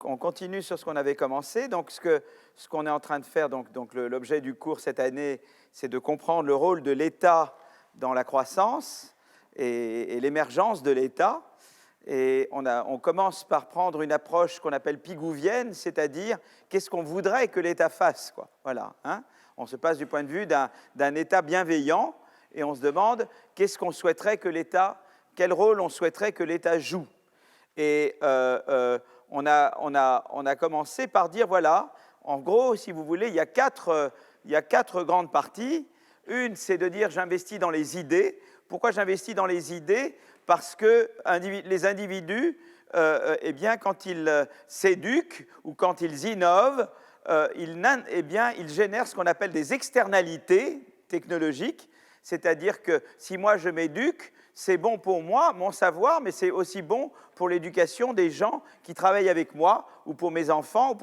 on continue sur ce qu'on avait commencé. Donc, ce qu'on est en train de faire, l'objet du cours cette année, c'est de comprendre le rôle de l'État dans la croissance et l'émergence de l'État. Et on commence par prendre une approche qu'on appelle pigouvienne, c'est-à-dire qu'est-ce qu'on voudrait que l'État fasse, quoi. Voilà, hein. On se passe du point de vue d'un État bienveillant et on se demande qu'est-ce qu'on souhaiterait que l'État, quel rôle on souhaiterait que l'État joue. Et on a commencé par dire, voilà, en gros, si vous voulez, il y a quatre grandes parties. Une, c'est de dire j'investis dans les idées. Pourquoi j'investis dans les idées ? Parce que les individus, eh bien, quand ils s'éduquent ou quand ils innovent, ils génèrent ce qu'on appelle des externalités technologiques, c'est-à-dire que si moi je m'éduque, c'est bon pour moi, mon savoir, mais c'est aussi bon pour l'éducation des gens qui travaillent avec moi, ou pour mes enfants,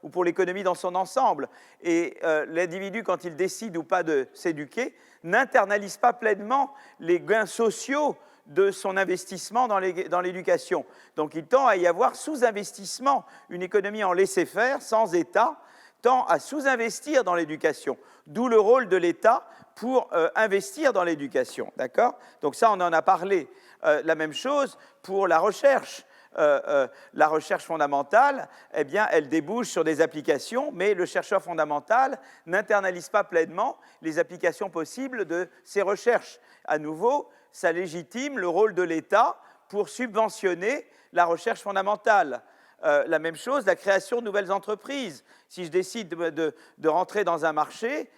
ou pour l'économie dans son ensemble. Et l'individu, quand il décide ou pas de s'éduquer, n'internalise pas pleinement les gains sociaux de son investissement dans l'éducation. Donc il tend à y avoir sous-investissement. Une économie en laisser-faire, sans État, tend à sous-investir dans l'éducation. D'où le rôle de l'État pour investir dans l'éducation. D'accord ? Donc ça, on en a parlé. La même chose pour la recherche. La recherche fondamentale, eh bien, elle débouche sur des applications, mais le chercheur fondamental n'internalise pas pleinement les applications possibles de ces recherches. À nouveau, ça légitime le rôle de l'État pour subventionner la recherche fondamentale. La même chose, la création de nouvelles entreprises. Si je décide de rentrer dans un marché,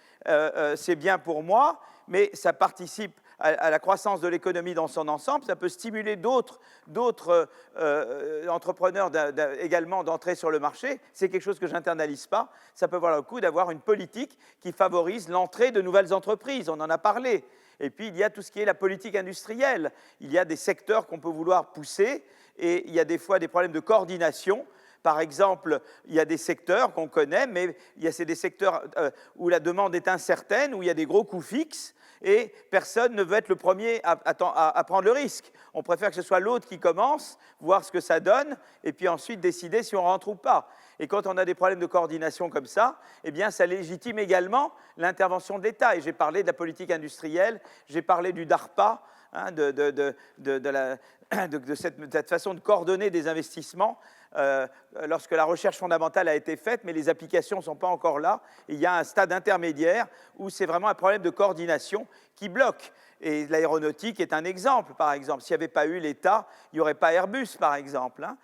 c'est bien pour moi, mais ça participe à la croissance de l'économie dans son ensemble. Ça peut stimuler d'autres entrepreneurs également d'entrer sur le marché. C'est quelque chose que je n'internalise pas. Ça peut valoir le coup d'avoir une politique qui favorise l'entrée de nouvelles entreprises. On en a parlé. Et puis, il y a tout ce qui est la politique industrielle. Il y a des secteurs qu'on peut vouloir pousser et il y a des fois des problèmes de coordination. Par exemple, il y a des secteurs qu'on connaît, mais c'est des secteurs où la demande est incertaine, où il y a des gros coûts fixes et personne ne veut être le premier à prendre le risque. On préfère que ce soit l'autre qui commence, voir ce que ça donne et puis ensuite décider si on rentre ou pas. Et quand on a des problèmes de coordination comme ça, eh bien, ça légitime également l'intervention de l'État. Et j'ai parlé de la politique industrielle, j'ai parlé du DARPA, hein, de cette façon de coordonner des investissements lorsque la recherche fondamentale a été faite, mais les applications ne sont pas encore là. Et il y a un stade intermédiaire où c'est vraiment un problème de coordination qui bloque. Et l'aéronautique est un exemple, par exemple. S'il n'y avait pas eu l'État, il n'y aurait pas Airbus, par exemple. Hein.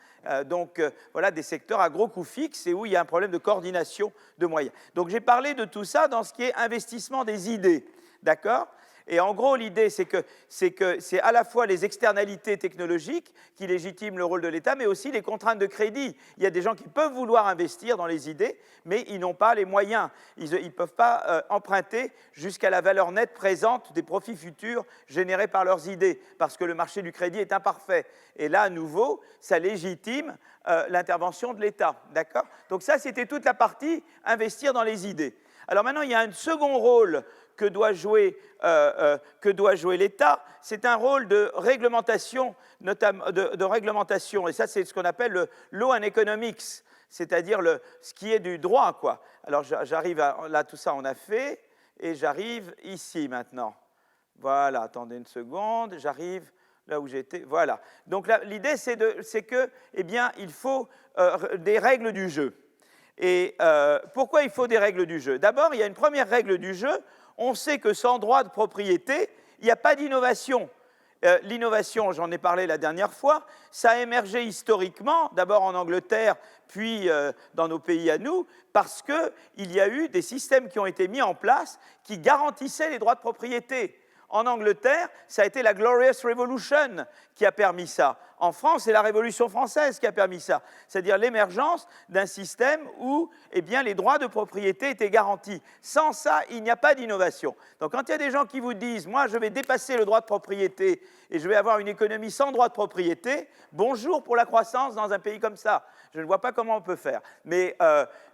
Voilà des secteurs à gros coûts fixes et où il y a un problème de coordination de moyens. Donc, j'ai parlé de tout ça dans ce qui est investissement des idées. D'accord ? Et en gros, l'idée, c'est que c'est à la fois les externalités technologiques qui légitiment le rôle de l'État, mais aussi les contraintes de crédit. Il y a des gens qui peuvent vouloir investir dans les idées, mais ils n'ont pas les moyens. Ils ne peuvent pas emprunter jusqu'à la valeur nette présente des profits futurs générés par leurs idées, parce que le marché du crédit est imparfait. Et là, à nouveau, ça légitime l'intervention de l'État. D'accord ? Donc ça, c'était toute la partie investir dans les idées. Alors maintenant, il y a un second rôle que doit jouer l'État, c'est un rôle de réglementation, notamment de réglementation, et ça c'est ce qu'on appelle le law and economics, c'est-à-dire ce qui est du droit, quoi. Alors j'arrive là, tout ça on a fait, et j'arrive ici maintenant. Voilà, attendez une seconde, j'arrive là où j'étais, voilà. Donc l'idée c'est que, eh bien, il faut des règles du jeu. Et pourquoi il faut des règles du jeu ? D'abord, il y a une première règle du jeu. On sait que sans droit de propriété, il n'y a pas d'innovation. L'innovation, j'en ai parlé la dernière fois, ça a émergé historiquement, d'abord en Angleterre, puis dans nos pays à nous, parce qu'il y a eu des systèmes qui ont été mis en place qui garantissaient les droits de propriété. En Angleterre, ça a été la Glorious Revolution qui a permis ça. En France, c'est la Révolution française qui a permis ça, c'est-à-dire l'émergence d'un système où eh bien, les droits de propriété étaient garantis. Sans ça, il n'y a pas d'innovation. Donc quand il y a des gens qui vous disent « moi, je vais dépasser le droit de propriété et je vais avoir une économie sans droit de propriété », bonjour pour la croissance dans un pays comme ça. Je ne vois pas comment on peut faire. Mais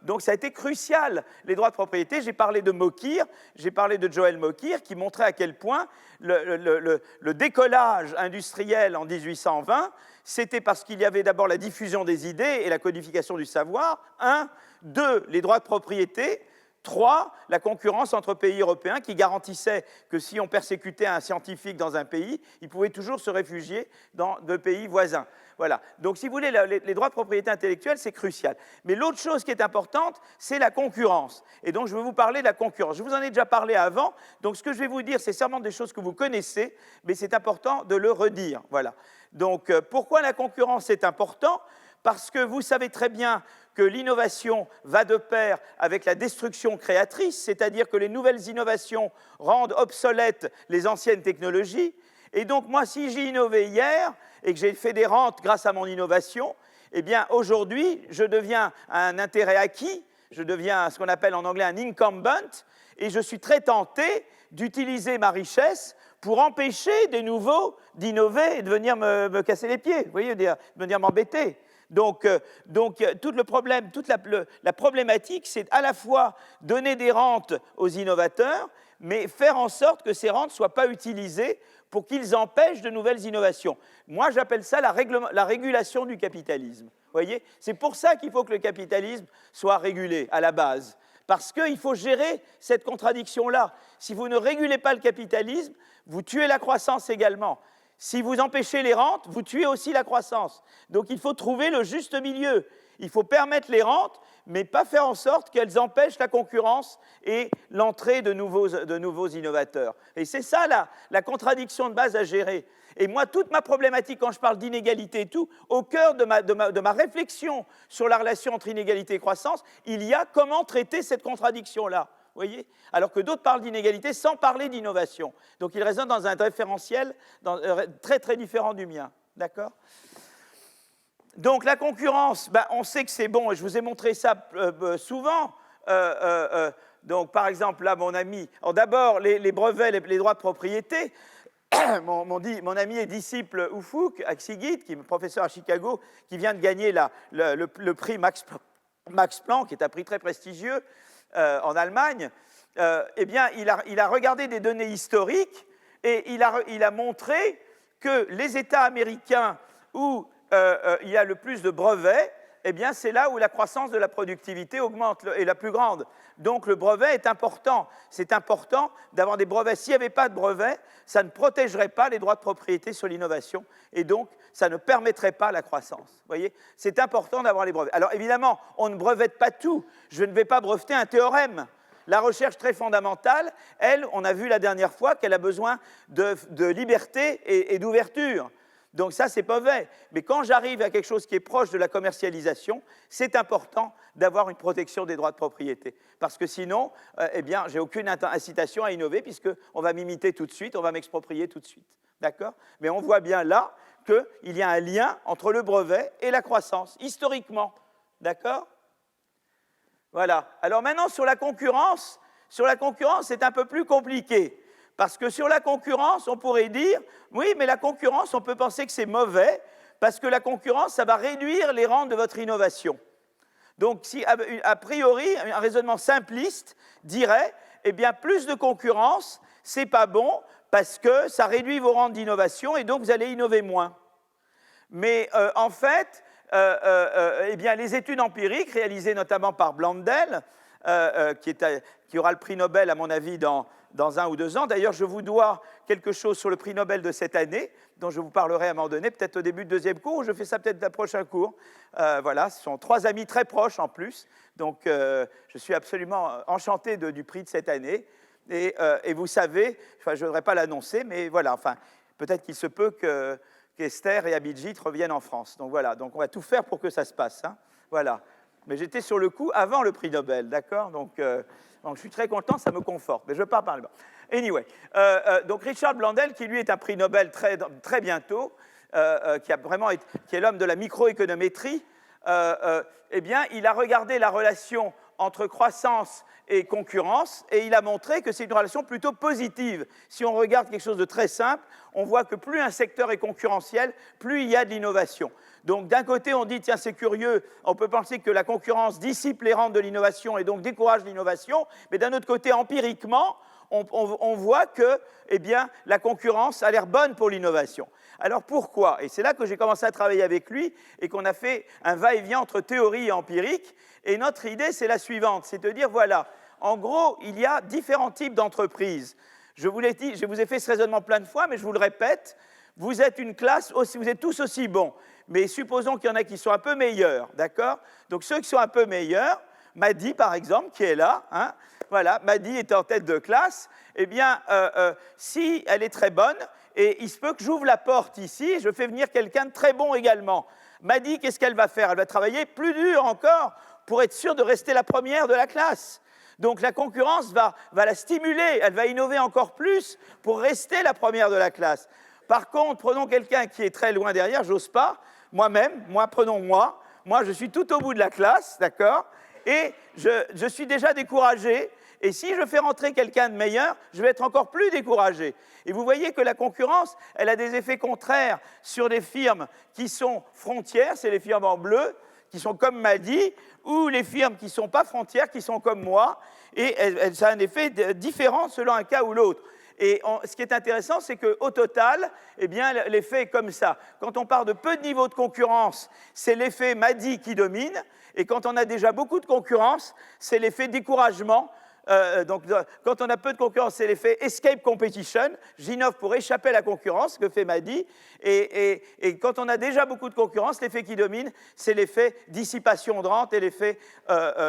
donc ça a été crucial, les droits de propriété. J'ai parlé de Mokyr, j'ai parlé de Joel Mokyr qui montrait à quel point le décollage industriel en 1820 C'était parce qu'il y avait d'abord la diffusion des idées et la codification du savoir. 1. 2. Les droits de propriété. 3. La concurrence entre pays européens qui garantissait que si on persécutait un scientifique dans un pays, il pouvait toujours se réfugier dans deux pays voisins. Voilà. Donc, si vous voulez, les droits de propriété intellectuelle, c'est crucial. Mais l'autre chose qui est importante, c'est la concurrence. Et donc, je vais vous parler de la concurrence. Je vous en ai déjà parlé avant. Donc, ce que je vais vous dire, c'est sûrement des choses que vous connaissez, mais c'est important de le redire. Voilà. Donc, pourquoi la concurrence est important? Parce que vous savez très bien que l'innovation va de pair avec la destruction créatrice, c'est-à-dire que les nouvelles innovations rendent obsolètes les anciennes technologies. Et donc, moi, si j'ai innové hier et que j'ai fait des rentes grâce à mon innovation, eh bien, aujourd'hui, je deviens un intérêt acquis, je deviens ce qu'on appelle en anglais un incumbent, et je suis très tenté d'utiliser ma richesse pour empêcher des nouveaux d'innover et de venir me casser les pieds, vous voyez, de venir m'embêter. Donc, tout le problème, toute la problématique, c'est à la fois donner des rentes aux innovateurs, mais faire en sorte que ces rentes ne soient pas utilisées pour qu'ils empêchent de nouvelles innovations. Moi, j'appelle ça la régulation du capitalisme. Vous voyez, c'est pour ça qu'il faut que le capitalisme soit régulé à la base. Parce qu'il faut gérer cette contradiction-là. Si vous ne régulez pas le capitalisme, vous tuez la croissance également. Si vous empêchez les rentes, vous tuez aussi la croissance. Donc il faut trouver le juste milieu. Il faut permettre les rentes, mais pas faire en sorte qu'elles empêchent la concurrence et l'entrée de nouveaux innovateurs. Et c'est ça la contradiction de base à gérer. Et moi, toute ma problématique, quand je parle d'inégalité et tout, au cœur de ma réflexion sur la relation entre inégalité et croissance, il y a comment traiter cette contradiction-là. Vous voyez? Alors que d'autres parlent d'inégalité sans parler d'innovation. Donc ils raisonnent dans un référentiel très très différent du mien. D'accord? Donc la concurrence, on sait que c'est bon, et je vous ai montré ça souvent. Donc par exemple, là, mon ami, d'abord les brevets, les droits de propriété. Mon ami et disciple Ufuk Aksigit, qui est professeur à Chicago, qui vient de gagner le prix Max Planck, qui est un prix très prestigieux, en Allemagne, eh bien, il a regardé des données historiques et il a montré que les États américains où il y a le plus de brevets, eh bien, c'est là où la croissance de la productivité augmente, est la plus grande. Donc, le brevet est important. C'est important d'avoir des brevets. S'il n'y avait pas de brevets, ça ne protégerait pas les droits de propriété sur l'innovation et donc, ça ne permettrait pas la croissance. Vous voyez? C'est important d'avoir les brevets. Alors, évidemment, on ne brevette pas tout. Je ne vais pas breveter un théorème. La recherche très fondamentale, elle, on a vu la dernière fois qu'elle a besoin de liberté et d'ouverture. Donc ça, c'est pas vrai. Mais quand j'arrive à quelque chose qui est proche de la commercialisation, c'est important d'avoir une protection des droits de propriété. Parce que sinon, eh bien, j'ai aucune incitation à innover puisqu'on va m'imiter tout de suite, on va m'exproprier tout de suite. D'accord? Mais on voit bien là qu'il y a un lien entre le brevet et la croissance, historiquement. D'accord? Voilà. Alors maintenant, sur la concurrence, c'est un peu plus compliqué. Parce que sur la concurrence, on pourrait dire, oui, mais la concurrence, on peut penser que c'est mauvais, parce que la concurrence, ça va réduire les rentes de votre innovation. Donc, si, a priori, un raisonnement simpliste dirait, eh bien, plus de concurrence, c'est pas bon, parce que ça réduit vos rentes d'innovation, et donc vous allez innover moins. Mais en fait, eh bien, les études empiriques, réalisées notamment par Blondel, qui aura le prix Nobel, à mon avis, dans 1 ou 2 ans. D'ailleurs, je vous dois quelque chose sur le prix Nobel de cette année, dont je vous parlerai à un moment donné, peut-être au début du 2e cours, ou je fais ça peut-être dans le prochain cours. Voilà, ce sont 3 amis très proches en plus, donc je suis absolument enchanté du prix de cette année. Et vous savez, enfin, je ne voudrais pas l'annoncer, mais voilà, enfin, peut-être qu'il se peut qu'Esther et Abhijit reviennent en France. Donc voilà, donc on va tout faire pour que ça se passe. Hein, voilà. Mais j'étais sur le coup avant le prix Nobel, d'accord? Donc je suis très content, ça me conforte. Mais je ne veux pas parler. Anyway, donc Richard Blondel, qui lui est un prix Nobel très bientôt, qui est l'homme de la microéconométrie, eh bien, il a regardé la relation entre croissance et concurrence, et il a montré que c'est une relation plutôt positive. Si on regarde quelque chose de très simple, on voit que plus un secteur est concurrentiel, plus il y a de l'innovation. Donc d'un côté, on dit, tiens, c'est curieux, on peut penser que la concurrence dissipe les rentes de l'innovation et donc décourage l'innovation, mais d'un autre côté, empiriquement, on voit que eh bien, la concurrence a l'air bonne pour l'innovation. Alors pourquoi? Et c'est là que j'ai commencé à travailler avec lui et qu'on a fait un va-et-vient entre théorie et empirique. Et notre idée, c'est la suivante, c'est de dire, voilà, en gros, il y a différents types d'entreprises. Je vous l'ai dit, je vous ai fait ce raisonnement plein de fois, mais je vous le répète, vous êtes une classe, vous êtes tous aussi bons, mais supposons qu'il y en a qui sont un peu meilleurs, d'accord? Donc ceux qui sont un peu meilleurs, Madi par exemple, qui est là, hein, voilà, Madi est en tête de classe, eh bien, si elle est très bonne, et il se peut que j'ouvre la porte ici, je fais venir quelqu'un de très bon également. Madi, qu'est-ce qu'elle va faire? Elle va travailler plus dur encore pour être sûre de rester la première de la classe. Donc la concurrence va la stimuler, elle va innover encore plus pour rester la première de la classe. Par contre, prenons quelqu'un qui est très loin derrière, j'ose pas, moi-même, prenons moi, je suis tout au bout de la classe, d'accord, et je suis déjà découragé, et si je fais rentrer quelqu'un de meilleur, je vais être encore plus découragé. Et vous voyez que la concurrence, elle a des effets contraires sur des firmes qui sont frontières, c'est les firmes en bleu, qui sont comme Madi, ou les firmes qui ne sont pas frontières, qui sont comme moi, et ça a un effet différent selon un cas ou l'autre. Et ce qui est intéressant, c'est qu'au total, eh bien, l'effet est comme ça. Quand on part de peu de niveaux de concurrence, c'est l'effet Madi qui domine, et quand on a déjà beaucoup de concurrence, c'est l'effet découragement. Donc, quand on a peu de concurrence, c'est l'effet escape competition. J'innove pour échapper à la concurrence, que fait Madi. Et quand on a déjà beaucoup de concurrence, l'effet qui domine, c'est l'effet dissipation de rente et l'effet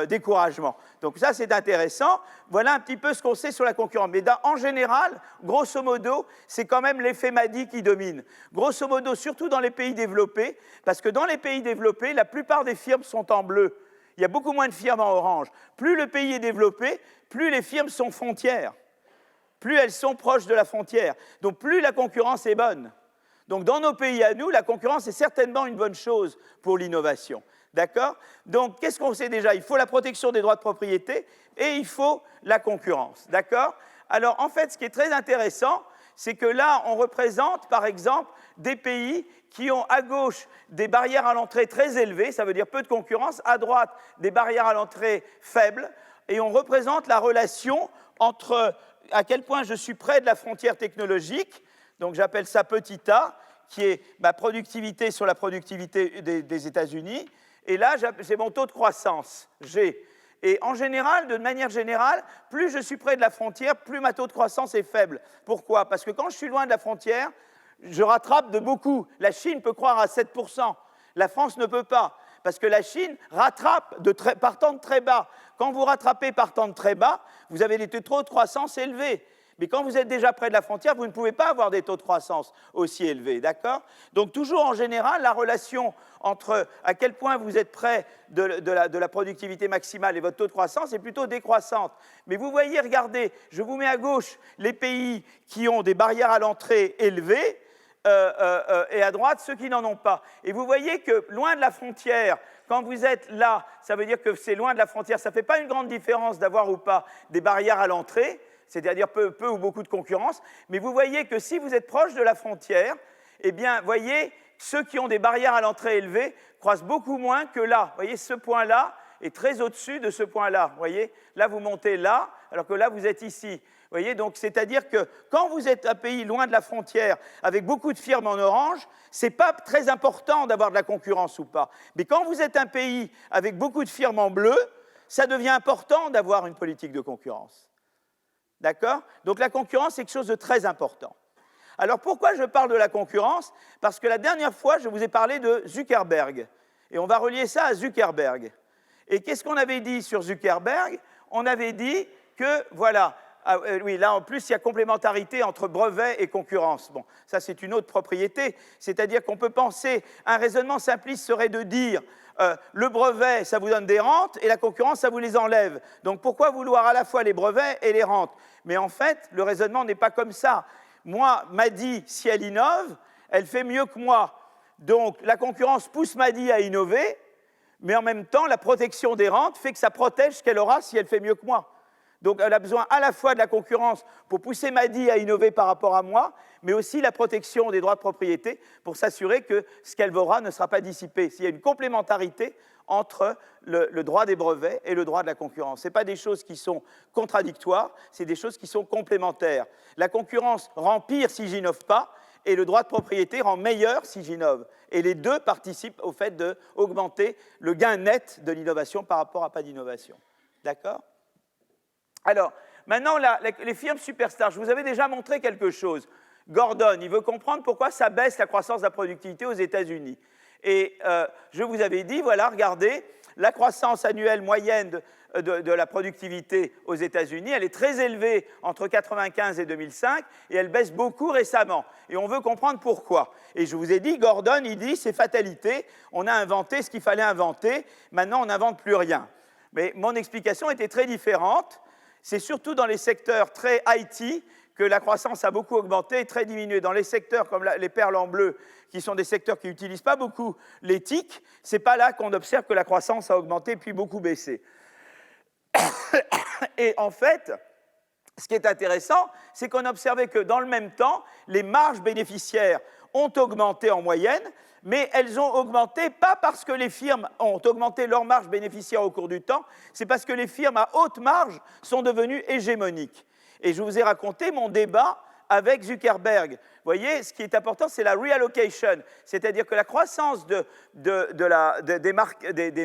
découragement. Donc ça, c'est intéressant. Voilà un petit peu ce qu'on sait sur la concurrence. Mais en général, grosso modo, c'est quand même l'effet Madi qui domine. Grosso modo, surtout dans les pays développés, parce que dans les pays développés, la plupart des firmes sont en bleu. Il y a beaucoup moins de firmes en orange. Plus le pays est développé, plus les firmes sont frontières, plus elles sont proches de la frontière. Donc plus la concurrence est bonne. Donc dans nos pays à nous, la concurrence est certainement une bonne chose pour l'innovation. D'accord? Donc qu'est-ce qu'on sait déjà? Il faut la protection des droits de propriété et il faut la concurrence. D'accord? Alors en fait, ce qui est très intéressant, c'est que là, on représente, par exemple, des pays qui ont à gauche des barrières à l'entrée très élevées, ça veut dire peu de concurrence, à droite des barrières à l'entrée faibles, et on représente la relation entre à quel point je suis près de la frontière technologique, donc j'appelle ça petit a, qui est ma productivité sur la productivité des États-Unis, et là, j'ai mon taux de croissance, G. Et en général, de manière générale, plus je suis près de la frontière, plus ma taux de croissance est faible. Pourquoi? Parce que quand je suis loin de la frontière, je rattrape de beaucoup. La Chine peut croire à 7%. La France ne peut pas. Parce que la Chine rattrape partant de très bas. Quand vous rattrapez partant de très bas, vous avez des taux de croissance élevés. Mais quand vous êtes déjà près de la frontière, vous ne pouvez pas avoir des taux de croissance aussi élevés, d'accord? Donc toujours en général, la relation entre à quel point vous êtes près de la productivité maximale et votre taux de croissance est plutôt décroissante. Mais vous voyez, regardez, je vous mets à gauche les pays qui ont des barrières à l'entrée élevées, et à droite ceux qui n'en ont pas. Et vous voyez que loin de la frontière, quand vous êtes là, ça veut dire que c'est loin de la frontière, ça ne fait pas une grande différence d'avoir ou pas des barrières à l'entrée, c'est-à-dire peu ou beaucoup de concurrence, mais vous voyez que si vous êtes proche de la frontière, eh bien, voyez, ceux qui ont des barrières à l'entrée élevées croissent beaucoup moins que là. Vous voyez, ce point-là est très au-dessus de ce point-là. Vous voyez, là, vous montez là, alors que là, vous êtes ici. Vous voyez, donc, c'est-à-dire que quand vous êtes un pays loin de la frontière, avec beaucoup de firmes en orange, ce n'est pas très important d'avoir de la concurrence ou pas. Mais quand vous êtes un pays avec beaucoup de firmes en bleu, ça devient important d'avoir une politique de concurrence. D'accord? Donc la concurrence, c'est quelque chose de très important. Alors pourquoi je parle de la concurrence? Parce que la dernière fois, je vous ai parlé de Zuckerberg. Et on va relier ça à Zuckerberg. Et qu'est-ce qu'on avait dit sur Zuckerberg? On avait dit que, voilà, oui, là en plus, il y a complémentarité entre brevet et concurrence. Bon, ça c'est une autre propriété. C'est-à-dire qu'on peut penser, un raisonnement simpliste serait de dire le brevet, ça vous donne des rentes, et la concurrence, ça vous les enlève. Donc pourquoi vouloir à la fois les brevets et les rentes? Mais en fait, le raisonnement n'est pas comme ça. Moi, Madi, si elle innove, elle fait mieux que moi. Donc la concurrence pousse Madi à innover, mais en même temps, la protection des rentes fait que ça protège ce qu'elle aura si elle fait mieux que moi. Donc elle a besoin à la fois de la concurrence pour pousser Madi à innover par rapport à moi, mais aussi la protection des droits de propriété pour s'assurer que ce qu'elle vaudra ne sera pas dissipé. S'il y a une complémentarité entre le droit des brevets et le droit de la concurrence. Ce n'est pas des choses qui sont contradictoires, c'est des choses qui sont complémentaires. La concurrence rend pire si j'innove pas, et le droit de propriété rend meilleur si j'innove. Et les deux participent au fait d'augmenter le gain net de l'innovation par rapport à pas d'innovation. D'accord ? Alors, maintenant, les firmes superstars, je vous avais déjà montré quelque chose. Gordon, il veut comprendre pourquoi ça baisse la croissance de la productivité aux États-Unis. Et je vous avais dit, voilà, regardez, la croissance annuelle moyenne de la productivité aux États-Unis, elle est très élevée entre 1995 et 2005, et elle baisse beaucoup récemment. Et on veut comprendre pourquoi. Et je vous ai dit, Gordon, il dit, c'est fatalité, on a inventé ce qu'il fallait inventer, maintenant on n'invente plus rien. Mais mon explication était très différente. C'est surtout dans les secteurs très IT que la croissance a beaucoup augmenté et très diminué. Dans les secteurs comme les perles en bleu, qui sont des secteurs qui n'utilisent pas beaucoup les TIC, ce n'est pas là qu'on observe que la croissance a augmenté puis beaucoup baissé. Et en fait, ce qui est intéressant, c'est qu'on a observé que dans le même temps, les marges bénéficiaires ont augmenté en moyenne, mais elles ont augmenté pas parce que les firmes ont augmenté leurs marges bénéficiaires au cours du temps, c'est parce que les firmes à haute marge sont devenues hégémoniques. Et je vous ai raconté mon débat avec Zuckerberg. Vous voyez, ce qui est important, c'est la reallocation, c'est-à-dire que la croissance des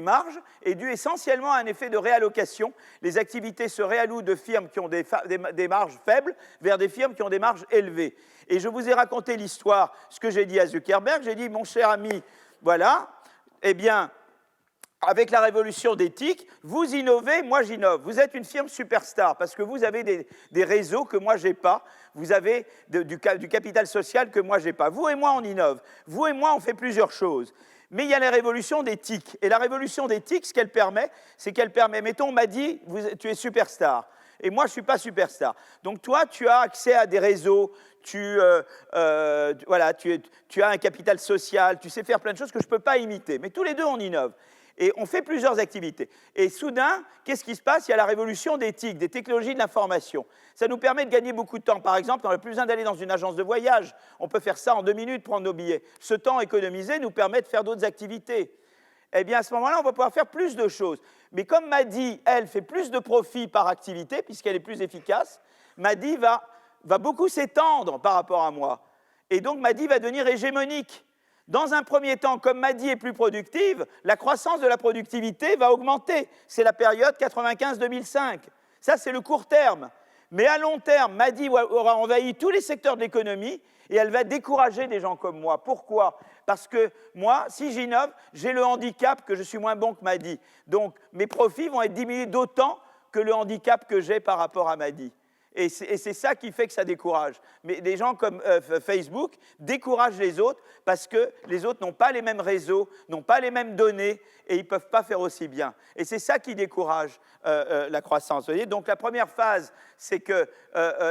marges est due essentiellement à un effet de réallocation. Les activités se réallouent de firmes qui ont des marges faibles vers des firmes qui ont des marges élevées. Et je vous ai raconté l'histoire, ce que j'ai dit à Zuckerberg, j'ai dit, mon cher ami, voilà, eh bien, avec la révolution des TIC, vous innovez, moi j'innove. Vous êtes une firme superstar parce que vous avez des réseaux que moi je n'ai pas. Vous avez du capital social que moi je n'ai pas. Vous et moi, on innove. Vous et moi, on fait plusieurs choses. Mais il y a la révolution des TIC. Et la révolution des TIC, ce qu'elle permet, c'est qu'elle permet, mettons, on m'a dit, tu es superstar. Et moi, je ne suis pas superstar. Donc toi, tu as accès à des réseaux, tu as un capital social, tu sais faire plein de choses que je ne peux pas imiter. Mais tous les deux, on innove. Et on fait plusieurs activités. Et soudain, qu'est-ce qui se passe? Il y a la révolution des TIC, des technologies de l'information. Ça nous permet de gagner beaucoup de temps. Par exemple, on n'a plus besoin d'aller dans une agence de voyage. On peut faire ça en 2 minutes, prendre nos billets. Ce temps économisé nous permet de faire d'autres activités. Eh bien, à ce moment-là, on va pouvoir faire plus de choses. Mais comme Madi, elle, fait plus de profit par activité, puisqu'elle est plus efficace, Madi va beaucoup s'étendre par rapport à moi. Et donc, Madi va devenir hégémonique. Dans un premier temps, comme Madi est plus productive, la croissance de la productivité va augmenter. C'est la période 95-2005. Ça, c'est le court terme. Mais à long terme, Madi aura envahi tous les secteurs de l'économie et elle va décourager des gens comme moi. Pourquoi? Parce que moi, si j'innove, j'ai le handicap que je suis moins bon que Madi. Donc, mes profits vont être diminués d'autant que le handicap que j'ai par rapport à Madi. Et c'est ça qui fait que ça décourage. Mais des gens comme Facebook découragent les autres parce que les autres n'ont pas les mêmes réseaux, n'ont pas les mêmes données et ils ne peuvent pas faire aussi bien. Et c'est ça qui décourage la croissance. Vous voyez, donc la première phase, c'est que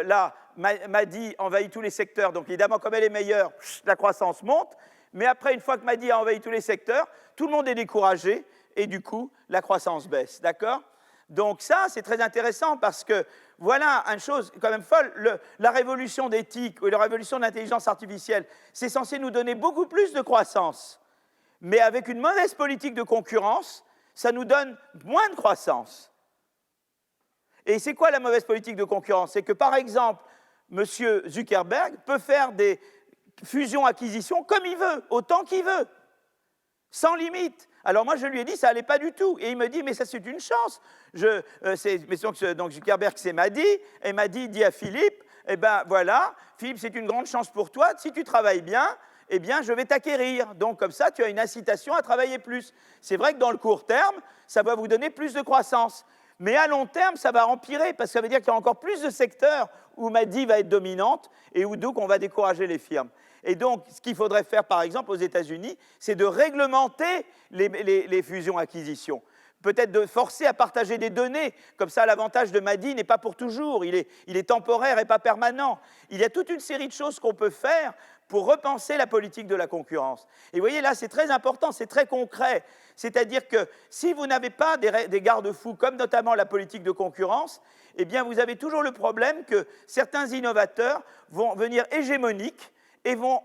là, Madi envahit tous les secteurs. Donc évidemment, comme elle est meilleure, la croissance monte. Mais après, une fois que Madi a envahi tous les secteurs, tout le monde est découragé et du coup, la croissance baisse. D'accord ? Donc ça, c'est très intéressant parce que voilà une chose quand même folle, la révolution d'éthique ou la révolution de l'intelligence artificielle, c'est censé nous donner beaucoup plus de croissance. Mais avec une mauvaise politique de concurrence, ça nous donne moins de croissance. Et c'est quoi la mauvaise politique de concurrence? C'est que par exemple, M. Zuckerberg peut faire des fusions-acquisitions comme il veut, autant qu'il veut, sans limite. Alors moi, je lui ai dit, ça n'allait pas du tout. Et il me dit, mais ça, c'est une chance. Donc Zuckerberg, c'est Madi, et Madi dit à Philippe, eh bien voilà, Philippe, c'est une grande chance pour toi. Si tu travailles bien, eh bien, je vais t'acquérir. Donc comme ça, tu as une incitation à travailler plus. C'est vrai que dans le court terme, ça va vous donner plus de croissance. Mais à long terme, ça va empirer, parce que ça veut dire qu'il y a encore plus de secteurs où Madi va être dominante et où donc on va décourager les firmes. Et donc, ce qu'il faudrait faire, par exemple, aux États-Unis, c'est de réglementer les fusions-acquisitions. Peut-être de forcer à partager des données. Comme ça, l'avantage de Madi n'est pas pour toujours. Il est temporaire et pas permanent. Il y a toute une série de choses qu'on peut faire pour repenser la politique de la concurrence. Et vous voyez, là, c'est très important, c'est très concret. C'est-à-dire que si vous n'avez pas des garde-fous, comme notamment la politique de concurrence, eh bien, vous avez toujours le problème que certains innovateurs vont venir hégémoniques et vont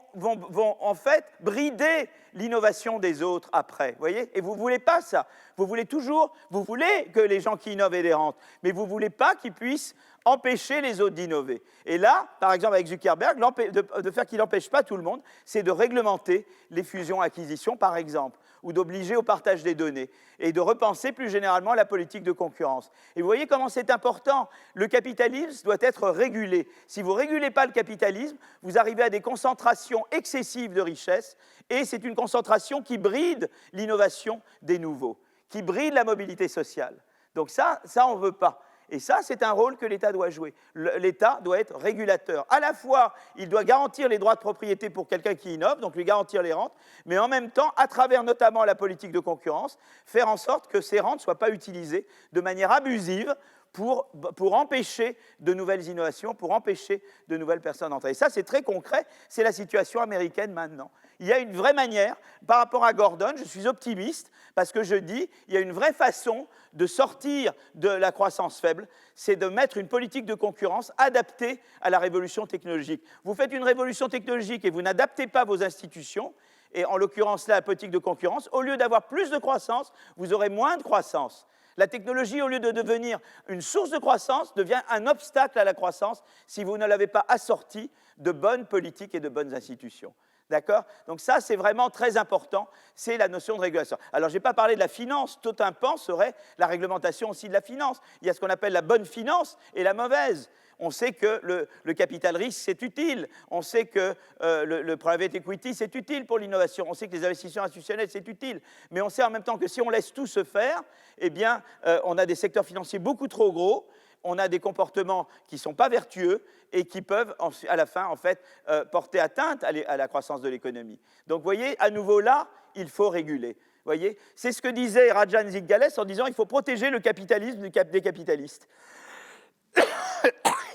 en fait brider l'innovation des autres après. Vous voyez? Et vous ne voulez pas ça. Vous voulez que les gens qui innovent aient des rentes, mais vous ne voulez pas qu'ils puissent empêcher les autres d'innover. Et là, par exemple, avec Zuckerberg, de faire qu'il n'empêche pas tout le monde, c'est de réglementer les fusions-acquisitions, par exemple, ou d'obliger au partage des données, et de repenser plus généralement la politique de concurrence. Et vous voyez comment c'est important. Le capitalisme doit être régulé. Si vous ne régulez pas le capitalisme, vous arrivez à des concentrations excessives de richesses, et c'est une concentration qui bride l'innovation des nouveaux, qui bride la mobilité sociale. Donc ça on ne veut pas. Et ça, c'est un rôle que l'État doit jouer. L'État doit être régulateur. À la fois, il doit garantir les droits de propriété pour quelqu'un qui innove, donc lui garantir les rentes, mais en même temps, à travers notamment la politique de concurrence, faire en sorte que ces rentes ne soient pas utilisées de manière abusive pour empêcher de nouvelles innovations, pour empêcher de nouvelles personnes d'entrer. Et ça, c'est très concret, c'est la situation américaine maintenant. Il y a une vraie manière, par rapport à Gordon, je suis optimiste, parce que je dis, il y a une vraie façon de sortir de la croissance faible, c'est de mettre une politique de concurrence adaptée à la révolution technologique. Vous faites une révolution technologique et vous n'adaptez pas vos institutions, et en l'occurrence là, la politique de concurrence, au lieu d'avoir plus de croissance, vous aurez moins de croissance. La technologie, au lieu de devenir une source de croissance, devient un obstacle à la croissance si vous ne l'avez pas assortie de bonnes politiques et de bonnes institutions. D'accord? Donc ça, c'est vraiment très important, c'est la notion de régulation. Alors, je n'ai pas parlé de la finance, tout un pan serait la réglementation aussi de la finance. Il y a ce qu'on appelle la bonne finance et la mauvaise. On sait que le capital risque, c'est utile. On sait que le private equity, c'est utile pour l'innovation. On sait que les investissements institutionnels, c'est utile. Mais on sait en même temps que si on laisse tout se faire, eh bien, on a des secteurs financiers beaucoup trop gros, on a des comportements qui ne sont pas vertueux et qui peuvent, à la fin, en fait, porter atteinte à la croissance de l'économie. Donc, vous voyez, à nouveau là, il faut réguler. Voyez, c'est ce que disait Rajan Zingales en disant qu'il faut protéger le capitalisme des capitalistes.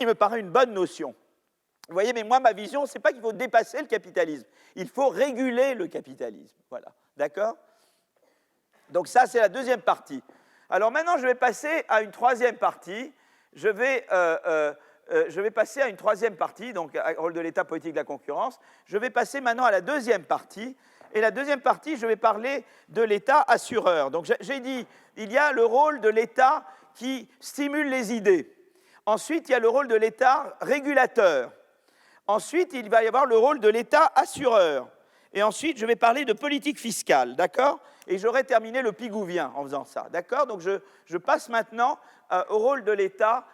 Il me paraît une bonne notion. Vous voyez, mais moi, ma vision, ce n'est pas qu'il faut dépasser le capitalisme. Il faut réguler le capitalisme. Voilà, d'accord? Donc ça, c'est la deuxième partie. Alors maintenant, je vais passer à une troisième partie. Je vais passer à une troisième partie, donc rôle de l'État, politique de la concurrence. Je vais passer maintenant à la deuxième partie. Et la deuxième partie, je vais parler de l'État assureur. Donc j'ai dit, il y a le rôle de l'État qui stimule les idées. Ensuite, il y a le rôle de l'État régulateur. Ensuite, il va y avoir le rôle de l'État assureur. Et ensuite, je vais parler de politique fiscale, d'accord? Et j'aurai terminé le Pigouvien en faisant ça, d'accord? Donc, je passe maintenant au rôle de l'État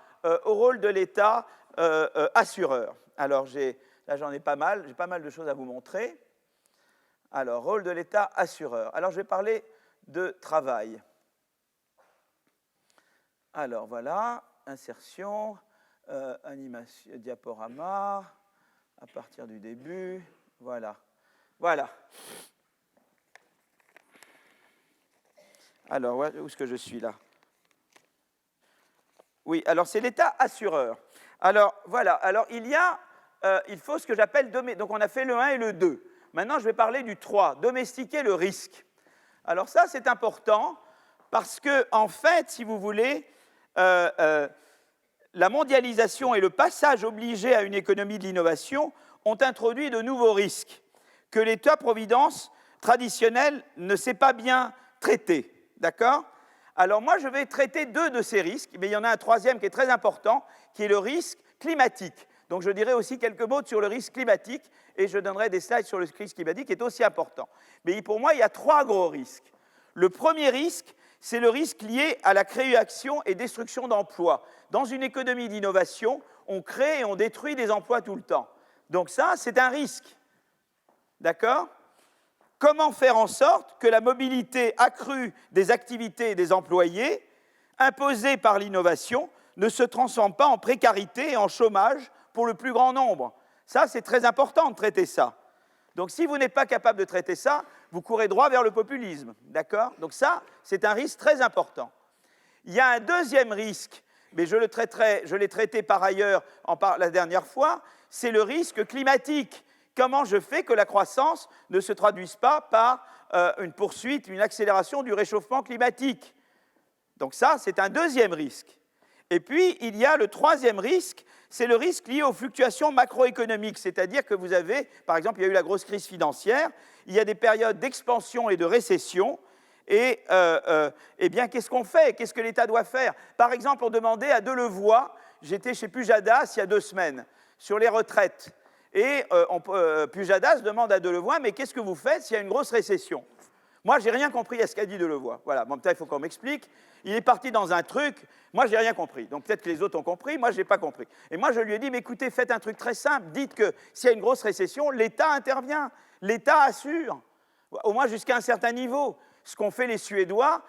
assureur. Alors, là, j'en ai pas mal, j'ai pas mal de choses à vous montrer. Alors, rôle de l'État assureur. Alors, je vais parler de travail. Alors, voilà, insertion, animation, diaporama, à partir du début, voilà. Voilà. Alors, où est-ce que je suis là? Oui, alors c'est l'État assureur. Alors, voilà. Alors, il faut ce que j'appelle... Donc, on a fait le 1 et le 2. Maintenant, je vais parler du 3, domestiquer le risque. Alors, ça, c'est important parce que, en fait, si vous voulez, la mondialisation et le passage obligé à une économie de l'innovation ont introduit de nouveaux risques que l'État-providence traditionnel ne sait pas bien traiter. D'accord? Alors moi, je vais traiter 2 de ces risques, mais il y en a un troisième qui est très important, qui est le risque climatique. Donc je dirai aussi quelques mots sur le risque climatique, et je donnerai des slides sur le risque climatique, qui est aussi important. Mais pour moi, il y a 3 gros risques. Le premier risque, c'est le risque lié à la création et destruction d'emplois. Dans une économie d'innovation, on crée et on détruit des emplois tout le temps. Donc ça, c'est un risque. D'accord? Comment faire en sorte que la mobilité accrue des activités et des employés, imposée par l'innovation, ne se transforme pas en précarité et en chômage pour le plus grand nombre? Ça, c'est très important de traiter ça. Donc, si vous n'êtes pas capable de traiter ça, vous courez droit vers le populisme. D'accord? Donc ça, c'est un risque très important. Il y a un deuxième risque, mais je l'ai traité par ailleurs la dernière fois, c'est le risque climatique, comment je fais que la croissance ne se traduise pas par une poursuite, une accélération du réchauffement climatique. Donc ça, c'est un deuxième risque. Et puis, il y a le troisième risque, c'est le risque lié aux fluctuations macroéconomiques, c'est-à-dire que vous avez, par exemple, il y a eu la grosse crise financière, il y a des périodes d'expansion et de récession, et eh bien, qu'est-ce qu'on fait? Qu'est-ce que l'État doit faire? Par exemple, on demandait à Delevoye, j'étais chez Pujadas il y a 2 semaines, sur les retraites, et Pujadas demande à Delevoye, mais qu'est-ce que vous faites s'il y a une grosse récession? Moi, je n'ai rien compris à ce qu'a dit Delevoye. Voilà, bon, peut-être il faut qu'on m'explique. Il est parti dans un truc, moi, je n'ai rien compris. Donc peut-être que les autres ont compris, moi, je n'ai pas compris. Et moi, je lui ai dit, mais écoutez, faites un truc très simple. Dites que s'il y a une grosse récession, l'État intervient. L'État assure, au moins jusqu'à un certain niveau. Ce qu'ont fait les Suédois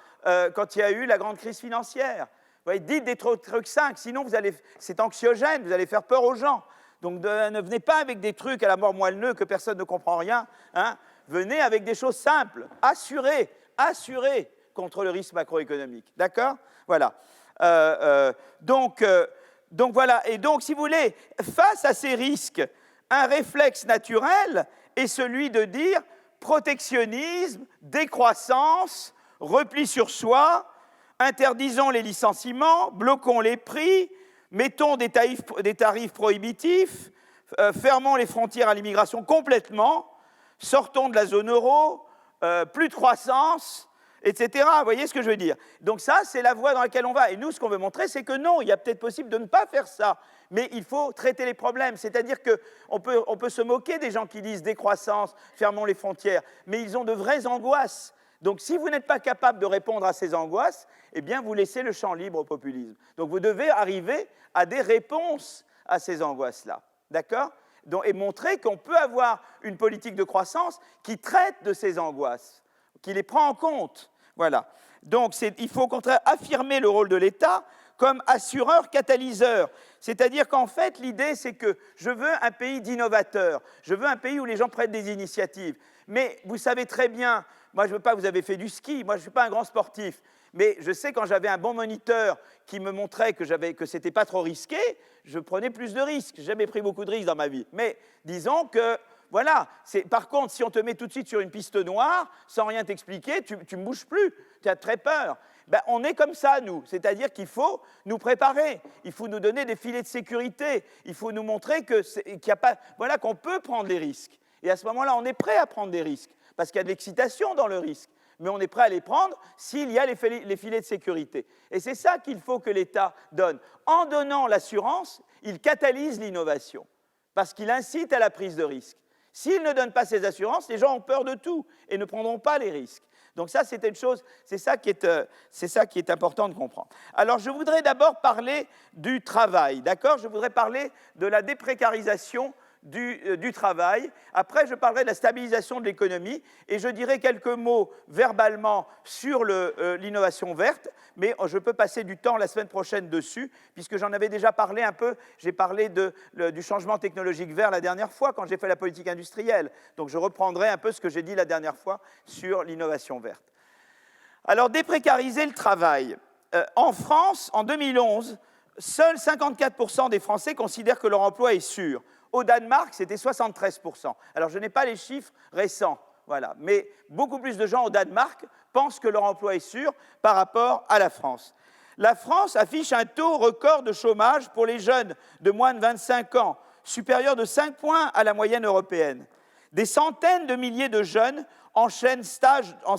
quand il y a eu la grande crise financière. Vous voyez, dites des trucs simples, sinon c'est anxiogène, vous allez faire peur aux gens. Donc ne venez pas avec des trucs à la mort moelleux que personne ne comprend rien. Hein. Venez avec des choses simples, assurées contre le risque macroéconomique. D'accord? Voilà. Donc voilà. Et donc, si vous voulez, face à ces risques, un réflexe naturel est celui de dire protectionnisme, décroissance, repli sur soi, interdisons les licenciements, bloquons les prix, mettons des tarifs prohibitifs, fermons les frontières à l'immigration complètement, sortons de la zone euro, plus de croissance, etc. Vous voyez ce que je veux dire? Donc ça, c'est la voie dans laquelle on va. Et nous, ce qu'on veut montrer, c'est que non, il y a peut-être possible de ne pas faire ça, mais il faut traiter les problèmes. C'est-à-dire qu'on peut se moquer des gens qui disent décroissance, fermons les frontières, mais ils ont de vraies angoisses. Donc si vous n'êtes pas capable de répondre à ces angoisses, eh bien, vous laissez le champ libre au populisme. Donc vous devez arriver à des réponses à ces angoisses-là. D'accord? Et montrer qu'on peut avoir une politique de croissance qui traite de ces angoisses, qui les prend en compte. Voilà. Donc, il faut au contraire affirmer le rôle de l'État comme assureur-catalyseur. C'est-à-dire qu'en fait, l'idée, c'est que je veux un pays d'innovateurs, je veux un pays où les gens prennent des initiatives. Mais vous savez très bien, moi, je ne veux pas, vous avez fait du ski, moi, je ne suis pas un grand sportif, mais je sais quand j'avais un bon moniteur qui me montrait que ce n'était pas trop risqué, je prenais plus de risques. Je n'ai jamais pris beaucoup de risques dans ma vie. Mais disons que, voilà, par contre, si on te met tout de suite sur une piste noire, sans rien t'expliquer, tu ne bouges plus, tu as très peur. Ben, on est comme ça, nous. C'est-à-dire qu'il faut nous préparer, il faut nous donner des filets de sécurité, il faut nous montrer qu'on peut prendre les risques. Et à ce moment-là, on est prêt à prendre des risques, parce qu'il y a de l'excitation dans le risque. Mais on est prêt à les prendre s'il y a les filets de sécurité. Et c'est ça qu'il faut que l'État donne. En donnant l'assurance, il catalyse l'innovation, parce qu'il incite à la prise de risque. S'il ne donne pas ces assurances, les gens ont peur de tout et ne prendront pas les risques. Donc ça, c'est une chose, c'est ça qui est important de comprendre. Alors, je voudrais d'abord parler du travail, d'accord? Je voudrais parler de la déprécarisation du travail. Après, je parlerai de la stabilisation de l'économie et je dirai quelques mots verbalement sur l'innovation verte, mais je peux passer du temps la semaine prochaine dessus, puisque j'en avais déjà parlé un peu. J'ai parlé du changement technologique vert la dernière fois, quand j'ai fait la politique industrielle. Donc, je reprendrai un peu ce que j'ai dit la dernière fois sur l'innovation verte. Alors, déprécariser le travail. En France, en 2011, seuls 54% des Français considèrent que leur emploi est sûr. Au Danemark, c'était 73%. Alors, je n'ai pas les chiffres récents, voilà, mais beaucoup plus de gens au Danemark pensent que leur emploi est sûr par rapport à la France. La France affiche un taux record de chômage pour les jeunes de moins de 25 ans, supérieur de 5 points à la moyenne européenne. Des centaines de milliers de jeunes enchaînent stage et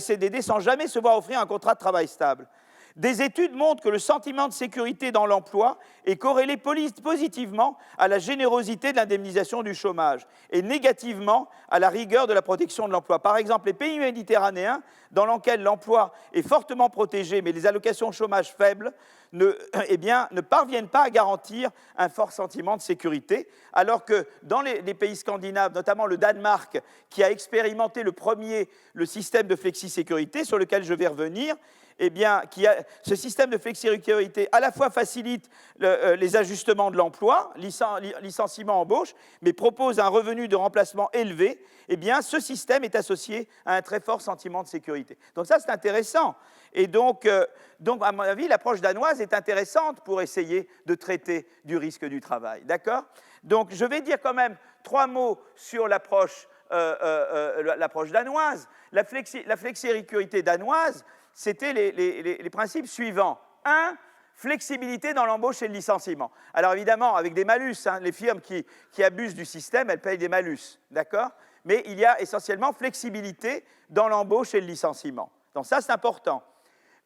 CDD sans jamais se voir offrir un contrat de travail stable. Des études montrent que le sentiment de sécurité dans l'emploi est corrélé positivement à la générosité de l'indemnisation du chômage et négativement à la rigueur de la protection de l'emploi. Par exemple, les pays méditerranéens, dans lesquels l'emploi est fortement protégé mais les allocations chômage faibles, ne parviennent pas à garantir un fort sentiment de sécurité, alors que dans les pays scandinaves, notamment le Danemark, qui a expérimenté le système de flexi-sécurité, sur lequel je vais revenir, eh bien, ce système de flexi-sécurité à la fois facilite les ajustements de l'emploi, licenciement, embauche, mais propose un revenu de remplacement élevé, eh bien, ce système est associé à un très fort sentiment de sécurité. Donc ça, c'est intéressant. Et donc, à mon avis, l'approche danoise est intéressante pour essayer de traiter du risque du travail. D'accord ? Donc, je vais dire quand même 3 mots sur l'approche danoise. La flexisécurité danoise, c'était les principes suivants. 1, flexibilité dans l'embauche et le licenciement. Alors évidemment, avec des malus, hein, les firmes qui abusent du système, elles payent des malus, d'accord? Mais il y a essentiellement flexibilité dans l'embauche et le licenciement. Donc ça, c'est important.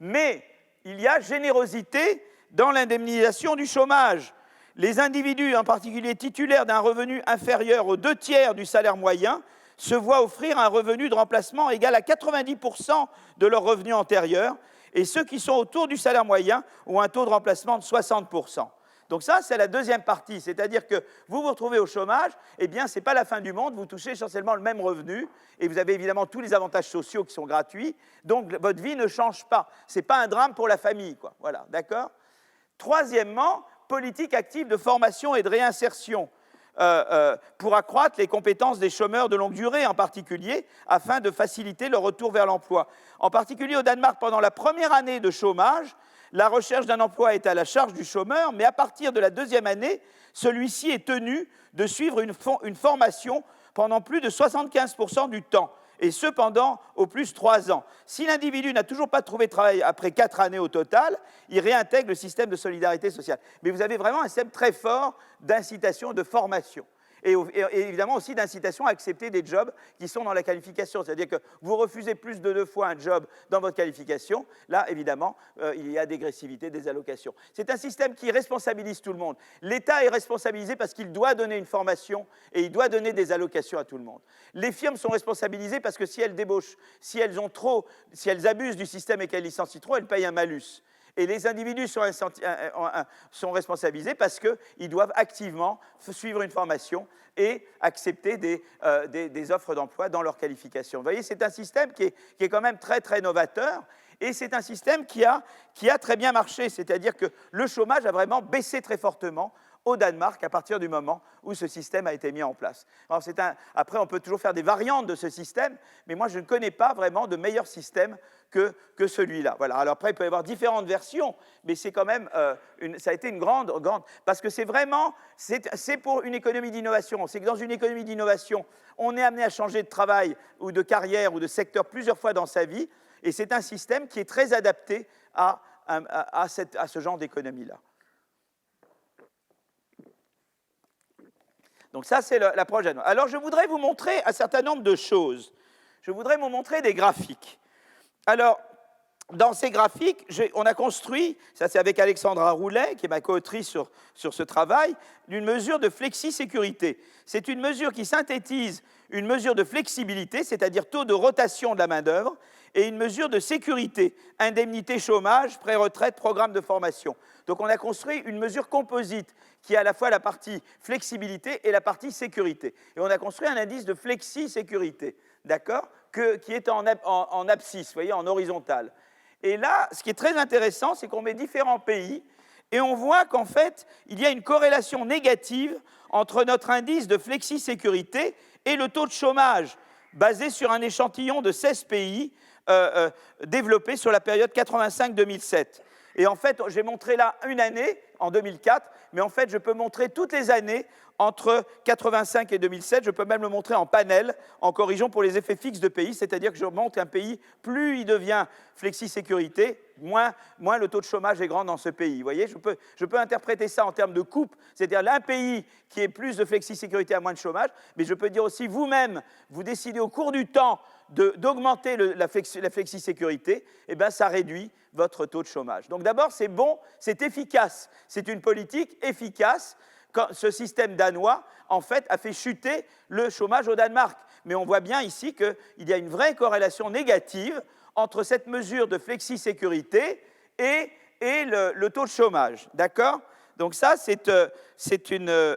Mais il y a générosité dans l'indemnisation du chômage. Les individus, en particulier titulaires d'un revenu inférieur aux 2/3 du salaire moyen, se voient offrir un revenu de remplacement égal à 90% de leur revenu antérieur, et ceux qui sont autour du salaire moyen ont un taux de remplacement de 60%. Donc ça, c'est la deuxième partie, c'est-à-dire que vous vous retrouvez au chômage, eh bien, ce n'est pas la fin du monde, vous touchez essentiellement le même revenu, et vous avez évidemment tous les avantages sociaux qui sont gratuits, donc votre vie ne change pas. Ce n'est pas un drame pour la famille, quoi. Voilà, d'accord? Troisièmement, politique active de formation et de réinsertion pour accroître les compétences des chômeurs de longue durée en particulier, afin de faciliter le retour vers l'emploi. En particulier au Danemark, pendant la première année de chômage, la recherche d'un emploi est à la charge du chômeur, mais à partir de la deuxième année, celui-ci est tenu de suivre une formation pendant plus de 75% du temps, et cependant au plus 3 ans. Si l'individu n'a toujours pas trouvé de travail après 4 années au total, il réintègre le système de solidarité sociale. Mais vous avez vraiment un système très fort d'incitation, de formation. Et évidemment aussi d'incitation à accepter des jobs qui sont dans la qualification. C'est-à-dire que vous refusez plus de 2 fois un job dans votre qualification, là, évidemment, il y a dégressivité des allocations. C'est un système qui responsabilise tout le monde. L'État est responsabilisé parce qu'il doit donner une formation et il doit donner des allocations à tout le monde. Les firmes sont responsabilisées parce que si elles débauchent, si elles abusent du système et qu'elles licencient trop, elles payent un malus. Et les individus sont responsabilisés parce qu'ils doivent activement suivre une formation et accepter des offres d'emploi dans leur qualification. Vous voyez, c'est un système qui est quand même très, très novateur, et c'est un système qui a très bien marché, c'est-à-dire que le chômage a vraiment baissé très fortement au Danemark à partir du moment où ce système a été mis en place. Alors après, on peut toujours faire des variantes de ce système, mais moi, je ne connais pas vraiment de meilleur système que celui-là. Voilà. Alors après, il peut y avoir différentes versions, mais c'est quand même, ça a été une grande, parce que c'est pour une économie d'innovation. C'est que dans une économie d'innovation, on est amené à changer de travail ou de carrière ou de secteur plusieurs fois dans sa vie, et c'est un système qui est très adapté à ce genre d'économie-là. Donc ça, c'est l'approche danoise. Alors, je voudrais vous montrer un certain nombre de choses. Je voudrais vous montrer des graphiques. Alors, dans ces graphiques, on a construit, ça c'est avec Alexandra Roulet, qui est ma co-autrice sur ce travail, une mesure de flexi-sécurité. C'est une mesure qui synthétise une mesure de flexibilité, c'est-à-dire taux de rotation de la main-d'œuvre, et une mesure de sécurité, indemnité chômage, pré-retraite, programme de formation. Donc on a construit une mesure composite qui a à la fois la partie flexibilité et la partie sécurité. Et on a construit un indice de flexi-sécurité, d'accord, qui est en abscisse, vous voyez, en horizontal. Et là, ce qui est très intéressant, c'est qu'on met différents pays et on voit qu'en fait, il y a une corrélation négative entre notre indice de flexi-sécurité et le taux de chômage, basé sur un échantillon de 16 pays développés sur la période 85-2007. Et en fait, j'ai montré là une année, en 2004, mais en fait, je peux montrer toutes les années entre 85 et 2007. Je peux même le montrer en panel, en corrigeant pour les effets fixes de pays, c'est-à-dire que je montre un pays, plus il devient flexi-sécurité, moins le taux de chômage est grand dans ce pays. Vous voyez, je peux interpréter ça en termes de coupe, c'est-à-dire un pays qui est plus de flexi-sécurité a moins de chômage, mais je peux dire aussi vous-même, vous décidez au cours du temps d'augmenter la flexi-sécurité, et bien ça réduit votre taux de chômage. Donc d'abord, c'est bon, c'est efficace, c'est une politique efficace. Ce système danois, en fait, a fait chuter le chômage au Danemark. Mais on voit bien ici qu'il y a une vraie corrélation négative entre cette mesure de flexi-sécurité et le taux de chômage. D'accord ? Donc ça, c'est une...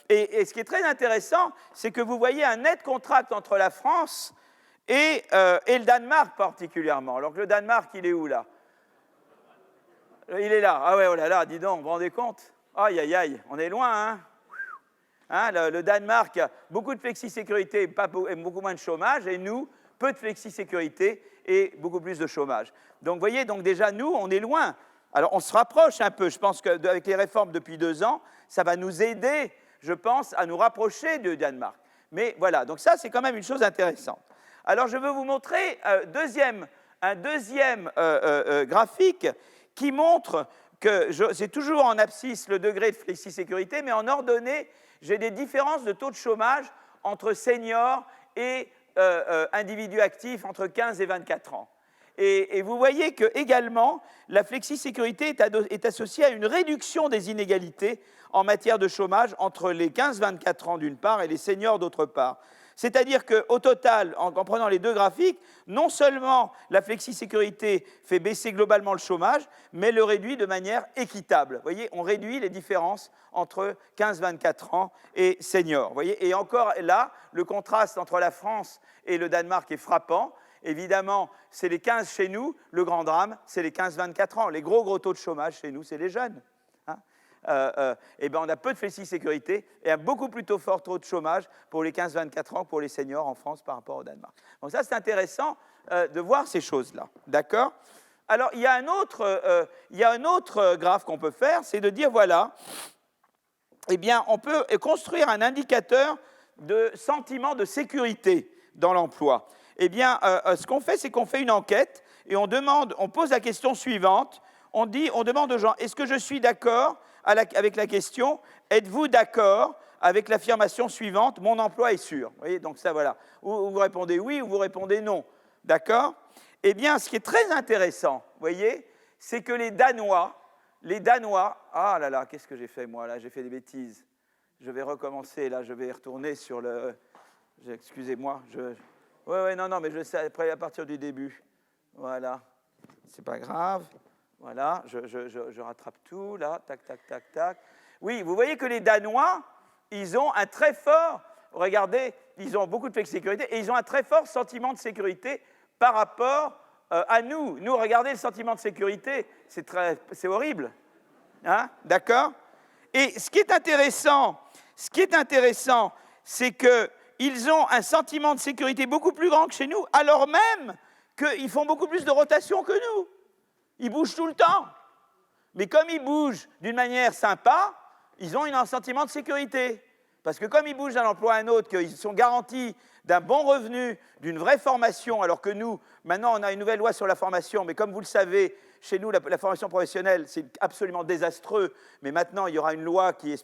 et ce qui est très intéressant, c'est que vous voyez un net contraste entre la France et le Danemark particulièrement. Alors que le Danemark, il est où là ? Il est là. Ah ouais, oh là là, dis donc, vous vous rendez compte ? Aïe, aïe, aïe, on est loin, hein, le Danemark, beaucoup de flexi-sécurité et beaucoup moins de chômage, et nous, peu de flexi-sécurité et beaucoup plus de chômage. Donc, vous voyez, donc déjà, nous, on est loin. Alors, on se rapproche un peu. Je pense qu'avec les réformes depuis 2 ans, ça va nous aider. je pense, à nous rapprocher du Danemark. Mais voilà, donc ça, c'est quand même une chose intéressante. Alors, je veux vous montrer un deuxième graphique qui montre que c'est toujours en abscisse le degré de flexisécurité, mais en ordonnée, j'ai des différences de taux de chômage entre seniors et individus actifs entre 15 et 24 ans. Et vous voyez que également, la flexisécurité est associée à une réduction des inégalités en matière de chômage entre les 15-24 ans d'une part et les seniors d'autre part. C'est-à-dire qu'au total, en prenant les deux graphiques, non seulement la flexisécurité fait baisser globalement le chômage, mais le réduit de manière équitable. Vous voyez, on réduit les différences entre 15-24 ans et seniors. Vous voyez, et encore là, le contraste entre la France et le Danemark est frappant. Évidemment, c'est les 15 chez nous, le grand drame, c'est les 15-24 ans. Les gros taux de chômage chez nous, c'est les jeunes. Eh ben, on a peu de flexisécurité et un beaucoup plutôt fort taux de chômage pour les 15-24 ans que pour les seniors en France par rapport au Danemark. Donc ça, c'est intéressant de voir ces choses-là. D'accord ? Alors, il y a un autre graphe qu'on peut faire, c'est de dire, voilà, eh bien, on peut construire un indicateur de sentiment de sécurité dans l'emploi. Eh bien, ce qu'on fait, c'est qu'on fait une enquête et on pose la question suivante. On demande aux gens, est-ce que je suis d'accord avec la question, êtes-vous d'accord avec l'affirmation suivante, mon emploi est sûr? Vous voyez, donc ça, voilà. Ou vous répondez oui ou vous répondez non. D'accord? Eh bien, ce qui est très intéressant, vous voyez, c'est que les Danois, ah là là, qu'est-ce que j'ai fait, moi, là? J'ai fait des bêtises. Je vais recommencer, là, je vais retourner sur le... Excusez-moi, Oui, non, mais je sais, après, à partir du début. Voilà. C'est pas grave. Voilà, je rattrape tout, là, tac. Oui, vous voyez que les Danois, ils ont un très fort, regardez, ils ont beaucoup de flexisécurité et ils ont un très fort sentiment de sécurité par rapport à nous. Nous, regardez le sentiment de sécurité, c'est horrible. Hein, d'accord? Et ce qui est intéressant, c'est qu'ils ont un sentiment de sécurité beaucoup plus grand que chez nous, alors même qu'ils font beaucoup plus de rotation que nous. Ils bougent tout le temps. Mais comme ils bougent d'une manière sympa, ils ont un sentiment de sécurité. Parce que comme ils bougent d'un emploi à un autre, qu'ils sont garantis d'un bon revenu, d'une vraie formation, alors que nous, maintenant, on a une nouvelle loi sur la formation, mais comme vous le savez, chez nous, la formation professionnelle, c'est absolument désastreux, mais maintenant, il y aura une loi qui,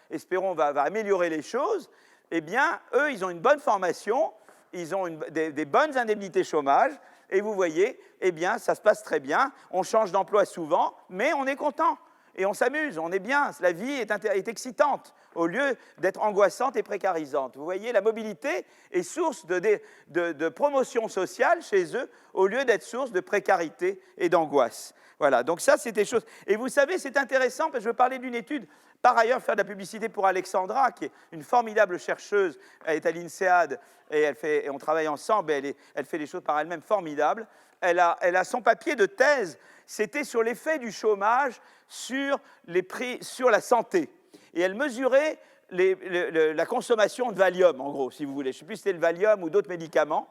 espérons, va améliorer les choses. Eh bien, eux, ils ont une bonne formation, ils ont des bonnes indemnités chômage, et vous voyez, eh bien, ça se passe très bien. On change d'emploi souvent, mais on est content. Et on s'amuse, on est bien. La vie est excitante, au lieu d'être angoissante et précarisante. Vous voyez, la mobilité est source de promotion sociale chez eux, au lieu d'être source de précarité et d'angoisse. Voilà, donc ça, c'est des choses. Et vous savez, c'est intéressant, parce que je veux parler d'une étude, par ailleurs, faire de la publicité pour Alexandra, qui est une formidable chercheuse, elle est à l'INSEAD, et on travaille ensemble, et elle fait des choses par elle-même formidables. Elle a son papier de thèse, c'était sur l'effet du chômage sur la santé. Et elle mesurait la consommation de Valium, en gros, si vous voulez. Je ne sais plus si c'était le Valium ou d'autres médicaments.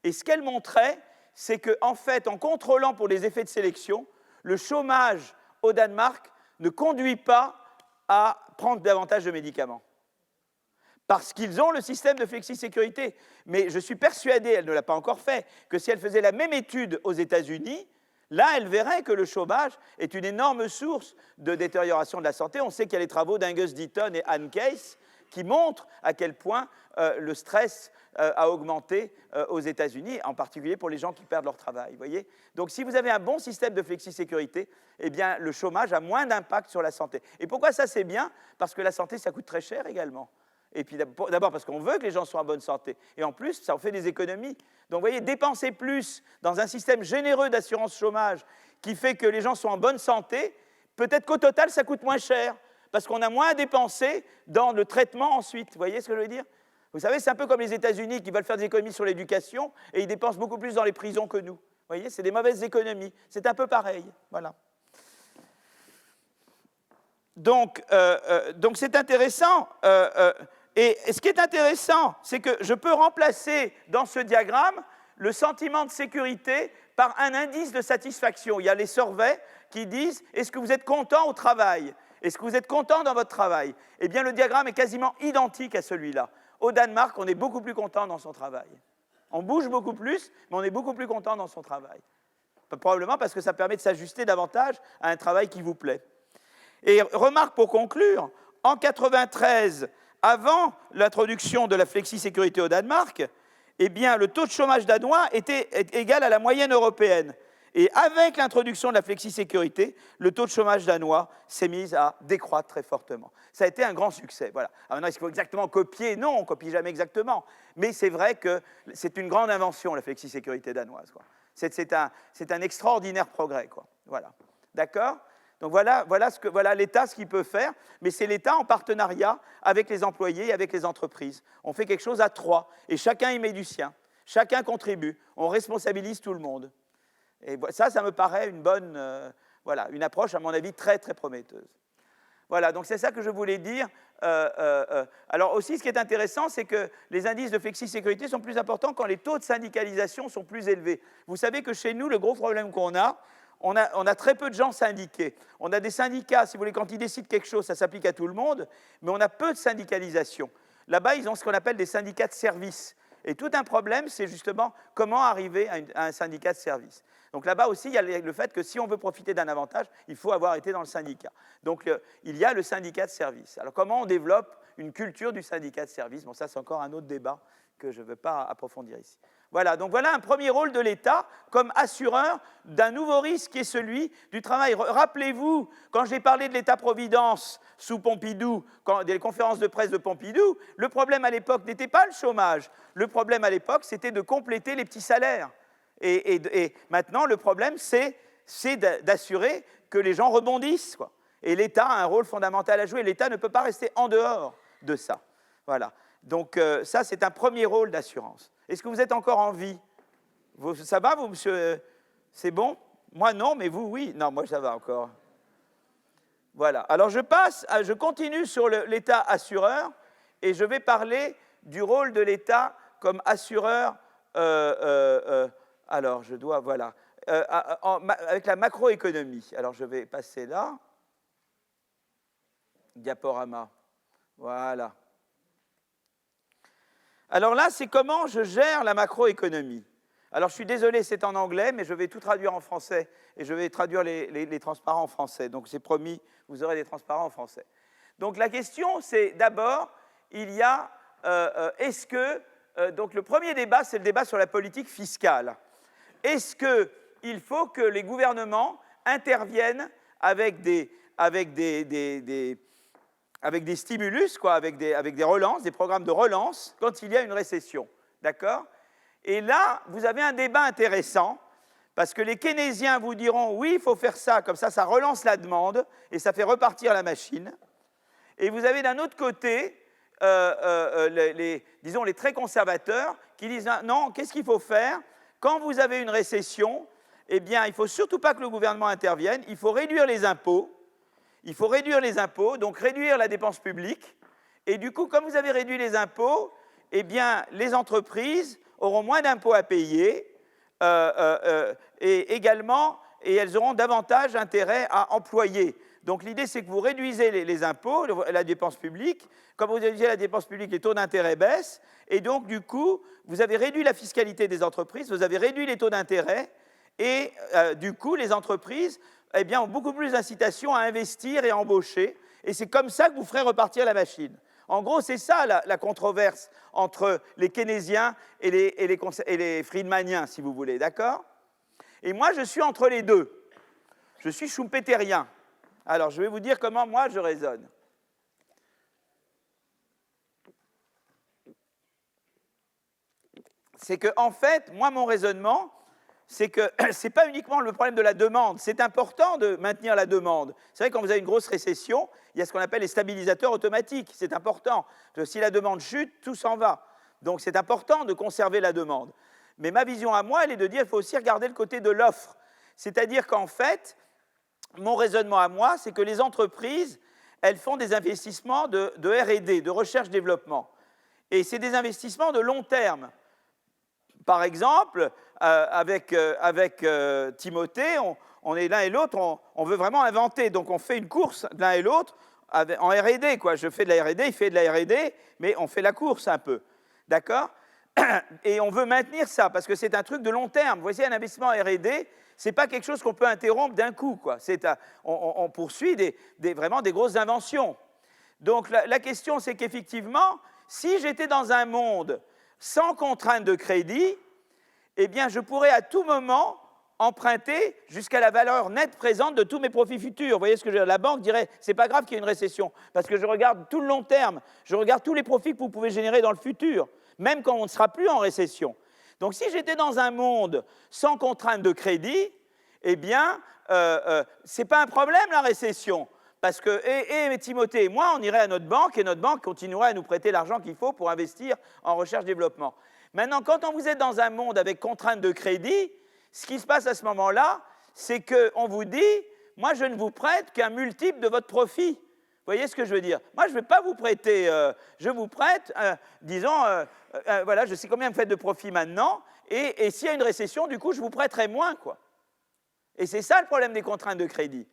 Et ce qu'elle montrait, c'est qu'en fait, en contrôlant pour les effets de sélection, le chômage au Danemark ne conduit pas à prendre davantage de médicaments. Parce qu'ils ont le système de flexisécurité. Mais je suis persuadé, elle ne l'a pas encore fait, que si elle faisait la même étude aux États-Unis, là, elle verrait que le chômage est une énorme source de détérioration de la santé. On sait qu'il y a les travaux d'Angus Deaton et Anne Case qui montrent à quel point le stress a augmenté aux États-Unis, en particulier pour les gens qui perdent leur travail. Vous voyez ? Donc, si vous avez un bon système de flexisécurité, eh bien, le chômage a moins d'impact sur la santé. Et pourquoi ça, c'est bien ? Parce que la santé, ça coûte très cher également. Et puis d'abord parce qu'on veut que les gens soient en bonne santé. Et en plus, ça en fait des économies. Donc vous voyez, dépenser plus dans un système généreux d'assurance chômage qui fait que les gens sont en bonne santé, peut-être qu'au total, ça coûte moins cher. Parce qu'on a moins à dépenser dans le traitement ensuite. Vous voyez ce que je veux dire ? Vous savez, c'est un peu comme les États-Unis qui veulent faire des économies sur l'éducation et ils dépensent beaucoup plus dans les prisons que nous. Vous voyez, c'est des mauvaises économies. C'est un peu pareil. Voilà. Donc c'est intéressant. Et ce qui est intéressant, c'est que je peux remplacer dans ce diagramme le sentiment de sécurité par un indice de satisfaction. Il y a les surveys qui disent « Est-ce que vous êtes content au travail ?» Est-ce que vous êtes content dans votre travail? Eh bien, le diagramme est quasiment identique à celui-là. Au Danemark, on est beaucoup plus content dans son travail. On bouge beaucoup plus, mais on est beaucoup plus content dans son travail. Probablement parce que ça permet de s'ajuster davantage à un travail qui vous plaît. Et remarque pour conclure, en 1993, avant l'introduction de la flexi-sécurité au Danemark, eh bien, le taux de chômage danois était égal à la moyenne européenne. Et avec l'introduction de la flexi-sécurité, le taux de chômage danois s'est mis à décroître très fortement. Ça a été un grand succès. Voilà. Alors maintenant, est-ce qu'il faut exactement copier? Non, on ne copie jamais exactement. Mais c'est vrai que c'est une grande invention, la flexi-sécurité danoise, quoi. C'est un extraordinaire progrès, quoi. Voilà. D'accord? Donc voilà l'État, ce qu'il peut faire, mais c'est l'État en partenariat avec les employés et avec les entreprises. On fait quelque chose à trois, et chacun y met du sien. Chacun contribue. On responsabilise tout le monde. Et ça me paraît une bonne, une approche, à mon avis, très, très prometteuse. Voilà, donc c'est ça que je voulais dire. Alors aussi, ce qui est intéressant, c'est que les indices de flexi-sécurité sont plus importants quand les taux de syndicalisation sont plus élevés. Vous savez que chez nous, le gros problème qu'on a, on a très peu de gens syndiqués. On a des syndicats, si vous voulez, quand ils décident quelque chose, ça s'applique à tout le monde, mais on a peu de syndicalisation. Là-bas, ils ont ce qu'on appelle des syndicats de service. Et tout un problème, c'est justement comment arriver à un syndicat de service. Donc là-bas aussi, il y a le fait que si on veut profiter d'un avantage, il faut avoir été dans le syndicat. Donc il y a le syndicat de service. Alors comment on développe une culture du syndicat de service? Bon, ça c'est encore un autre débat que je ne veux pas approfondir ici. Voilà, donc voilà un premier rôle de l'État comme assureur d'un nouveau risque qui est celui du travail. Rappelez-vous, quand j'ai parlé de l'État-providence sous Pompidou, des conférences de presse de Pompidou, le problème à l'époque n'était pas le chômage. Le problème à l'époque, c'était de compléter les petits salaires. Et maintenant, le problème, c'est d'assurer que les gens rebondissent, quoi. Et l'État a un rôle fondamental à jouer. L'État ne peut pas rester en dehors de ça. Voilà. Donc ça, c'est un premier rôle d'assurance. Est-ce que vous êtes encore en vie? Ça va, vous, monsieur? C'est bon? Moi, non, mais vous, oui. Non, moi, ça va encore. Voilà. Alors, je continue sur l'État assureur et je vais parler du rôle de l'État comme assureur. Alors, je dois, voilà. Avec la macroéconomie. Alors, je vais passer là. Diaporama. Voilà. Alors là, c'est comment je gère la macroéconomie. Alors, je suis désolé, c'est en anglais, mais je vais tout traduire en français et je vais traduire les transparents en français. Donc, c'est promis, vous aurez des transparents en français. Donc, la question, c'est d'abord, il y a, est-ce que, donc le premier débat, c'est le débat sur la politique fiscale. Est-ce qu'il faut que les gouvernements interviennent avec des stimulus, quoi, avec des relances, des programmes de relance, quand il y a une récession, d'accord? Et là, vous avez un débat intéressant, parce que les keynésiens vous diront, oui, il faut faire ça, comme ça relance la demande, et ça fait repartir la machine. Et vous avez d'un autre côté, disons, les très conservateurs, qui disent, non, qu'est-ce qu'il faut faire? Quand vous avez une récession, eh bien, il ne faut surtout pas que le gouvernement intervienne, il faut réduire les impôts. Il faut réduire les impôts, donc réduire la dépense publique. Et du coup, comme vous avez réduit les impôts, eh bien, les entreprises auront moins d'impôts à payer et également, et elles auront davantage intérêt à employer. Donc l'idée, c'est que vous réduisez les impôts, la dépense publique. Comme vous réduisez la dépense publique, les taux d'intérêt baissent. Et donc, du coup, vous avez réduit la fiscalité des entreprises, vous avez réduit les taux d'intérêt. Et du coup, les entreprises ont beaucoup plus d'incitation à investir et à embaucher. Et c'est comme ça que vous ferez repartir la machine. En gros, c'est ça la controverse entre les keynésiens et les friedmaniens, si vous voulez, d'accord? Et moi, je suis entre les deux. Je suis schumpeterien. Alors, je vais vous dire comment moi je raisonne. C'est que, en fait, moi, mon raisonnement, c'est que ce n'est pas uniquement le problème de la demande. C'est important de maintenir la demande. C'est vrai, quand vous avez une grosse récession, il y a ce qu'on appelle les stabilisateurs automatiques. C'est important. Parce que si la demande chute, tout s'en va. Donc, c'est important de conserver la demande. Mais ma vision à moi, elle est de dire qu'il faut aussi regarder le côté de l'offre. C'est-à-dire qu'en fait, mon raisonnement à moi, c'est que les entreprises, elles font des investissements de R&D, de recherche-développement. Et c'est des investissements de long terme. Par exemple, avec Timothée, on est l'un et l'autre, on veut vraiment inventer. Donc on fait une course l'un et l'autre en R&D, quoi. Je fais de la R&D, il fait de la R&D, mais on fait la course un peu. D'accord? Et on veut maintenir ça, parce que c'est un truc de long terme. Vous voyez, un investissement en R&D, ce n'est pas quelque chose qu'on peut interrompre d'un coup, quoi. On poursuit vraiment des grosses inventions. Donc la question, c'est qu'effectivement, si j'étais dans un monde sans contrainte de crédit, eh bien, je pourrais à tout moment emprunter jusqu'à la valeur nette présente de tous mes profits futurs. Vous voyez ce que je veux dire? La banque dirait, c'est pas grave qu'il y ait une récession, parce que je regarde tout le long terme, je regarde tous les profits que vous pouvez générer dans le futur, même quand on ne sera plus en récession. Donc si j'étais dans un monde sans contrainte de crédit, eh bien, ce n'est pas un problème la récession. Parce que Timothée et moi, on irait à notre banque et notre banque continuerait à nous prêter l'argent qu'il faut pour investir en recherche-développement. Maintenant, quand vous êtes dans un monde avec contrainte de crédit, ce qui se passe à ce moment-là, c'est qu'on vous dit, moi je ne vous prête qu'un multiple de votre profit. Vous voyez ce que je veux dire? Moi je ne vais pas vous prêter, je vous prête, disons, voilà, je sais combien vous faites de profit maintenant, et s'il y a une récession, du coup, je vous prêterai moins, quoi. Et c'est ça le problème des contraintes de crédit.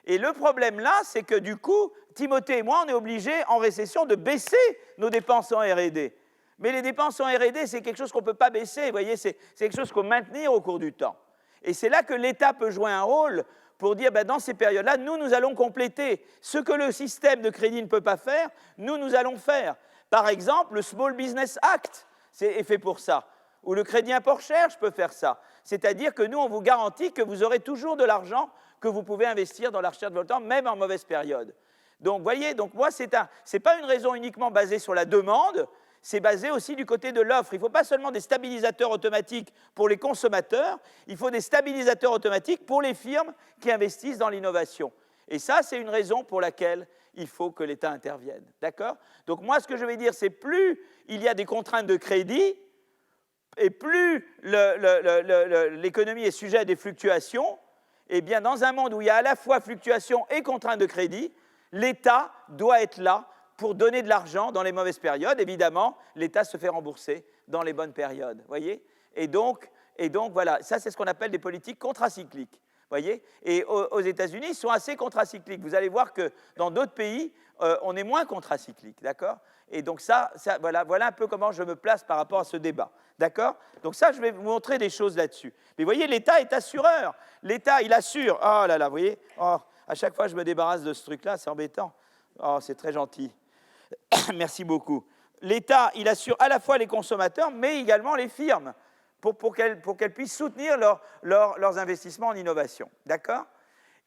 Et le problème là, c'est que du coup, Timothée et moi, on est obligés en récession de baisser nos dépenses en R&D. Mais les dépenses en R&D, c'est quelque chose qu'on ne peut pas baisser, vous voyez, c'est quelque chose qu'on peut maintenir au cours du temps. Et c'est là que l'État peut jouer un rôle pour dire, ben, dans ces périodes-là, nous allons compléter ce que le système de crédit ne peut pas faire, nous allons faire. Par exemple, le Small Business Act est fait pour ça, ou le crédit impôt-recherche peut faire ça. C'est-à-dire que nous, on vous garantit que vous aurez toujours de l'argent que vous pouvez investir dans la recherche développement, même en mauvaise période. Donc, vous voyez, donc moi, ce n'est pas une raison uniquement basée sur la demande, c'est basé aussi du côté de l'offre. Il ne faut pas seulement des stabilisateurs automatiques pour les consommateurs, il faut des stabilisateurs automatiques pour les firmes qui investissent dans l'innovation. Et ça, c'est une raison pour laquelle il faut que l'État intervienne. D'accord? Donc moi, ce que je vais dire, c'est plus il y a des contraintes de crédit, et plus l'économie est sujet à des fluctuations, eh bien, dans un monde où il y a à la fois fluctuations et contraintes de crédit, l'État doit être là pour donner de l'argent dans les mauvaises périodes. Évidemment, l'État se fait rembourser dans les bonnes périodes. Voyez? Et donc, voilà, ça, c'est ce qu'on appelle des politiques contracycliques. Voyez? Et aux États-Unis, ils sont assez contracycliques. Vous allez voir que dans d'autres pays, on est moins contracyclique. D'accord? Et donc, voilà un peu comment je me place par rapport à ce débat. D'accord? Donc ça, je vais vous montrer des choses là-dessus. Mais vous voyez, l'État est assureur. L'État, il assure. Oh là là, vous voyez? Oh, à chaque fois, je me débarrasse de ce truc-là, c'est embêtant. Oh, c'est très gentil. Merci beaucoup. L'État, il assure à la fois les consommateurs, mais également les firmes, pour qu'elles puissent soutenir leurs investissements en innovation. D'accord?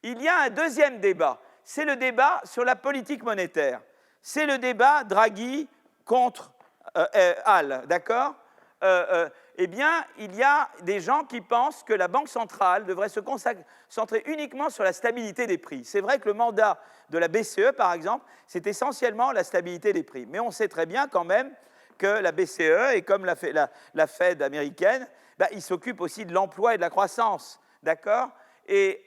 Il y a un deuxième débat. C'est le débat sur la politique monétaire. C'est le débat Draghi contre Hall. D'accord? Eh bien, il y a des gens qui pensent que la Banque centrale devrait se concentrer uniquement sur la stabilité des prix. C'est vrai que le mandat de la BCE, par exemple, c'est essentiellement la stabilité des prix. Mais on sait très bien quand même que la BCE, et comme la Fed américaine, ben, ils s'occupent aussi de l'emploi et de la croissance. D'accord? Et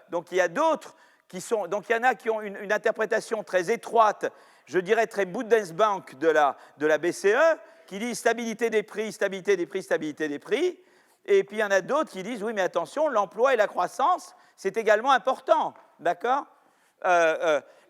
donc, il y a d'autres qui sont... Donc, il y en a qui ont une interprétation très étroite, je dirais très Bundesbank de la BCE, qui disent stabilité des prix, stabilité des prix, stabilité des prix. Et puis il y en a d'autres qui disent oui, mais attention, l'emploi et la croissance, c'est également important. D'accord?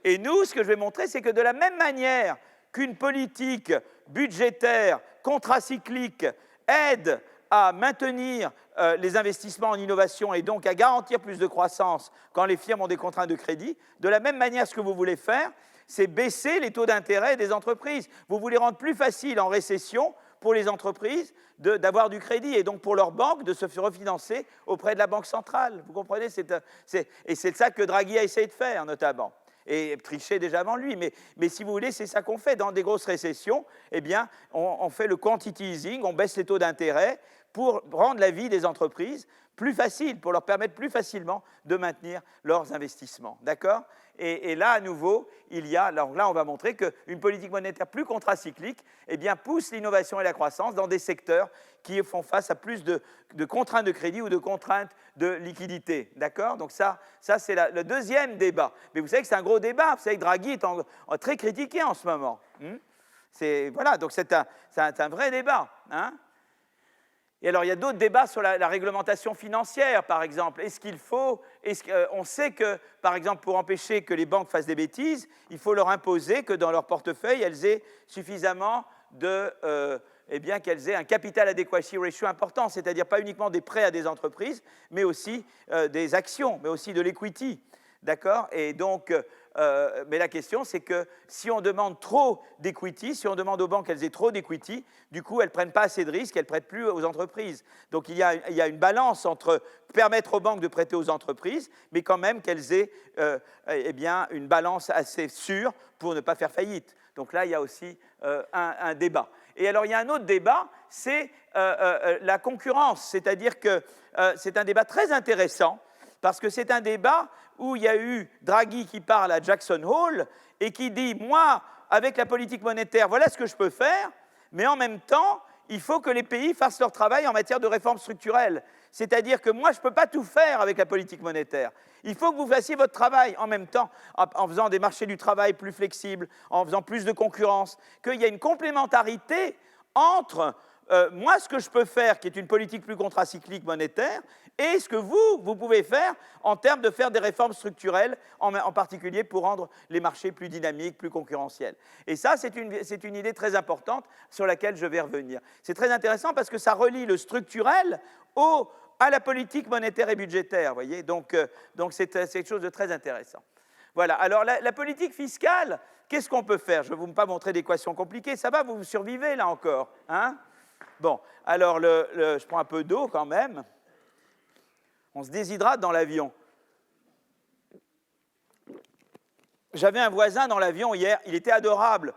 Et nous, ce que je vais montrer, c'est que de la même manière qu'une politique budgétaire contracyclique aide à maintenir les investissements en innovation et donc à garantir plus de croissance quand les firmes ont des contraintes de crédit, de la même manière, ce que vous voulez faire, c'est baisser les taux d'intérêt des entreprises. Vous voulez rendre plus facile en récession pour les entreprises d'avoir du crédit et donc pour leurs banques de se refinancer auprès de la Banque centrale. Vous comprenez? Et c'est ça que Draghi a essayé de faire, notamment. Et Trichet déjà avant lui. Mais si vous voulez, c'est ça qu'on fait. Dans des grosses récessions, eh bien, on fait le quantity easing, on baisse les taux d'intérêt pour rendre la vie des entreprises plus facile, pour leur permettre plus facilement de maintenir leurs investissements. D'accord? Et là, à nouveau, alors là, on va montrer qu'une politique monétaire plus contracyclique eh bien, pousse l'innovation et la croissance dans des secteurs qui font face à plus de contraintes de crédit ou de contraintes de liquidité. D'accord? Donc ça c'est le deuxième débat. Mais vous savez que c'est un gros débat. Vous savez que Draghi est très critiqué en ce moment. Voilà, donc c'est un vrai débat. Hein? Et alors, il y a d'autres débats sur la réglementation financière, par exemple. Est-ce qu'il faut... on sait que, par exemple, pour empêcher que les banques fassent des bêtises, il faut leur imposer que dans leur portefeuille, elles aient suffisamment qu'elles aient un capital adequacy ratio important, c'est-à-dire pas uniquement des prêts à des entreprises, mais aussi des actions, mais aussi de l'equity. D'accord? Et donc, mais la question, c'est que si on demande trop d'equity, si on demande aux banques qu'elles aient trop d'equity, du coup, elles ne prennent pas assez de risques, elles ne prêtent plus aux entreprises. Donc, il y a une balance entre permettre aux banques de prêter aux entreprises, mais quand même qu'elles aient une balance assez sûre pour ne pas faire faillite. Donc là, il y a aussi un débat. Et alors, il y a un autre débat, c'est la concurrence, c'est-à-dire que c'est un débat très intéressant, parce que c'est un débat où il y a eu Draghi qui parle à Jackson Hole et qui dit « Moi, avec la politique monétaire, voilà ce que je peux faire, mais en même temps, il faut que les pays fassent leur travail en matière de réforme structurelle. C'est-à-dire que moi, je ne peux pas tout faire avec la politique monétaire. Il faut que vous fassiez votre travail en même temps, en faisant des marchés du travail plus flexibles, en faisant plus de concurrence, qu'il y a une complémentarité entre moi, ce que je peux faire, qui est une politique plus contracyclique monétaire, et ce que vous pouvez faire en termes de faire des réformes structurelles, en particulier pour rendre les marchés plus dynamiques, plus concurrentiels. Et ça, c'est une idée très importante sur laquelle je vais revenir. C'est très intéressant parce que ça relie le structurel à la politique monétaire et budgétaire, voyez. Donc c'est quelque chose de très intéressant. Voilà. Alors, la politique fiscale, qu'est-ce qu'on peut faire? Je ne vais vous pas montrer d'équations compliquées. Ça va, vous survivez là encore, hein? Bon, alors, je prends un peu d'eau quand même. On se déshydrate dans l'avion. J'avais un voisin dans l'avion hier, il était adorable,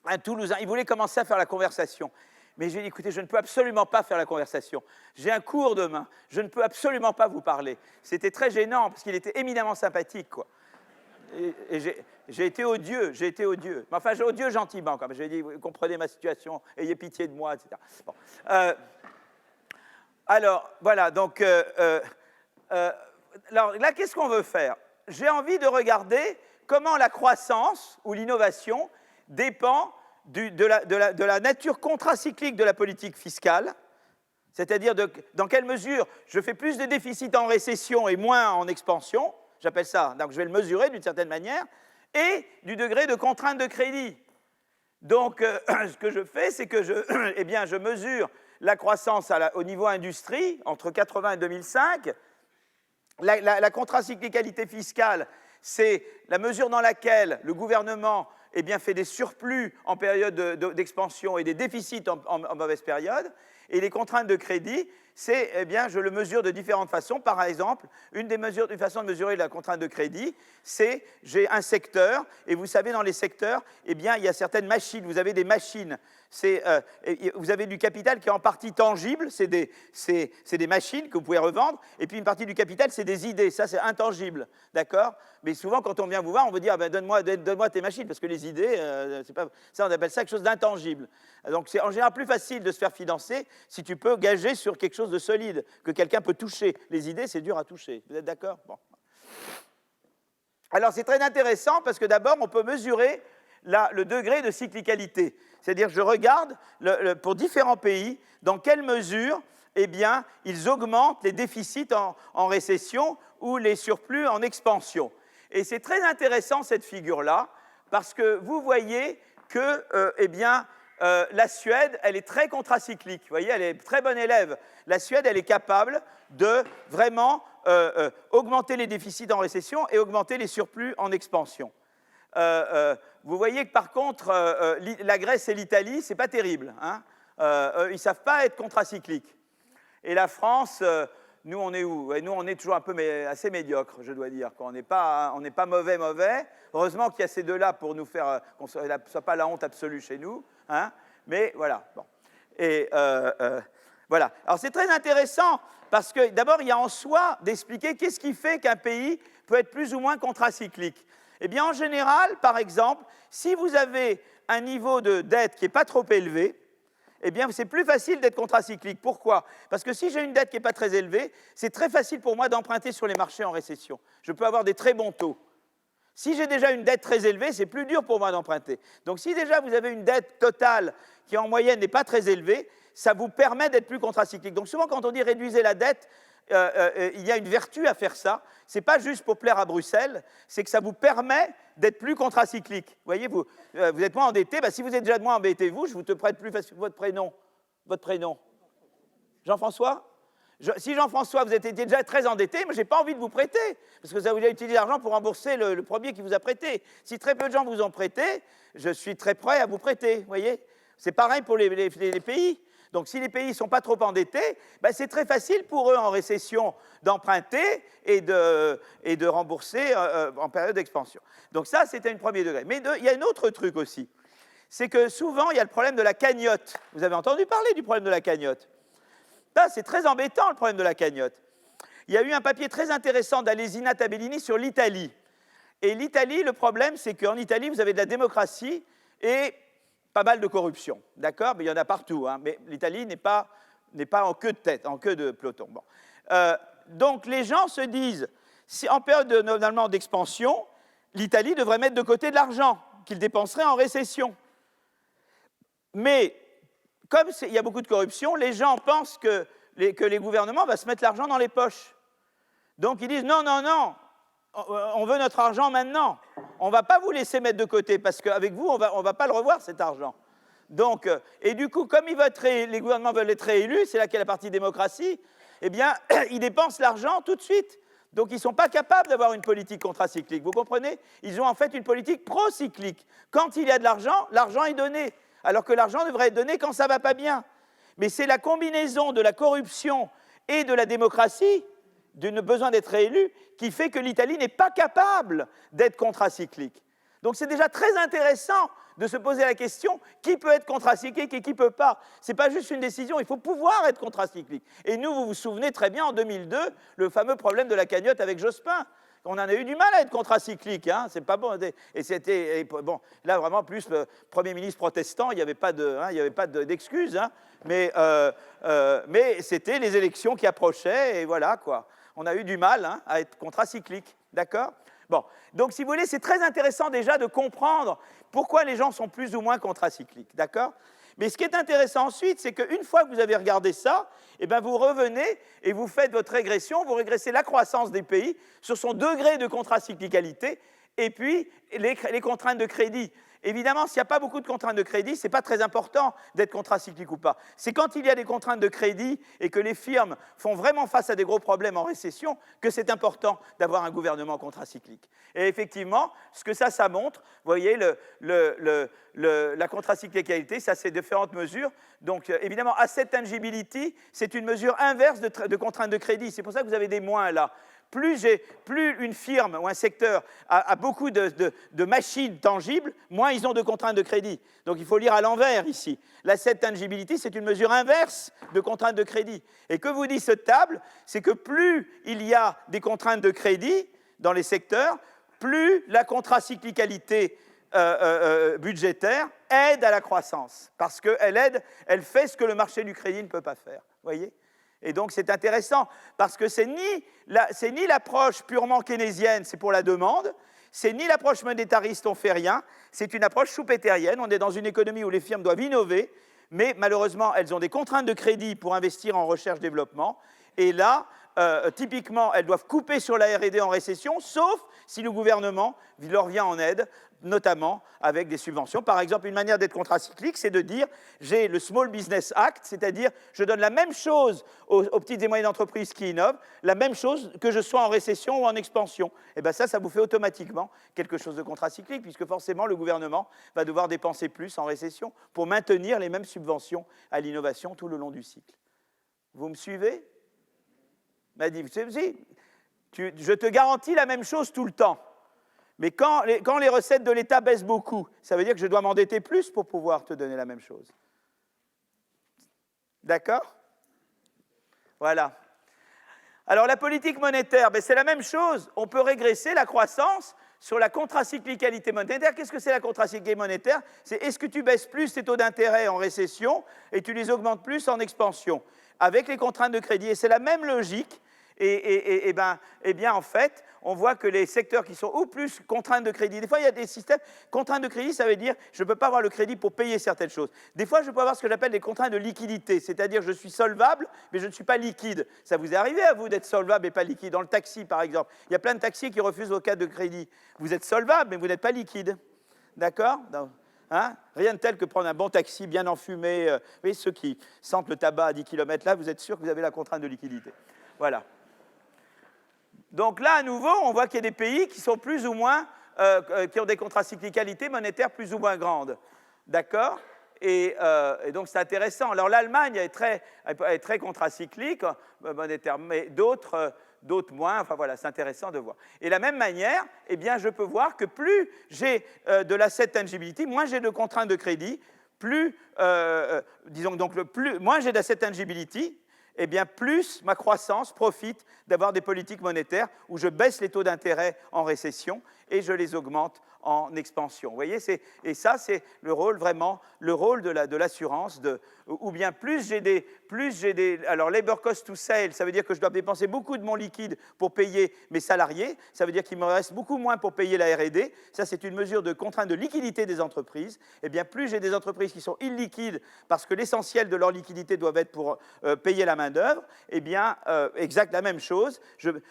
un Toulousain. Il voulait commencer à faire la conversation. Mais j'ai dit, écoutez, je ne peux absolument pas faire la conversation. J'ai un cours demain, je ne peux absolument pas vous parler. C'était très gênant, parce qu'il était éminemment sympathique, quoi. Et j'ai été odieux. Mais enfin, j'ai odieux gentiment, quand même. J'ai dit, vous comprenez ma situation, ayez pitié de moi, etc. Bon. Alors, voilà, donc, alors là, qu'est-ce qu'on veut faire? J'ai envie de regarder comment la croissance ou l'innovation dépend de la nature contracyclique de la politique fiscale, c'est-à-dire dans quelle mesure je fais plus de déficit en récession et moins en expansion. J'appelle ça, donc je vais le mesurer d'une certaine manière, et du degré de contrainte de crédit. Donc, ce que je fais, c'est que je mesure la croissance au niveau industrie entre 80 et 2005. La contracyclicalité fiscale, c'est la mesure dans laquelle le gouvernement fait des surplus en période d'expansion et des déficits en mauvaise période. Et les contraintes de crédit, c'est, je le mesure de différentes façons. Par exemple, une façon de mesurer la contrainte de crédit, c'est, j'ai un secteur, et vous savez, dans les secteurs, il y a certaines machines, vous avez des machines. Vous avez du capital qui est en partie tangible, c'est des machines que vous pouvez revendre, et puis une partie du capital, c'est des idées, ça c'est intangible, d'accord? Mais souvent, quand on vient vous voir, on vous dit, donne-moi tes machines, parce que les idées, ça on appelle ça quelque chose d'intangible. Donc c'est en général plus facile de se faire financer si tu peux gager sur quelque chose de solide, que quelqu'un peut toucher. Les idées, c'est dur à toucher, vous êtes d'accord? Bon. Alors c'est très intéressant, parce que d'abord, on peut mesurer le degré de cyclicalité. C'est-à-dire, je regarde pour différents pays dans quelle mesure ils augmentent les déficits en récession ou les surplus en expansion. Et c'est très intéressant cette figure-là, parce que vous voyez que la Suède, elle est très contracyclique. Vous voyez, elle est très bonne élève. La Suède, elle est capable de vraiment augmenter les déficits en récession et augmenter les surplus en expansion. Vous voyez que par contre, la Grèce et l'Italie, ce n'est pas terrible, hein. Ils ne savent pas être contracycliques. Et la France, nous, on est où? Nous, on est toujours un peu assez médiocre, je dois dire. On n'est pas mauvais. Heureusement qu'il y a ces deux-là pour nous faire qu'on ne soit pas la honte absolue chez nous, hein. Mais voilà. Bon. Et voilà. Alors, c'est très intéressant parce que, d'abord, il y a en soi d'expliquer qu'est-ce qui fait qu'un pays peut être plus ou moins contracyclique. Eh bien, en général, par exemple, si vous avez un niveau de dette qui n'est pas trop élevé, eh bien, c'est plus facile d'être contracyclique. Pourquoi? Parce que si j'ai une dette qui n'est pas très élevée, c'est très facile pour moi d'emprunter sur les marchés en récession. Je peux avoir des très bons taux. Si j'ai déjà une dette très élevée, c'est plus dur pour moi d'emprunter. Donc, si déjà vous avez une dette totale qui, en moyenne, n'est pas très élevée, ça vous permet d'être plus contracyclique. Donc souvent, quand on dit réduisez la dette, il y a une vertu à faire ça. Ce n'est pas juste pour plaire à Bruxelles, c'est que ça vous permet d'être plus contracyclique. Vous voyez, vous êtes moins endetté. Si vous êtes déjà moins endetté, vous, je vous te prête plus facile votre prénom. Votre prénom. Jean-François? Si Jean-François, vous étiez déjà très endetté, moi, je n'ai pas envie de vous prêter, parce que vous avez utilisé l'argent pour rembourser le premier qui vous a prêté. Si très peu de gens vous ont prêté, je suis très prêt à vous prêter, vous voyez. C'est pareil pour les pays. Donc, si les pays ne sont pas trop endettés, c'est très facile pour eux, en récession, d'emprunter et de rembourser en période d'expansion. Donc ça, c'était un premier degré. Mais il y a un autre truc aussi. C'est que souvent, il y a le problème de la cagnotte. Vous avez entendu parler du problème de la cagnotte? Là, c'est très embêtant, le problème de la cagnotte. Il y a eu un papier très intéressant d'Alesina Tabellini sur l'Italie. Et l'Italie, le problème, c'est qu'en Italie, vous avez de la démocratie et pas mal de corruption. D'accord? Mais il y en a partout. Hein. Mais l'Italie n'est pas en queue de tête, en queue de peloton. Bon. Donc, les gens se disent, si en période normalement d'expansion, l'Italie devrait mettre de côté de l'argent qu'il dépenserait en récession. Mais comme il y a beaucoup de corruption, les gens pensent que les gouvernements vont se mettre l'argent dans les poches. Donc ils disent non, on veut notre argent maintenant. On ne va pas vous laisser mettre de côté parce qu'avec vous, on ne va pas le revoir cet argent. Donc, et du coup, comme les gouvernements veulent être réélus, c'est là qu'est la partie démocratie, eh bien, ils dépensent l'argent tout de suite. Donc ils ne sont pas capables d'avoir une politique contracyclique. Vous comprenez? Ils ont en fait une politique procyclique. Quand il y a de l'argent, l'argent est donné. Alors que l'argent devrait être donné quand ça ne va pas bien. Mais c'est la combinaison de la corruption et de la démocratie, du besoin d'être réélu, qui fait que l'Italie n'est pas capable d'être contracyclique. Donc c'est déjà très intéressant de se poser la question, qui peut être contracyclique et qui ne peut pas? Ce n'est pas juste une décision, il faut pouvoir être contracyclique. Et nous, vous vous souvenez très bien, en 2002, le fameux problème de la cagnotte avec Jospin. On en a eu du mal à être contracyclique, hein, c'est pas bon. Et c'était, bon, là vraiment plus le Premier ministre protestant, il n'y avait pas d'excuses, hein, mais c'était les élections qui approchaient, et voilà quoi. On a eu du mal à être contracyclique, d'accord? Bon, donc si vous voulez, c'est très intéressant déjà de comprendre pourquoi les gens sont plus ou moins contracycliques, d'accord? Mais ce qui est intéressant ensuite, c'est qu'une fois que vous avez regardé ça, eh bien vous revenez et vous faites votre régression, vous régressez la croissance des pays sur son degré de contracyclicalité et puis les contraintes de crédit. Évidemment, s'il n'y a pas beaucoup de contraintes de crédit, ce n'est pas très important d'être contracyclique ou pas. C'est quand il y a des contraintes de crédit et que les firmes font vraiment face à des gros problèmes en récession que c'est important d'avoir un gouvernement contracyclique. Et effectivement, ce que ça montre, vous voyez, la contracyclicalité, ça c'est différentes mesures. Donc évidemment, asset tangibility, c'est une mesure inverse de contraintes de crédit. C'est pour ça que vous avez des moins là. Plus une firme ou un secteur a beaucoup de machines tangibles, moins ils ont de contraintes de crédit. Donc il faut lire à l'envers ici. L'asset tangibility, c'est une mesure inverse de contraintes de crédit. Et que vous dit cette table, c'est que plus il y a des contraintes de crédit dans les secteurs, plus la contracyclicalité budgétaire aide à la croissance. Parce elle fait ce que le marché du crédit ne peut pas faire. Vous voyez ? Et donc c'est intéressant, parce que c'est ni l'approche purement keynésienne, c'est pour la demande, c'est ni l'approche monétariste, on ne fait rien, c'est une approche schumpeterienne, on est dans une économie où les firmes doivent innover, mais malheureusement, elles ont des contraintes de crédit pour investir en recherche-développement, et là, typiquement, elles doivent couper sur la R&D en récession, sauf si le gouvernement leur vient en aide, notamment avec des subventions. Par exemple, une manière d'être contracyclique, c'est de dire j'ai le Small Business Act, c'est-à-dire je donne la même chose aux petites et moyennes entreprises qui innovent, la même chose que je sois en récession ou en expansion. Et bien ça vous fait automatiquement quelque chose de contracyclique, puisque forcément le gouvernement va devoir dépenser plus en récession pour maintenir les mêmes subventions à l'innovation tout le long du cycle. Vous me suivez? M'a dit, je te garantis la même chose tout le temps. Mais quand les recettes de l'État baissent beaucoup, ça veut dire que je dois m'endetter plus pour pouvoir te donner la même chose. D'accord? Voilà. Alors la politique monétaire, c'est la même chose. On peut régresser la croissance sur la contracyclicalité monétaire. Qu'est-ce que c'est la contracyclicalité monétaire? C'est est-ce que tu baisses plus tes taux d'intérêt en récession et tu les augmentes plus en expansion avec les contraintes de crédit. Et c'est la même logique. Eh bien, en fait, on voit que les secteurs qui sont ou plus contraintes de crédit, des fois, il y a des systèmes, contraintes de crédit, ça veut dire je ne peux pas avoir le crédit pour payer certaines choses. Des fois, je peux avoir ce que j'appelle des contraintes de liquidité, c'est-à-dire je suis solvable, mais je ne suis pas liquide. Ça vous est arrivé à vous d'être solvable et pas liquide? Dans le taxi, par exemple, il y a plein de taxis qui refusent vos cartes de crédit. Vous êtes solvable, mais vous n'êtes pas liquide. D'accord? Hein? Rien de tel que prendre un bon taxi bien enfumé. Vous voyez, ceux qui sentent le tabac à 10 km là, vous êtes sûr que vous avez la contrainte de liquidité. Voilà. Donc là, à nouveau, on voit qu'il y a des pays qui sont plus ou moins, qui ont des contracyclicalités monétaires plus ou moins grandes. D'accord? Et donc c'est intéressant. Alors l'Allemagne est très contracyclique monétaire, mais d'autres moins. Enfin voilà, c'est intéressant de voir. Et de la même manière, eh bien, je peux voir que plus j'ai de l'asset tangibility, moins j'ai de contraintes de crédit, disons donc moins j'ai d'asset tangibility, eh bien, plus ma croissance profite d'avoir des politiques monétaires où je baisse les taux d'intérêt en récession et je les augmente en expansion. Vous voyez, et ça, c'est le rôle vraiment, le rôle de l'assurance, ou bien plus j'ai des, alors labor cost to sale, ça veut dire que je dois dépenser beaucoup de mon liquide pour payer mes salariés, ça veut dire qu'il me reste beaucoup moins pour payer la R&D, ça c'est une mesure de contrainte de liquidité des entreprises, eh bien plus j'ai des entreprises qui sont illiquides parce que l'essentiel de leur liquidité doit être pour payer la main-d'œuvre, eh bien, exact la même chose,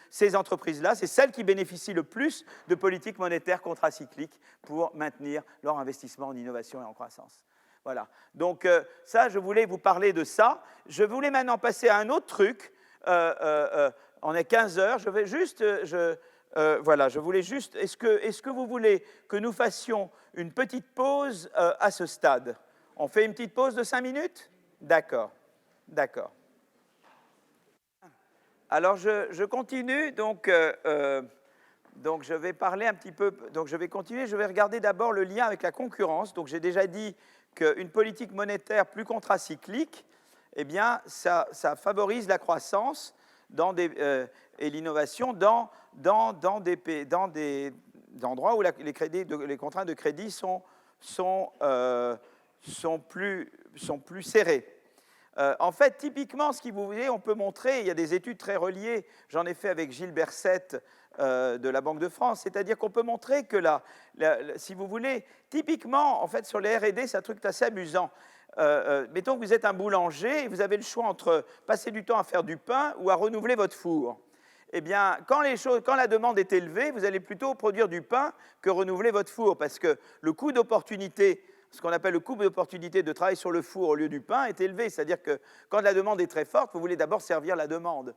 ces entreprises-là, c'est celles qui bénéficient le plus de politiques monétaires contracycliques pour maintenir leur investissement en innovation et en croissance. Voilà. Donc ça, je voulais vous parler de ça. Je voulais maintenant passer à un autre truc. On est 15 heures. Je vais juste... voilà, je voulais juste... Est-ce que vous voulez que nous fassions une petite pause à ce stade? On fait une petite pause de 5 minutes? D'accord. D'accord. Alors, je continue. Donc, je vais parler un petit peu, donc je vais continuer, je vais regarder d'abord le lien avec la concurrence. Donc, j'ai déjà dit qu'une politique monétaire plus contracyclique, eh bien, ça favorise la croissance et l'innovation dans des endroits où les contraintes de crédit sont plus serrées. En fait, typiquement, ce que vous voyez, on peut montrer, il y a des études très reliées, j'en ai fait avec Gilles Berset de la Banque de France, c'est-à-dire qu'on peut montrer que si vous voulez, typiquement, en fait, sur les R&D, c'est un truc assez amusant. Mettons que vous êtes un boulanger et vous avez le choix entre passer du temps à faire du pain ou à renouveler votre four. Eh bien, quand la demande est élevée, vous allez plutôt produire du pain que renouveler votre four, parce que le coût d'opportunité, ce qu'on appelle le coût d'opportunité de travail sur le four au lieu du pain est élevé. C'est-à-dire que quand la demande est très forte, vous voulez d'abord servir la demande.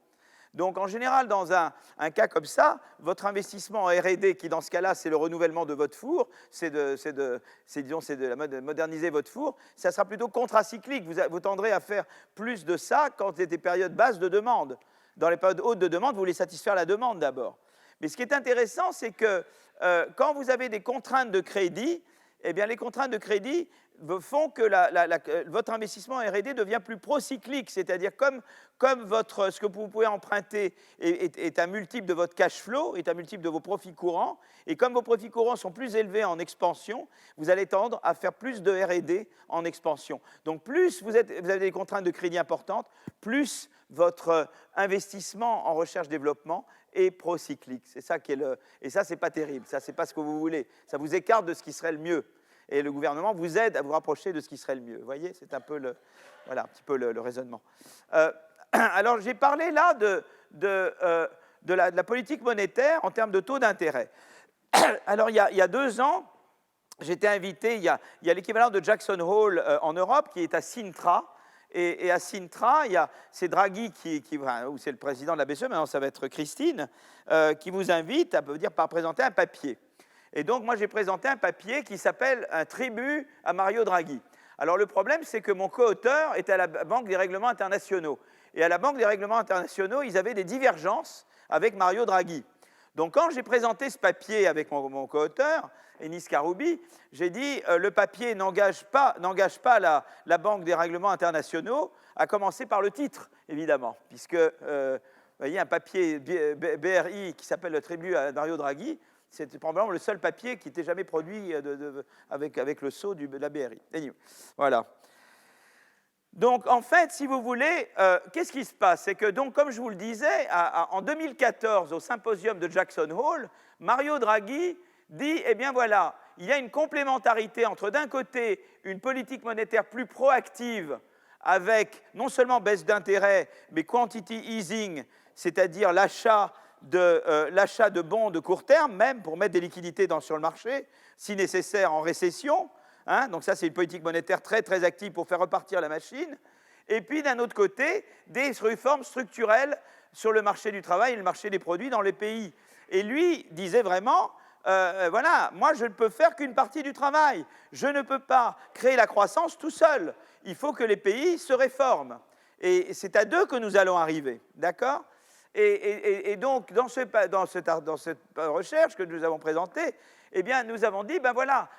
Donc, en général, dans un cas comme ça, votre investissement en R&D, qui dans ce cas-là, c'est le renouvellement de votre four, c'est de moderniser votre four, ça sera plutôt contracyclique. Vous tendrez à faire plus de ça quand il y a des périodes basses de demande. Dans les périodes hautes de demande, vous voulez satisfaire la demande d'abord. Mais ce qui est intéressant, c'est que quand vous avez des contraintes de crédit, eh bien, les contraintes de crédit font que votre investissement en R&D devient plus procyclique, c'est-à-dire comme ce que vous pouvez emprunter est un multiple de votre cash flow, est un multiple de vos profits courants, et comme vos profits courants sont plus élevés en expansion, vous allez tendre à faire plus de R&D en expansion. Donc plus vous avez des contraintes de crédit importantes, plus votre investissement en recherche-développement est procyclique. C'est ça qui est et ça, c'est pas terrible. Ça, c'est pas ce que vous voulez. Ça vous écarte de ce qui serait le mieux. Et le gouvernement vous aide à vous rapprocher de ce qui serait le mieux. Vous voyez, c'est un peu un petit peu le raisonnement. Alors, j'ai parlé là de la politique monétaire en termes de taux d'intérêt. Alors, il y a 2 ans, j'étais invité, il y a l'équivalent de Jackson Hole en Europe, qui est à Sintra. Et à Sintra, c'est Draghi ou c'est le président de la BCE, maintenant ça va être Christine, qui vous invite à présenter un papier. Et donc, moi, j'ai présenté un papier qui s'appelle « Un tribut à Mario Draghi ». Alors, le problème, c'est que mon co-auteur était à la Banque des règlements internationaux. Et à la Banque des règlements internationaux, ils avaient des divergences avec Mario Draghi. Donc, quand j'ai présenté ce papier avec mon co-auteur, Enis Karoubi, j'ai dit le papier n'engage pas la Banque des règlements internationaux, à commencer par le titre, évidemment, puisque, vous voyez, un papier BRI qui s'appelle le tribut à Mario Draghi, c'est probablement le seul papier qui n'était jamais produit avec le sceau de la BRI. Voilà. Donc, en fait, si vous voulez, qu'est-ce qui se passe? C'est que, donc, comme je vous le disais, en 2014, au symposium de Jackson Hole, Mario Draghi dit, eh bien voilà, il y a une complémentarité entre, d'un côté, une politique monétaire plus proactive, avec non seulement baisse d'intérêt, mais quantity easing, c'est-à-dire l'achat de bons de court terme, même pour mettre des liquidités sur le marché, si nécessaire en récession. Hein, donc ça, c'est une politique monétaire très, très active pour faire repartir la machine. Et puis, d'un autre côté, des réformes structurelles sur le marché du travail et le marché des produits dans les pays. Et lui disait vraiment, voilà, moi, je ne peux faire qu'une partie du travail. Je ne peux pas créer la croissance tout seul. Il faut que les pays se réforment. Et c'est à deux que nous allons arriver, d'accord ? Et donc, dans cette recherche que nous avons présentée, eh bien, nous avons dit, ben voilà,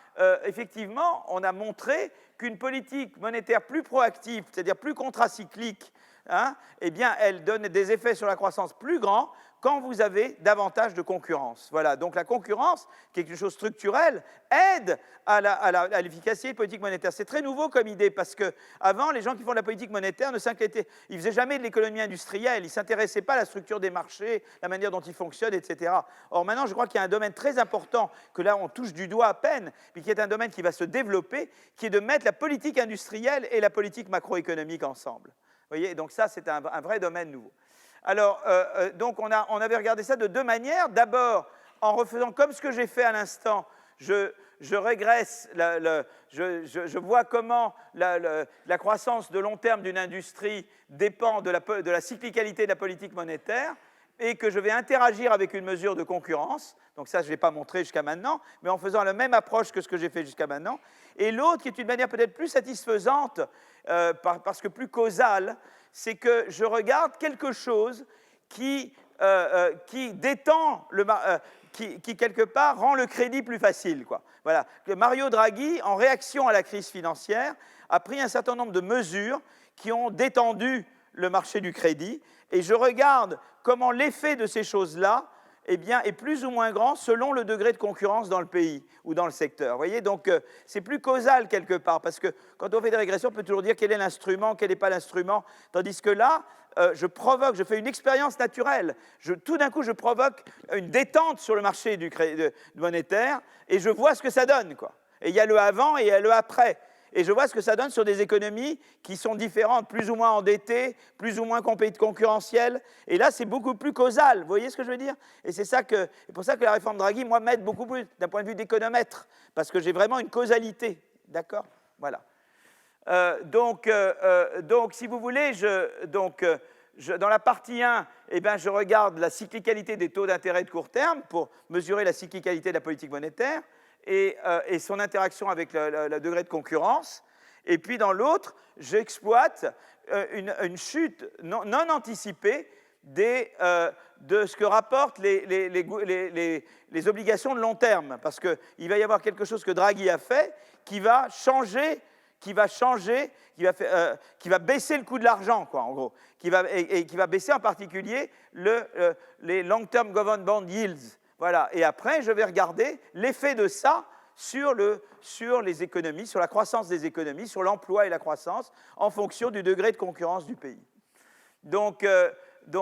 effectivement, on a montré qu'une politique monétaire plus proactive, c'est-à-dire plus contracyclique, hein, eh bien, elle donne des effets sur la croissance plus grands quand vous avez davantage de concurrence. Voilà, donc la concurrence, qui est quelque chose de structurel, aide à l'efficacité de politique monétaire. C'est très nouveau comme idée, parce qu'avant, les gens qui font de la politique monétaire ne s'inquiétaient, ils ne faisaient jamais de l'économie industrielle, ils ne s'intéressaient pas à la structure des marchés, la manière dont ils fonctionnent, etc. Or, maintenant, je crois qu'il y a un domaine très important, que là, on touche du doigt à peine, mais qui est un domaine qui va se développer, qui est de mettre la politique industrielle et la politique macroéconomique ensemble. Vous voyez, donc ça, c'est un vrai domaine nouveau. Alors, donc on avait regardé ça de deux manières. D'abord, en refaisant comme ce que j'ai fait à l'instant, je régresse, je vois comment la croissance de long terme d'une industrie dépend de la cyclicalité de la politique monétaire, et que je vais interagir avec une mesure de concurrence. Donc ça, je ne l'ai pas montré jusqu'à maintenant, mais en faisant la même approche que ce que j'ai fait jusqu'à maintenant. Et l'autre, qui est une manière peut-être plus satisfaisante, parce que plus causale, c'est que je regarde quelque chose qui détend, qui quelque part rend le crédit plus facile, quoi. Voilà. Que Mario Draghi, en réaction à la crise financière, a pris un certain nombre de mesures qui ont détendu le marché du crédit, et je regarde comment l'effet de ces choses-là, eh bien, est plus ou moins grand selon le degré de concurrence dans le pays ou dans le secteur. Vous voyez, donc c'est plus causal quelque part, parce que quand on fait des régressions, on peut toujours dire quel est l'instrument, quel n'est pas l'instrument, tandis que là, je fais une expérience naturelle. Tout d'un coup, je provoque une détente sur le marché du monétaire, et je vois ce que ça donne, quoi. Et il y a le avant et il y a le après. Et je vois ce que ça donne sur des économies qui sont différentes, plus ou moins endettées, plus ou moins concurrentielles. Et là, c'est beaucoup plus causal. Vous voyez ce que je veux dire? Et c'est pour ça que la réforme Draghi, moi, m'aide beaucoup plus d'un point de vue d'économètre, parce que j'ai vraiment une causalité. D'accord? Voilà. Donc, si vous voulez, dans la partie 1, eh bien, je regarde la cyclicalité des taux d'intérêt de court terme pour mesurer la cyclicalité de la politique monétaire et son interaction avec le degré de concurrence. Et puis dans l'autre, j'exploite une chute non anticipée de ce que rapportent les obligations de long terme, parce qu'il va y avoir quelque chose que Draghi a fait qui va changer, qui va baisser le coût de l'argent, quoi, en gros, qui va baisser en particulier les long-term government bond yields. Voilà. Et après, je vais regarder l'effet de ça sur les économies, sur la croissance des économies, sur l'emploi et la croissance, en fonction du degré de concurrence du pays. Donc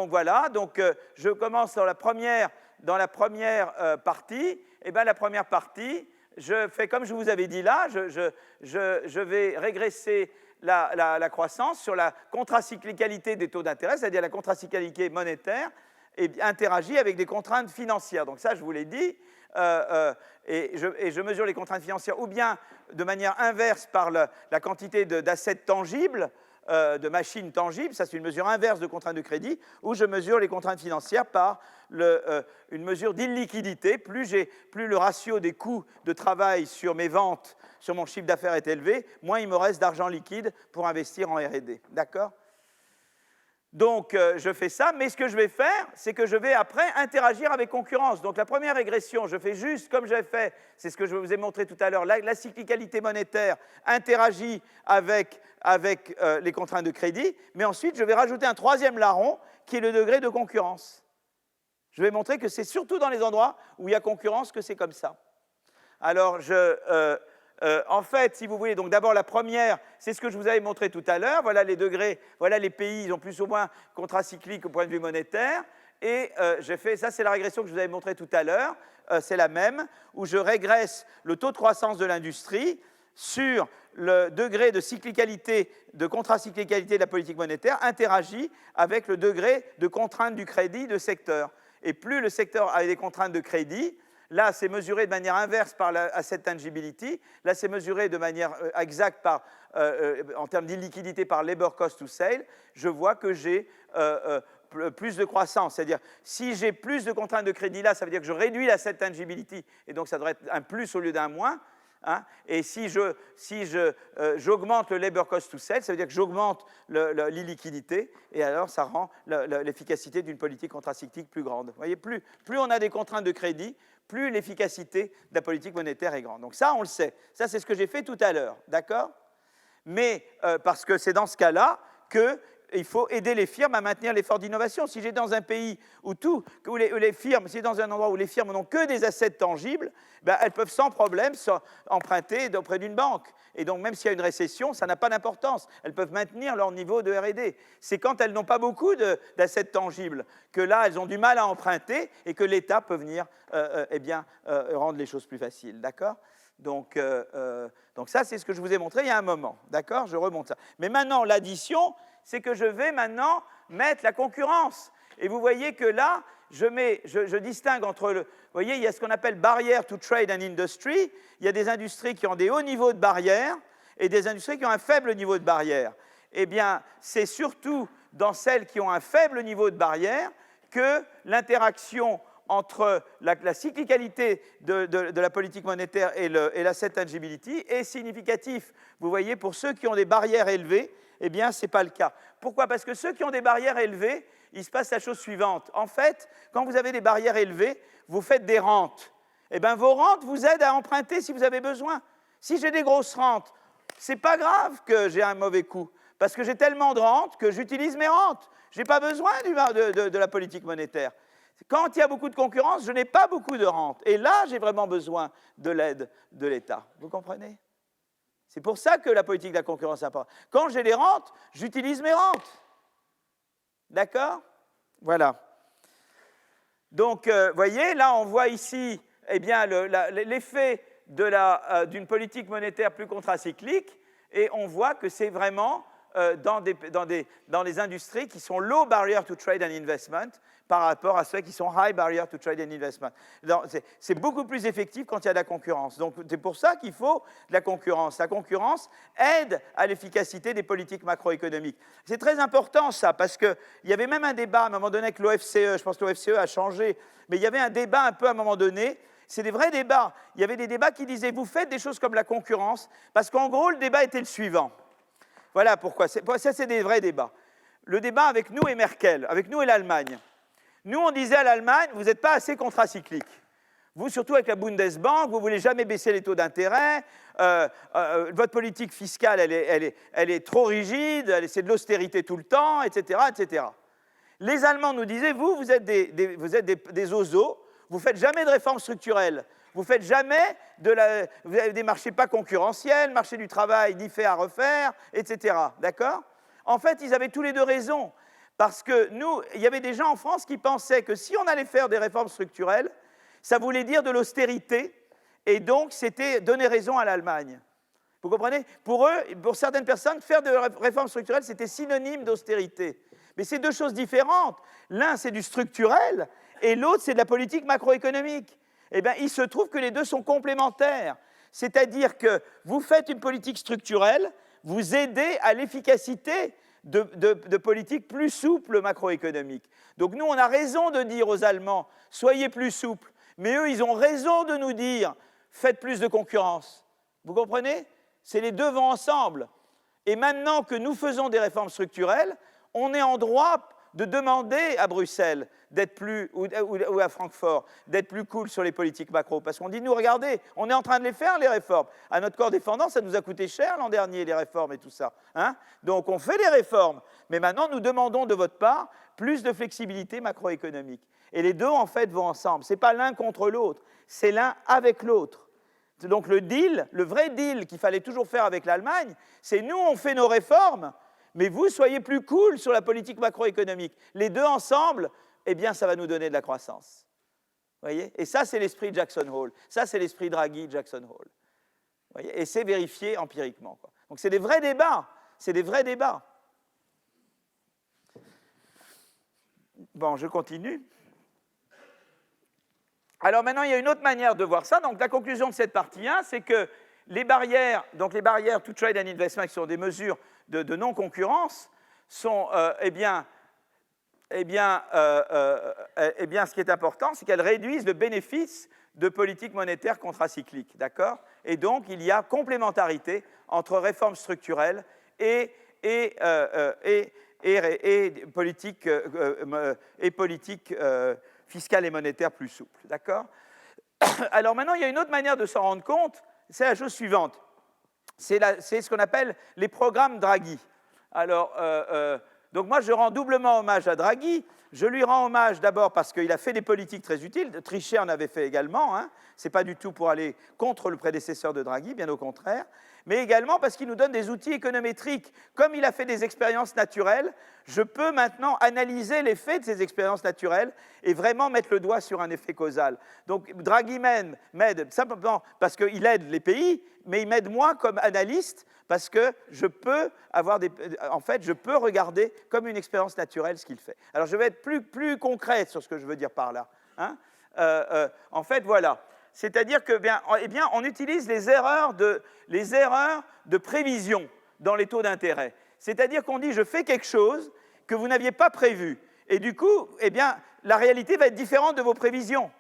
voilà. Donc je commence dans la première partie. Et bien, la première partie, je fais comme je vous avais dit là. Je vais régresser la croissance sur la contracyclicalité des taux d'intérêt, c'est-à-dire la contracyclicalité monétaire, et interagit avec des contraintes financières. Donc ça, je vous l'ai dit, et je mesure les contraintes financières ou bien de manière inverse par la quantité d'assets tangibles, de machines tangibles, ça c'est une mesure inverse de contraintes de crédit, ou je mesure les contraintes financières par une mesure d'illiquidité. Plus le ratio des coûts de travail sur mes ventes, sur mon chiffre d'affaires est élevé, moins il me reste d'argent liquide pour investir en R&D. D'accord ? Donc, je fais ça, mais ce que je vais faire, c'est que je vais après interagir avec concurrence. Donc, la première régression, je fais juste comme j'ai fait, c'est ce que je vous ai montré tout à l'heure, la cyclicalité monétaire interagit avec les contraintes de crédit, mais ensuite, je vais rajouter un troisième larron, qui est le degré de concurrence. Je vais montrer que c'est surtout dans les endroits où il y a concurrence que c'est comme ça. Alors, En fait, si vous voulez, donc d'abord la première, c'est ce que je vous avais montré tout à l'heure. Voilà les degrés, voilà les pays, ils ont plus ou moins contracyclique au point de vue monétaire. Et j'ai fait, ça c'est la régression que je vous avais montrée tout à l'heure, c'est la même, où je régresse le taux de croissance de l'industrie sur le degré de cyclicalité, de contracyclicalité de la politique monétaire, interagit avec le degré de contrainte du crédit de secteur. Et plus le secteur a des contraintes de crédit, là, c'est mesuré de manière inverse par l'asset tangibility. Là, c'est mesuré de manière exacte en termes d'illiquidité par labor cost to sale. Je vois que j'ai plus de croissance. C'est-à-dire, si j'ai plus de contraintes de crédit là, ça veut dire que je réduis l'asset tangibility. Et donc, ça devrait être un plus au lieu d'un moins. Hein, et si j'augmente le labor cost to sell, ça veut dire que j'augmente l'illiquidité, et alors ça rend l'efficacité d'une politique contracyclique plus grande. Vous voyez, plus on a des contraintes de crédit, plus l'efficacité de la politique monétaire est grande. Donc ça, on le sait. Ça, c'est ce que j'ai fait tout à l'heure, d'accord? Mais parce que c'est dans ce cas-là qu'il faut aider les firmes à maintenir l'effort d'innovation. Si j'ai dans un pays où les firmes, si dans un endroit où les firmes n'ont que des assets tangibles, ben, elles peuvent sans problème emprunter auprès d'une banque. Et donc, même s'il y a une récession, ça n'a pas d'importance. Elles peuvent maintenir leur niveau de R&D. C'est quand elles n'ont pas beaucoup d'assets tangibles que là, elles ont du mal à emprunter et que l'État peut venir rendre les choses plus faciles. D'accord ? Donc ça, c'est ce que je vous ai montré il y a un moment. D'accord ? Je remonte ça. Mais maintenant, l'addition, c'est que je vais maintenant mettre la concurrence. Et vous voyez que là, je distingue entre vous voyez, il y a ce qu'on appelle barrière to trade and industry. Il y a des industries qui ont des hauts niveaux de barrière et des industries qui ont un faible niveau de barrière. Eh bien, c'est surtout dans celles qui ont un faible niveau de barrière que l'interaction entre la cyclicalité de la politique monétaire et l'asset tangibility est significatif. Vous voyez, pour ceux qui ont des barrières élevées, eh bien, ce n'est pas le cas. Pourquoi ? Parce que ceux qui ont des barrières élevées, il se passe la chose suivante. En fait, quand vous avez des barrières élevées, vous faites des rentes. Eh bien, vos rentes vous aident à emprunter si vous avez besoin. Si j'ai des grosses rentes, ce n'est pas grave que j'ai un mauvais coup, parce que j'ai tellement de rentes que j'utilise mes rentes. Je n'ai pas besoin de la politique monétaire. Quand il y a beaucoup de concurrence, je n'ai pas beaucoup de rentes. Et là, j'ai vraiment besoin de l'aide de l'État. Vous comprenez ? C'est pour ça que la politique de la concurrence est importante. Quand j'ai des rentes, j'utilise mes rentes. D'accord ? Voilà. Donc, vous voyez, là, on voit ici eh bien, l'effet d'une politique monétaire plus contracyclique, et on voit que c'est vraiment dans les industries qui sont low barrier to trade and investment par rapport à ceux qui sont high barrier to trade and investment. C'est beaucoup plus effectif quand il y a de la concurrence. Donc, c'est pour ça qu'il faut de la concurrence. La concurrence aide à l'efficacité des politiques macroéconomiques. C'est très important, ça, parce qu'il y avait même un débat à un moment donné avec l'OFCE. Je pense que l'OFCE a changé, mais il y avait un débat un peu à un moment donné. C'est des vrais débats. Il y avait des débats qui disaient « vous faites des choses comme la concurrence », parce qu'en gros, le débat était le suivant. Voilà pourquoi. Ça, c'est des vrais débats. Le débat avec nous et Merkel, avec nous et l'Allemagne. Nous, on disait à l'Allemagne, vous n'êtes pas assez contracyclique. Vous, surtout avec la Bundesbank, vous ne voulez jamais baisser les taux d'intérêt. Votre politique fiscale, elle est trop rigide, c'est de l'austérité tout le temps, etc., etc. Les Allemands nous disaient, vous êtes des ozos, vous ne faites jamais de réformes structurelles. Vous ne faites jamais vous avez des marchés pas concurrentiels, marché du travail ni fait à refaire, etc. D'accord ? En fait, ils avaient tous les deux raison. Parce que nous, il y avait des gens en France qui pensaient que si on allait faire des réformes structurelles, ça voulait dire de l'austérité, et donc c'était donner raison à l'Allemagne. Vous comprenez ? Pour eux, pour certaines personnes, faire des réformes structurelles, c'était synonyme d'austérité. Mais c'est deux choses différentes. L'un, c'est du structurel, et l'autre, c'est de la politique macroéconomique. Eh bien, il se trouve que les deux sont complémentaires. C'est-à-dire que vous faites une politique structurelle, vous aidez à l'efficacité de politiques plus souples macroéconomiques. Donc nous, on a raison de dire aux Allemands, soyez plus souples, mais eux, ils ont raison de nous dire, faites plus de concurrence. Vous comprenez ? C'est les deux vont ensemble. Et maintenant que nous faisons des réformes structurelles, on est en droit de demander à Bruxelles d'être plus, ou à Francfort, d'être plus cool sur les politiques macro. Parce qu'on dit, nous, regardez, on est en train de les faire, les réformes. À notre corps défendant, ça nous a coûté cher l'an dernier, les réformes et tout ça. Hein ? Donc, on fait des réformes. Mais maintenant, nous demandons de votre part plus de flexibilité macroéconomique. Et les deux, en fait, vont ensemble. Ce n'est pas l'un contre l'autre, c'est l'un avec l'autre. Donc le deal, le vrai deal qu'il fallait toujours faire avec l'Allemagne, c'est nous, on fait nos réformes, mais vous, soyez plus cool sur la politique macroéconomique. Les deux ensemble, eh bien, ça va nous donner de la croissance. Vous voyez? Et ça, c'est l'esprit Jackson Hole. Ça, c'est l'esprit Draghi-Jackson Hole. Vous voyez? Et c'est vérifié empiriquement, quoi. Donc c'est des vrais débats. C'est des vrais débats. Bon, je continue. Alors maintenant, il y a une autre manière de voir ça. Donc la conclusion de cette partie 1, c'est que les barrières to trade and investment, qui sont des mesures de non-concurrence, sont, ce qui est important, c'est qu'elles réduisent le bénéfice de politiques monétaires contracycliques, d'accord? Et donc, il y a complémentarité entre réformes structurelles et politique fiscale et monétaire plus souple, d'accord? Alors maintenant, il y a une autre manière de s'en rendre compte, c'est la chose suivante. C'est ce qu'on appelle les programmes Draghi. Alors, donc moi, je rends doublement hommage à Draghi. Je lui rends hommage d'abord parce qu'il a fait des politiques très utiles. Trichet en avait fait également. Hein. Ce n'est pas du tout pour aller contre le prédécesseur de Draghi, bien au contraire. Mais également parce qu'il nous donne des outils économétriques. Comme il a fait des expériences naturelles, je peux maintenant analyser l'effet de ces expériences naturelles et vraiment mettre le doigt sur un effet causal. Donc Draghi m'aide simplement parce qu'il aide les pays, mais il m'aide moi comme analyste parce que je peux je peux regarder comme une expérience naturelle ce qu'il fait. Alors je vais être plus concret sur ce que je veux dire par là. Hein. En fait, voilà. C'est-à-dire que, on utilise les erreurs de prévision dans les taux d'intérêt. C'est-à-dire qu'on dit, je fais quelque chose que vous n'aviez pas prévu. Et du coup, la réalité va être différente de vos prévisions.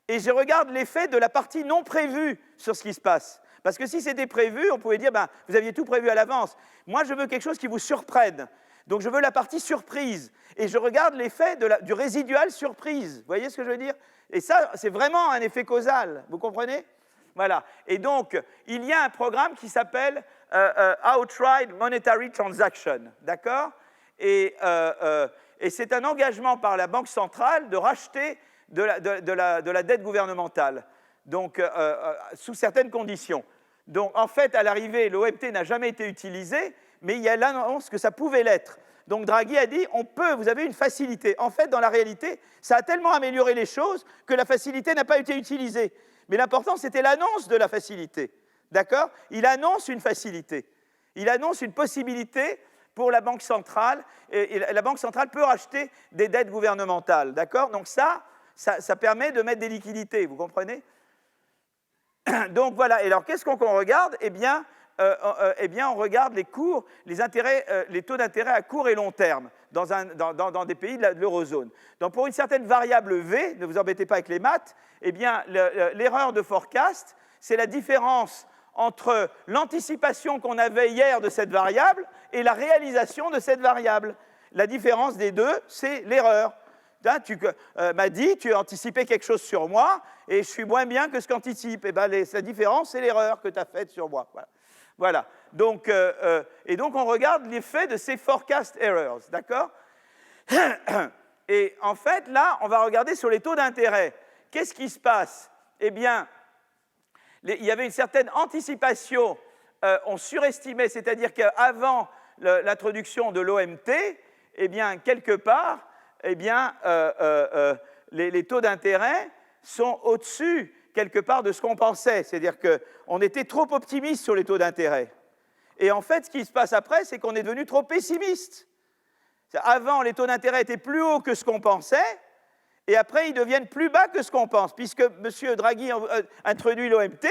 Et je regarde l'effet de la partie non prévue sur ce qui se passe. Parce que si c'était prévu, on pouvait dire, vous aviez tout prévu à l'avance. Moi, je veux quelque chose qui vous surprenne. Donc, je veux la partie surprise. Et je regarde l'effet du résidual surprise. Vous voyez ce que je veux dire? Et ça, c'est vraiment un effet causal. Vous comprenez? Voilà. Et donc, il y a un programme qui s'appelle Outright Monetary Transaction. D'accord? Et c'est un engagement par la Banque centrale de racheter de la dette gouvernementale. Donc, sous certaines conditions. Donc, en fait, à l'arrivée, l'OMT n'a jamais été utilisé, mais il y a l'annonce que ça pouvait l'être. Donc, Draghi a dit, vous avez une facilité. En fait, dans la réalité, ça a tellement amélioré les choses que la facilité n'a pas été utilisée. Mais l'important, c'était l'annonce de la facilité. D'accord? Il annonce une facilité. Il annonce une possibilité pour la Banque centrale, et la Banque centrale peut racheter des dettes gouvernementales. D'accord? Donc, ça permet de mettre des liquidités, vous comprenez? Donc voilà, et alors qu'est-ce qu'on regarde? On regarde les cours, les taux d'intérêt à court et long terme dans des pays de l'eurozone. Donc pour une certaine variable V, ne vous embêtez pas avec les maths, l'erreur de forecast, c'est la différence entre l'anticipation qu'on avait hier de cette variable et la réalisation de cette variable. La différence des deux, c'est l'erreur. Tu m'as dit, tu as anticipé quelque chose sur moi, et je suis moins bien que ce qu'anticipe. La différence, c'est l'erreur que tu as faite sur moi. Voilà. Donc, et donc, on regarde l'effet de ces forecast errors, d'accord? Et en fait, là, on va regarder sur les taux d'intérêt. Qu'est-ce qui se passe? Il y avait une certaine anticipation, on surestimait, c'est-à-dire qu'avant l'introduction de l'OMT, quelque part, les taux d'intérêt sont au-dessus, quelque part, de ce qu'on pensait. C'est-à-dire qu'on était trop optimiste sur les taux d'intérêt. Et en fait, ce qui se passe après, c'est qu'on est devenu trop pessimiste. Avant, les taux d'intérêt étaient plus hauts que ce qu'on pensait, et après, ils deviennent plus bas que ce qu'on pense. Puisque M. Draghi introduit l'OMT,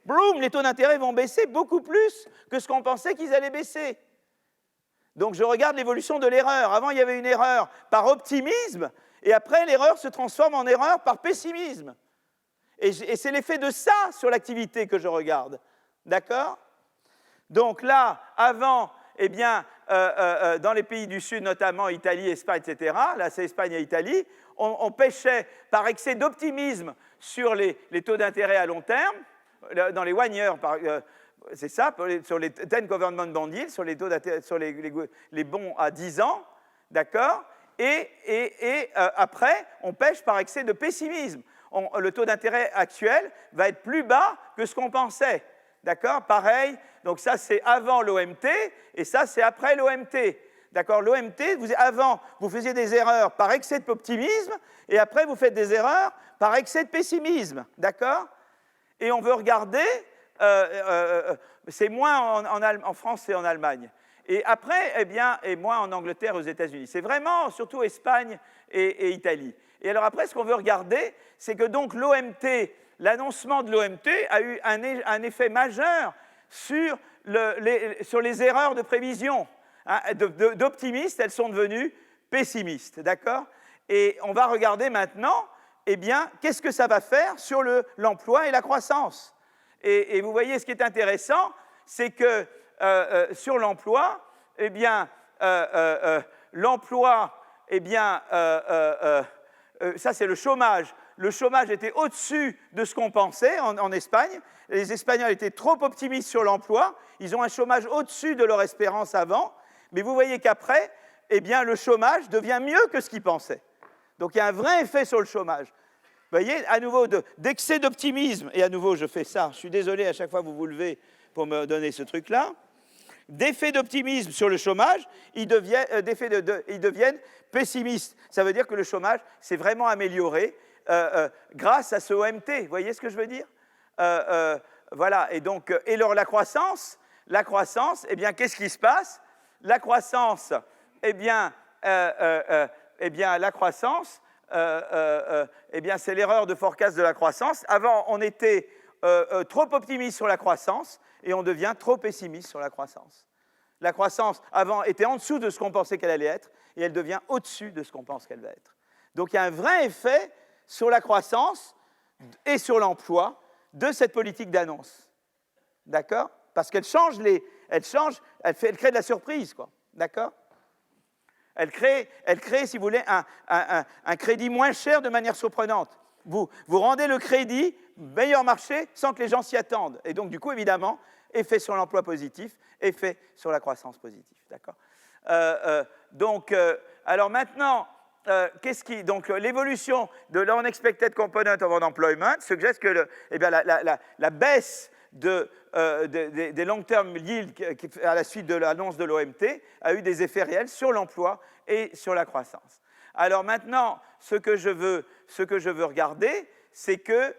boum, les taux d'intérêt vont baisser beaucoup plus que ce qu'on pensait qu'ils allaient baisser. Donc, je regarde l'évolution de l'erreur. Avant, il y avait une erreur par optimisme, et après, l'erreur se transforme en erreur par pessimisme. Et c'est l'effet de ça sur l'activité que je regarde. D'accord? Donc là, avant, dans les pays du Sud, notamment Italie, Espagne, etc., là, c'est Espagne et Italie, on pêchait par excès d'optimisme sur les taux d'intérêt à long terme, dans les 1 year, c'est ça, sur les 10 government bond yields, sur les taux d'intérêt, sur les bons à 10 ans, d'accord? Et après, on pêche par excès de pessimisme. le taux d'intérêt actuel va être plus bas que ce qu'on pensait. D'accord? Pareil, donc ça c'est avant l'OMT et ça c'est après l'OMT. D'accord? L'OMT, avant, vous faisiez des erreurs par excès d'optimisme et après vous faites des erreurs par excès de pessimisme. D'accord? Et on veut regarder, c'est moins en France et en Allemagne. Et après, eh bien, et moins en Angleterre et aux États-Unis. C'est vraiment surtout Espagne et Italie. Et alors après, ce qu'on veut regarder, c'est que donc l'OMT, l'annoncement de l'OMT a eu un effet majeur sur les erreurs de prévision. Hein, d'optimistes, elles sont devenues pessimistes, d'accord? Et on va regarder maintenant, eh bien, qu'est-ce que ça va faire sur l'emploi et la croissance. Et vous voyez, ce qui est intéressant, c'est que sur l'emploi, eh bien, l'emploi, eh bien, ça c'est le chômage. Le chômage était au-dessus de ce qu'on pensait en Espagne. Les Espagnols étaient trop optimistes sur l'emploi. Ils ont un chômage au-dessus de leur espérance avant. Mais vous voyez qu'après, eh bien, le chômage devient mieux que ce qu'ils pensaient. Donc il y a un vrai effet sur le chômage. Vous voyez, à nouveau, d'excès d'optimisme, et à nouveau, je fais ça. Je suis désolé, à chaque fois, vous vous levez pour me donner ce truc-là. D'effet d'optimisme sur le chômage, ils deviennent pessimistes. Ça veut dire que le chômage s'est vraiment amélioré grâce à ce OMT. Vous voyez ce que je veux dire? Voilà. Et donc, la croissance, eh bien, qu'est-ce qui se passe? La croissance, eh bien, la croissance, eh bien, c'est l'erreur de forecast de la croissance. Avant, on était trop optimiste sur la croissance et on devient trop pessimiste sur la croissance. La croissance, avant, était en dessous de ce qu'on pensait qu'elle allait être et elle devient au-dessus de ce qu'on pense qu'elle va être. Donc, il y a un vrai effet sur la croissance et sur l'emploi de cette politique d'annonce. D'accord? Parce qu'elle change elle crée de la surprise, quoi. D'accord? Elle crée, si vous voulez, un crédit moins cher de manière surprenante. Vous rendez le crédit meilleur marché sans que les gens s'y attendent. Et donc, du coup, évidemment, effet sur l'emploi positif, effet sur la croissance positive. D'accord? Alors maintenant, donc l'évolution de l'unexpected component of unemployment suggère que la baisse des long-term yields à la suite de l'annonce de l'OMT a eu des effets réels sur l'emploi et sur la croissance. Alors maintenant, ce que je veux regarder, c'est que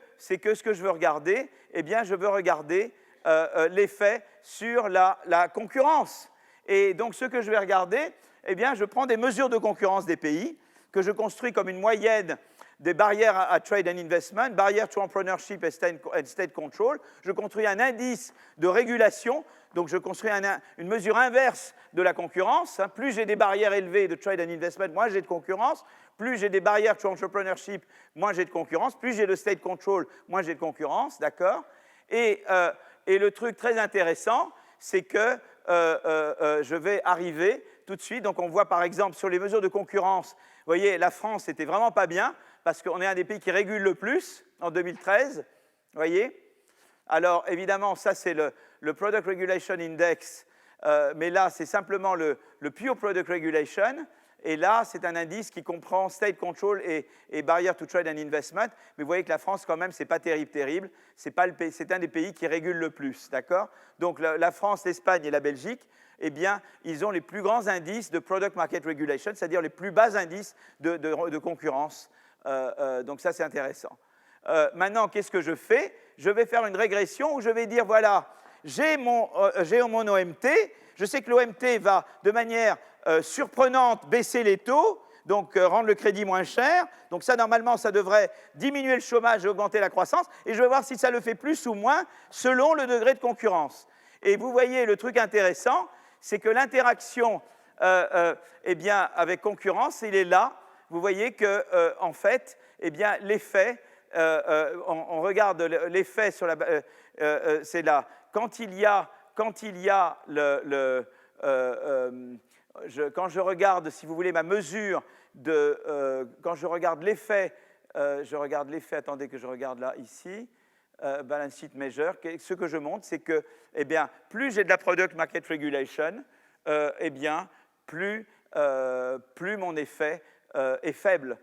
eh bien, je veux regarder l'effet sur la concurrence. Et donc, ce que je vais regarder, eh bien, je prends des mesures de concurrence des pays que je construis comme une moyenne des barrières à trade and investment, barrières to entrepreneurship and state control. Je construis un indice de régulation, donc je construis une mesure inverse de la concurrence. Plus j'ai des barrières élevées de trade and investment, moins j'ai de concurrence. Plus j'ai des barrières to entrepreneurship, moins j'ai de concurrence. Plus j'ai de state control, moins j'ai de concurrence, d'accord? Et le truc très intéressant, c'est que je vais arriver tout de suite. Donc on voit par exemple sur les mesures de concurrence, vous voyez, la France n'était vraiment pas bien, parce qu'on est un des pays qui régule le plus en 2013, vous voyez. Alors évidemment, ça c'est le Product Regulation Index, mais là c'est simplement le Pure Product Regulation, et là c'est un indice qui comprend State Control et Barrier to Trade and Investment, mais vous voyez que la France quand même c'est pas terrible, c'est un des pays qui régule le plus, d'accord? Donc la France, l'Espagne et la Belgique, eh bien, ils ont les plus grands indices de Product Market Regulation, c'est-à-dire les plus bas indices de concurrence. Donc ça, c'est intéressant. Maintenant, qu'est-ce que je fais? Je vais faire une régression où je vais dire, voilà, j'ai mon OMT, je sais que l'OMT va de manière surprenante baisser les taux, donc rendre le crédit moins cher. Donc ça, normalement, ça devrait diminuer le chômage et augmenter la croissance. Et je vais voir si ça le fait plus ou moins selon le degré de concurrence. Et vous voyez, le truc intéressant, c'est que l'interaction eh bien, avec concurrence, il est là. Vous voyez que, en fait, eh bien, l'effet, on regarde l'effet sur la... c'est là. Quand il y a quand je regarde, si vous voulez, ma mesure quand je regarde l'effet, attendez que je regarde là, ici, balance sheet measure, ce que je montre, c'est que, eh bien, plus j'ai de la product market regulation, eh bien, plus mon effet est faible.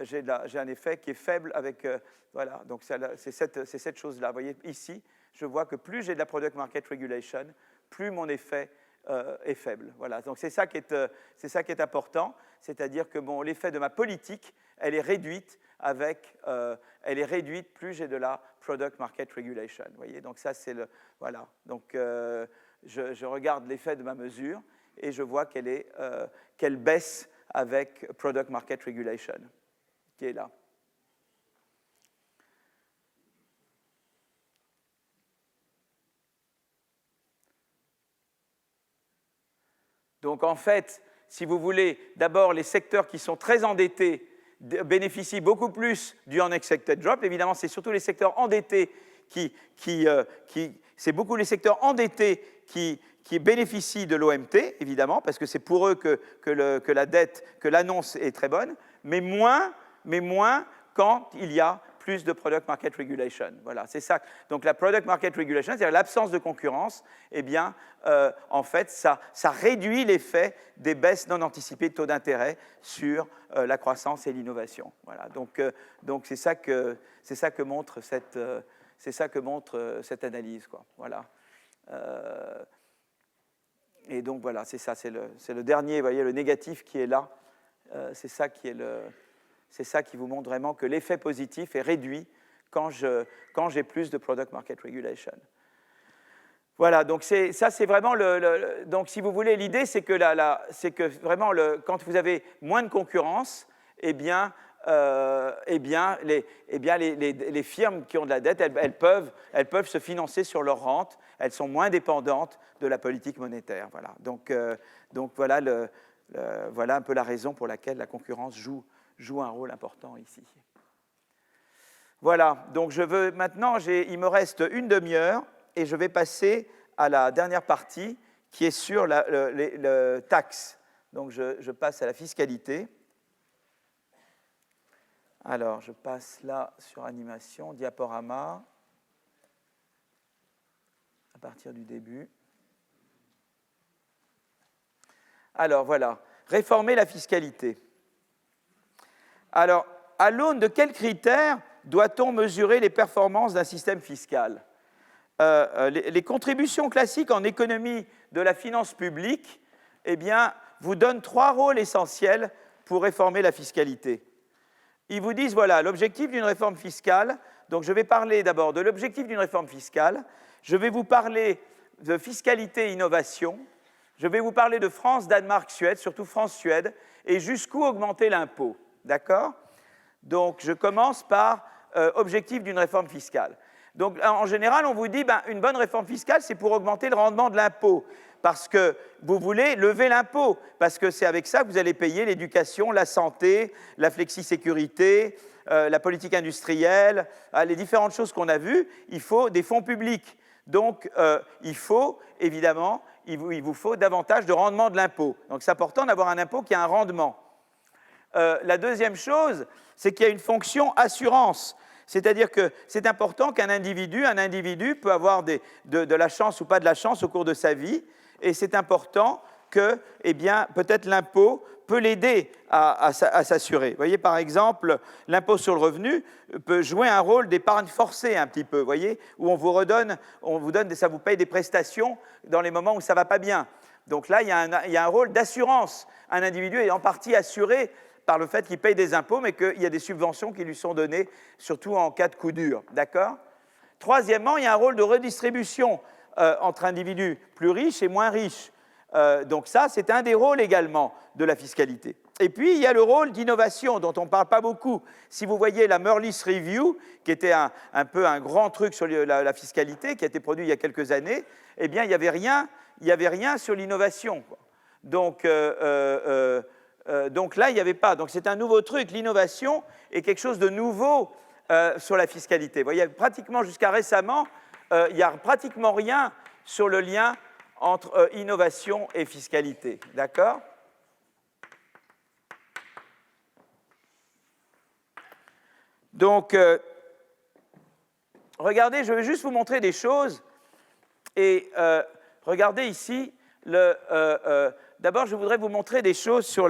j'ai un effet qui est faible avec... voilà, donc c'est cette chose-là. Vous voyez, ici, je vois que plus j'ai de la Product Market Regulation, plus mon effet est faible. Voilà, donc c'est ça qui est important, c'est-à-dire que l'effet de ma politique, elle est réduite plus j'ai de la Product Market Regulation. Vous voyez, donc ça, c'est le... Voilà, donc je regarde l'effet de ma mesure et je vois qu'elle baisse avec Product Market Regulation, qui est là. Donc en fait, si vous voulez, d'abord les secteurs qui sont très endettés bénéficient beaucoup plus du unexpected drop. Évidemment, c'est surtout les secteurs endettés c'est beaucoup les secteurs endettés qui bénéficient de l'OMT, évidemment, parce que c'est pour eux que la dette, que l'annonce est très bonne, mais moins quand il y a plus de Product Market Regulation. Voilà, c'est ça. Donc la Product Market Regulation, c'est-à-dire l'absence de concurrence, eh bien, en fait, ça réduit l'effet des baisses non anticipées de taux d'intérêt sur la croissance et l'innovation. Voilà, donc c'est ça que montre cette analyse, quoi. Voilà. Et donc voilà, c'est ça, c'est le dernier, vous voyez, le négatif qui est là. C'est ça qui vous montre vraiment que l'effet positif est réduit quand j'ai plus de Product Market Regulation. Voilà, donc ça c'est vraiment donc si vous voulez, l'idée c'est que vraiment quand vous avez moins de concurrence, eh bien les firmes qui ont de la dette, elles peuvent se financer sur leur rente, elles sont moins dépendantes de la politique monétaire. Voilà, donc voilà voilà un peu la raison pour laquelle la concurrence joue un rôle important ici. Voilà, donc il me reste une demi-heure et je vais passer à la dernière partie qui est sur le taxe. Donc je passe à la fiscalité. Alors je passe là sur animation, diaporama, à partir du début. Alors voilà, réformer la fiscalité. Alors, à l'aune de quels critères doit-on mesurer les performances d'un système fiscal ? Les contributions classiques en économie de la finance publique, eh bien, vous donnent 3 rôles essentiels pour réformer la fiscalité. Ils vous disent, voilà, l'objectif d'une réforme fiscale, donc je vais parler d'abord de l'objectif d'une réforme fiscale, je vais vous parler de fiscalité et innovation, je vais vous parler de France, Danemark, Suède, surtout France-Suède, et jusqu'où augmenter l'impôt. D'accord ? Donc, je commence par objectif d'une réforme fiscale. Donc, en général, on vous dit, une bonne réforme fiscale, c'est pour augmenter le rendement de l'impôt, parce que vous voulez lever l'impôt, parce que c'est avec ça que vous allez payer l'éducation, la santé, la flexi-sécurité, la politique industrielle, les différentes choses qu'on a vues. Il faut des fonds publics. Donc, il faut, évidemment, il vous faut davantage de rendement de l'impôt. Donc, c'est important d'avoir un impôt qui a un rendement. La deuxième chose, c'est qu'il y a une fonction assurance. C'est-à-dire que c'est important qu'un individu peut avoir de la chance ou pas de la chance au cours de sa vie, et c'est important que, eh bien, peut-être l'impôt peut l'aider à s'assurer. Vous voyez, par exemple, l'impôt sur le revenu peut jouer un rôle d'épargne forcée un petit peu, vous voyez, où ça vous paye des prestations dans les moments où ça ne va pas bien. Donc là, il y a un rôle d'assurance. Un individu est en partie assuré par le fait qu'il paye des impôts, mais qu'il y a des subventions qui lui sont données, surtout en cas de coup dur. D'accord ? Troisièmement, il y a un rôle de redistribution entre individus plus riches et moins riches. Donc ça, c'est un des rôles également de la fiscalité. Et puis, il y a le rôle d'innovation, dont on ne parle pas beaucoup. Si vous voyez la Merlis Review, qui était un peu un grand truc sur la fiscalité, qui a été produit il y a quelques années, eh bien, il n'y avait rien sur l'innovation. Donc là, il n'y avait pas. Donc c'est un nouveau truc. L'innovation est quelque chose de nouveau sur la fiscalité. Vous voyez, pratiquement jusqu'à récemment, il n'y a pratiquement rien sur le lien entre innovation et fiscalité. D'accord ? Donc, regardez, je vais juste vous montrer des choses. Et regardez ici, d'abord, je voudrais vous montrer des choses sur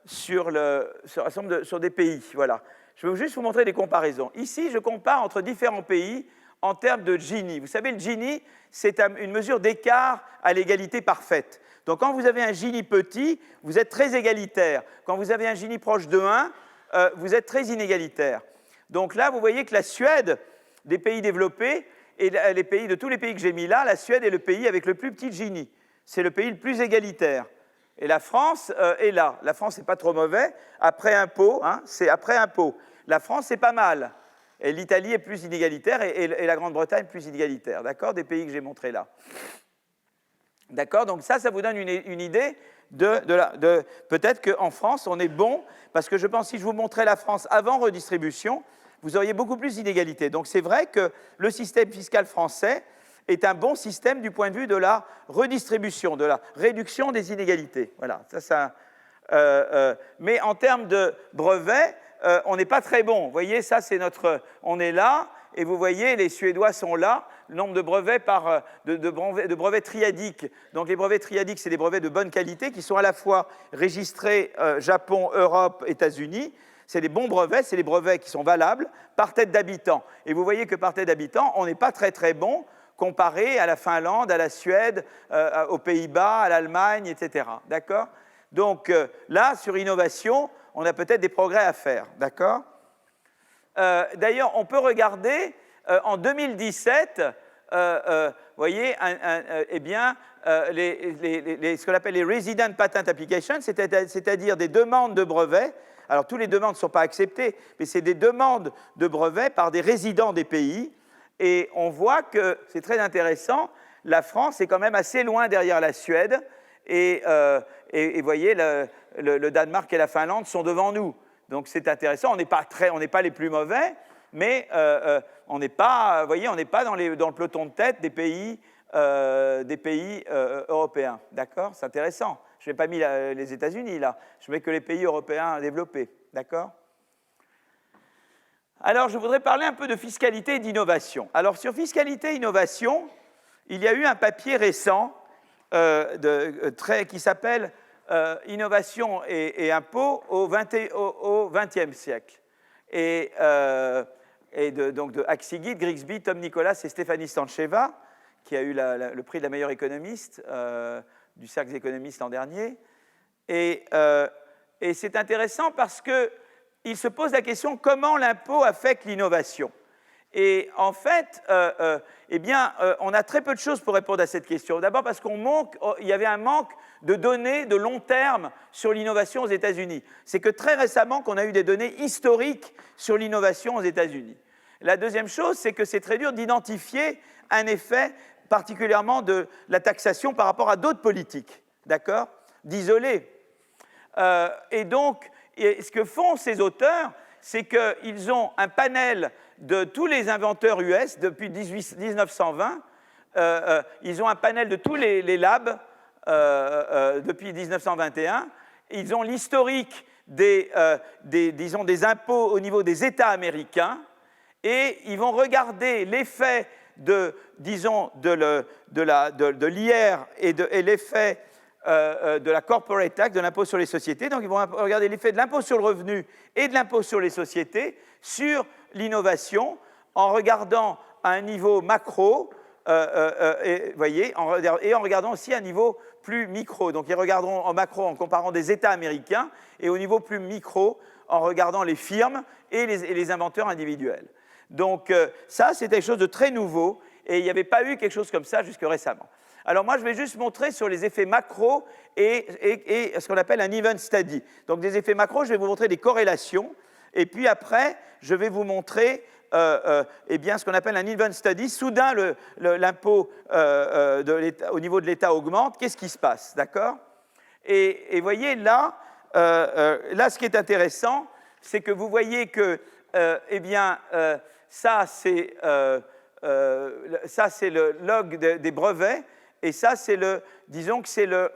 sur des pays. Voilà. Je vais juste vous montrer des comparaisons. Ici, je compare entre différents pays en termes de Gini. Vous savez, le Gini, c'est une mesure d'écart à l'égalité parfaite. Donc, quand vous avez un Gini petit, vous êtes très égalitaire. Quand vous avez un Gini proche de 1, vous êtes très inégalitaire. Donc là, vous voyez que la Suède, des pays développés, et de tous les pays que j'ai mis là, la Suède est le pays avec le plus petit Gini. C'est le pays le plus égalitaire. Et la France est là. La France n'est pas trop mauvais. Après impôt, hein, c'est après impôt. La France, c'est pas mal. Et l'Italie est plus inégalitaire et la Grande-Bretagne plus inégalitaire. D'accord? Des pays que j'ai montrés là. D'accord? Donc ça vous donne une idée de peut-être qu'en France, on est bon, parce que je pense que si je vous montrais la France avant redistribution, vous auriez beaucoup plus d'inégalités. Donc c'est vrai que le système fiscal français est un bon système du point de vue de la redistribution, de la réduction des inégalités. Voilà, mais en termes de brevets, on n'est pas très bon. Vous voyez, ça c'est on est là, et vous voyez, les Suédois sont là, le nombre de brevets de brevets triadiques. Donc les brevets triadiques, c'est des brevets de bonne qualité qui sont à la fois registrés Japon, Europe, États-Unis. C'est des bons brevets, c'est les brevets qui sont valables par tête d'habitant. Et vous voyez que par tête d'habitant, on n'est pas très très bon comparé à la Finlande, à la Suède, aux Pays-Bas, à l'Allemagne, etc. D'accord? Donc là, sur innovation, on a peut-être des progrès à faire. D'accord? D'ailleurs, on peut regarder en 2017, vous voyez, ce qu'on appelle les Resident Patent Applications, c'est-à-dire des demandes de brevets. Alors, toutes les demandes ne sont pas acceptées, mais c'est des demandes de brevets par des résidents des pays. Et on voit que c'est très intéressant, la France est quand même assez loin derrière la Suède. Et vous voyez, le Danemark et la Finlande sont devant nous. Donc c'est intéressant, on n'est pas les plus mauvais, mais on n'est pas, vous voyez, on n'est pas dans le peloton de tête des pays européens. D'accord? C'est intéressant. Je n'ai pas mis les États-Unis là, je mets que les pays européens développés. D'accord? Alors, je voudrais parler un peu de fiscalité et d'innovation. Alors, sur fiscalité et innovation, il y a eu un papier récent qui s'appelle Innovation et impôts au XXe siècle. Donc de Axigit, Grigsby, Tom Nicholas et Stéphanie Stancheva, qui a eu le prix de la meilleure économiste du Cercle des économistes l'an dernier. Et c'est intéressant parce qu'il se pose la question comment l'impôt affecte l'innovation. Et en fait, on a très peu de choses pour répondre à cette question. D'abord parce qu'il y avait un manque de données de long terme sur l'innovation aux États-Unis. C'est que très récemment qu'on a eu des données historiques sur l'innovation aux États-Unis. La deuxième chose, c'est que c'est très dur d'identifier un effet particulièrement de la taxation par rapport à d'autres politiques, d'accord? D'isoler. Et donc, ce que font ces auteurs, c'est qu'ils ont un panel de tous les inventeurs US depuis 1920. Ils ont un panel de tous les labs depuis 1921. Ils ont l'historique des impôts au niveau des États américains et ils vont regarder l'effet de l'IR et l'effet de la corporate tax, de l'impôt sur les sociétés. Donc, ils vont regarder l'effet de l'impôt sur le revenu et de l'impôt sur les sociétés sur l'innovation en regardant à un niveau macro, voyez, et en regardant aussi à un niveau plus micro. Donc, ils regarderont en macro en comparant des États américains et au niveau plus micro en regardant les firmes et les inventeurs individuels. Donc, ça, c'est quelque chose de très nouveau et il n'y avait pas eu quelque chose comme ça jusque récemment. Alors moi, je vais juste montrer sur les effets macro et ce qu'on appelle un event study. Donc des effets macro, je vais vous montrer des corrélations. Et puis après, je vais vous montrer ce qu'on appelle un event study. Soudain, l'impôt au niveau de l'État augmente. Qu'est-ce qui se passe? D'accord? Et voyez, là, ce qui est intéressant, c'est que vous voyez que ça, c'est le log des brevets. Et ça, disons que c'est le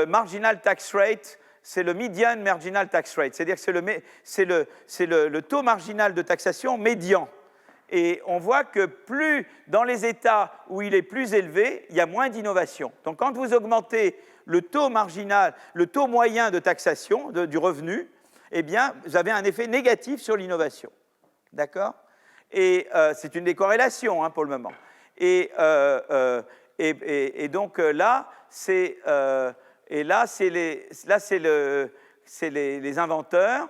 marginal tax rate, c'est le median marginal tax rate, c'est-à-dire que c'est le taux marginal de taxation médian. Et on voit que plus dans les États où il est plus élevé, il y a moins d'innovation. Donc quand vous augmentez le taux marginal, le taux moyen de taxation du revenu, eh bien, vous avez un effet négatif sur l'innovation. D'accord? Et c'est une décorrélation pour le moment. Et donc là, c'est les inventeurs,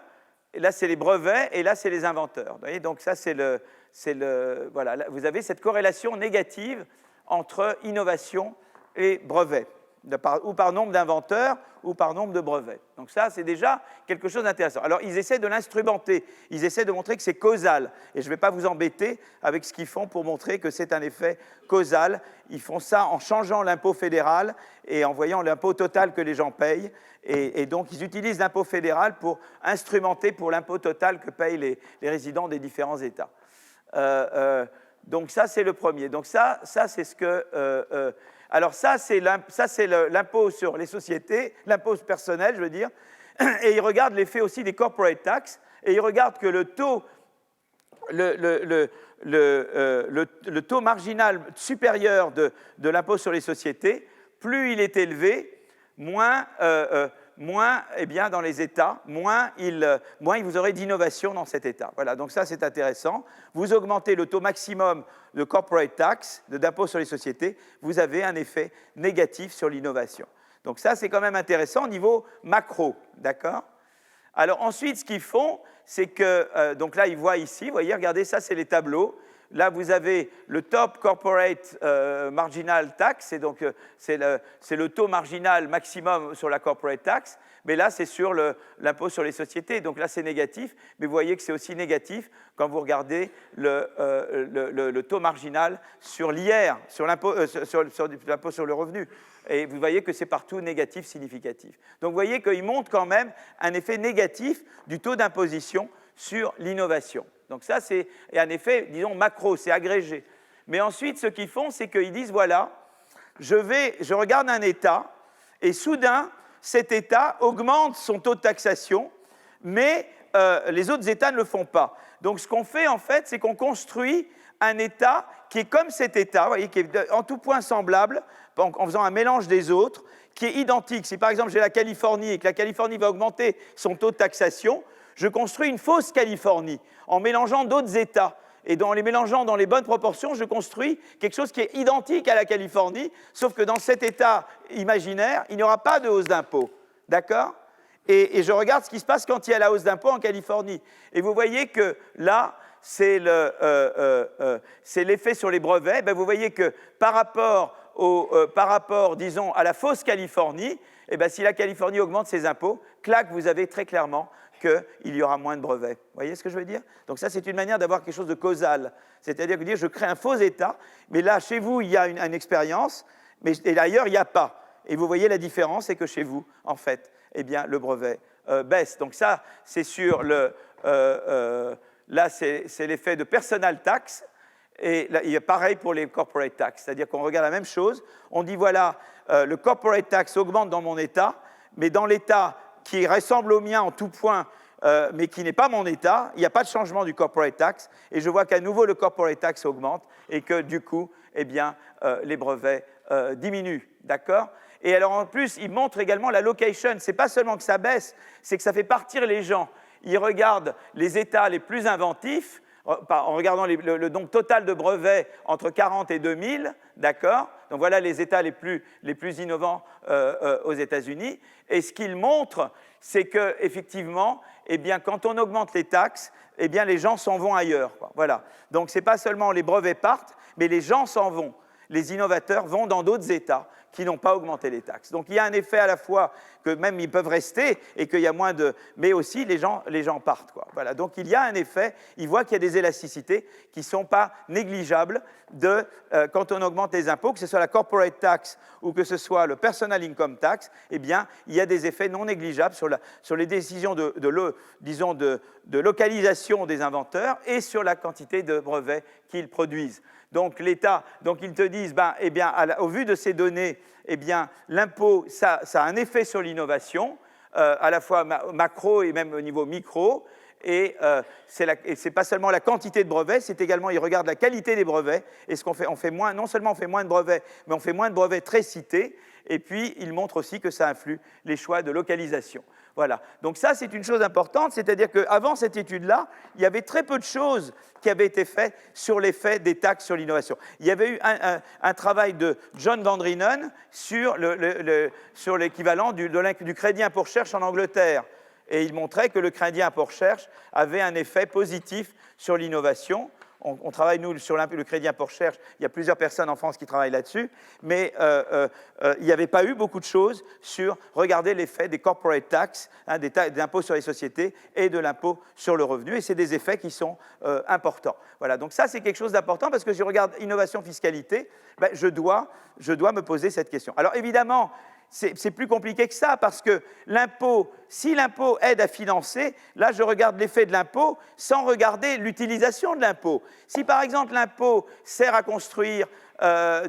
et là, c'est les brevets, et là, c'est les inventeurs. Vous voyez, donc ça, voilà, là, vous avez cette corrélation négative entre innovation et brevets, ou par nombre d'inventeurs, ou par nombre de brevets. Donc ça, c'est déjà quelque chose d'intéressant. Alors, ils essaient de l'instrumenter, ils essaient de montrer que c'est causal, et je ne vais pas vous embêter avec ce qu'ils font pour montrer que c'est un effet causal. Ils font ça en changeant l'impôt fédéral et en voyant l'impôt total que les gens payent, et donc ils utilisent l'impôt fédéral pour instrumenter pour l'impôt total que payent les résidents des différents États. Donc ça, c'est le premier. Donc ça c'est ce que... alors ça, c'est l'impôt sur les sociétés, l'impôt personnel, je veux dire, et ils regardent l'effet aussi des corporate tax, et ils regardent que le taux marginal supérieur de l'impôt sur les sociétés, plus il est élevé, moins eh bien, dans les États, moins vous aurez d'innovation dans cet État. Voilà, donc ça, c'est intéressant. Vous augmentez le taux maximum de corporate tax, d'impôt sur les sociétés, vous avez un effet négatif sur l'innovation. Donc ça, c'est quand même intéressant au niveau macro, d'accord? Alors ensuite, ce qu'ils font, c'est que, donc là, ils voient ici, vous voyez, regardez, ça, c'est les tableaux. Là, vous avez le top corporate marginal tax, et donc c'est le taux marginal maximum sur la corporate tax, mais là, c'est sur l'impôt sur les sociétés, donc là, c'est négatif, mais vous voyez que c'est aussi négatif quand vous regardez le taux marginal sur l'IR, sur l'impôt sur le revenu, et vous voyez que c'est partout négatif significatif. Donc vous voyez qu'il montre quand même un effet négatif du taux d'imposition sur l'innovation. Donc ça, c'est un effet, disons, macro, c'est agrégé. Mais ensuite, ce qu'ils font, c'est qu'ils disent, voilà, je regarde un État, et soudain, cet État augmente son taux de taxation, mais les autres États ne le font pas. Donc ce qu'on fait, en fait, c'est qu'on construit un État qui est comme cet État, vous voyez, qui est en tout point semblable, en faisant un mélange des autres, qui est identique. Si par exemple j'ai la Californie et que la Californie va augmenter son taux de taxation, je construis une fausse Californie en mélangeant d'autres États. Et en les mélangeant dans les bonnes proportions, je construis quelque chose qui est identique à la Californie, sauf que dans cet État imaginaire, il n'y aura pas de hausse d'impôt. D'accord ? Et je regarde ce qui se passe quand il y a la hausse d'impôt en Californie. Et vous voyez que là, c'est l'effet sur les brevets. Ben, vous voyez que par rapport, disons, à la fausse Californie, eh ben, si la Californie augmente ses impôts, clac, vous avez très clairement qu'il y aura moins de brevets. Vous voyez ce que je veux dire? Donc ça, c'est une manière d'avoir quelque chose de causal. C'est-à-dire que je crée un faux État, mais là, chez vous, il y a une expérience, et ailleurs, il n'y a pas. Et vous voyez la différence, c'est que chez vous, en fait, eh bien, le brevet baisse. Donc ça, c'est sur là, c'est l'effet de personal tax, et là, il y a pareil pour les corporate tax. C'est-à-dire qu'on regarde la même chose, on dit, voilà, le corporate tax augmente dans mon État, mais dans l'État qui ressemble au mien en tout point, mais qui n'est pas mon État, il n'y a pas de changement du corporate tax, et je vois qu'à nouveau le corporate tax augmente, et que du coup, eh bien, les brevets diminuent, d'accord? Et alors en plus, il montre également la location. Ce n'est pas seulement que ça baisse, c'est que ça fait partir les gens. Ils regardent les États les plus inventifs, en regardant le nombre total de brevets entre 40 et 2000, d'accord? Donc voilà les États les plus innovants aux États-Unis. Et ce qu'ils montrent, c'est qu'effectivement, eh bien, quand on augmente les taxes, eh bien, les gens s'en vont ailleurs, quoi. Voilà. Donc ce n'est pas seulement les brevets partent, mais les gens s'en vont. Les innovateurs vont dans d'autres États qui n'ont pas augmenté les taxes. Donc il y a un effet à la fois que même ils peuvent rester et qu'il y a moins de... Mais aussi les gens partent, quoi. Voilà. Donc il y a un effet, ils voient qu'il y a des élasticités qui ne sont pas négligeables quand on augmente les impôts, que ce soit la corporate tax ou que ce soit le personal income tax, eh bien il y a des effets non négligeables sur les décisions de localisation des inventeurs et sur la quantité de brevets qu'ils produisent. Donc l'État, donc ils te disent, eh bien, au vu de ces données, eh bien, l'impôt, ça a un effet sur l'innovation, à la fois macro et même au niveau micro, Et ce n'est pas seulement la quantité de brevets, c'est également, ils regardent la qualité des brevets. Et ce qu'on fait, non seulement on fait moins de brevets, mais on fait moins de brevets très cités. Et puis, ils montrent aussi que ça influe les choix de localisation. Voilà. Donc ça, c'est une chose importante, c'est-à-dire qu'avant cette étude-là, il y avait très peu de choses qui avaient été faites sur l'effet des taxes sur l'innovation. Il y avait eu un travail de John Van Drienen sur l'équivalent du crédit impôt recherche en Angleterre. Et il montrait que le crédit impôt recherche avait un effet positif sur l'innovation. On travaille, nous, sur le crédit impôt recherche. Il y a plusieurs personnes en France qui travaillent là-dessus. Mais il n'y avait pas eu beaucoup de choses sur regarder l'effet des corporate tax, des impôts sur les sociétés et de l'impôt sur le revenu. Et c'est des effets qui sont importants. Voilà, donc ça, c'est quelque chose d'important parce que si je regarde innovation-fiscalité, ben, je dois me poser cette question. Alors, évidemment, c'est plus compliqué que ça, parce que l'impôt, si l'impôt aide à financer, là je regarde l'effet de l'impôt sans regarder l'utilisation de l'impôt. Si par exemple l'impôt sert à construire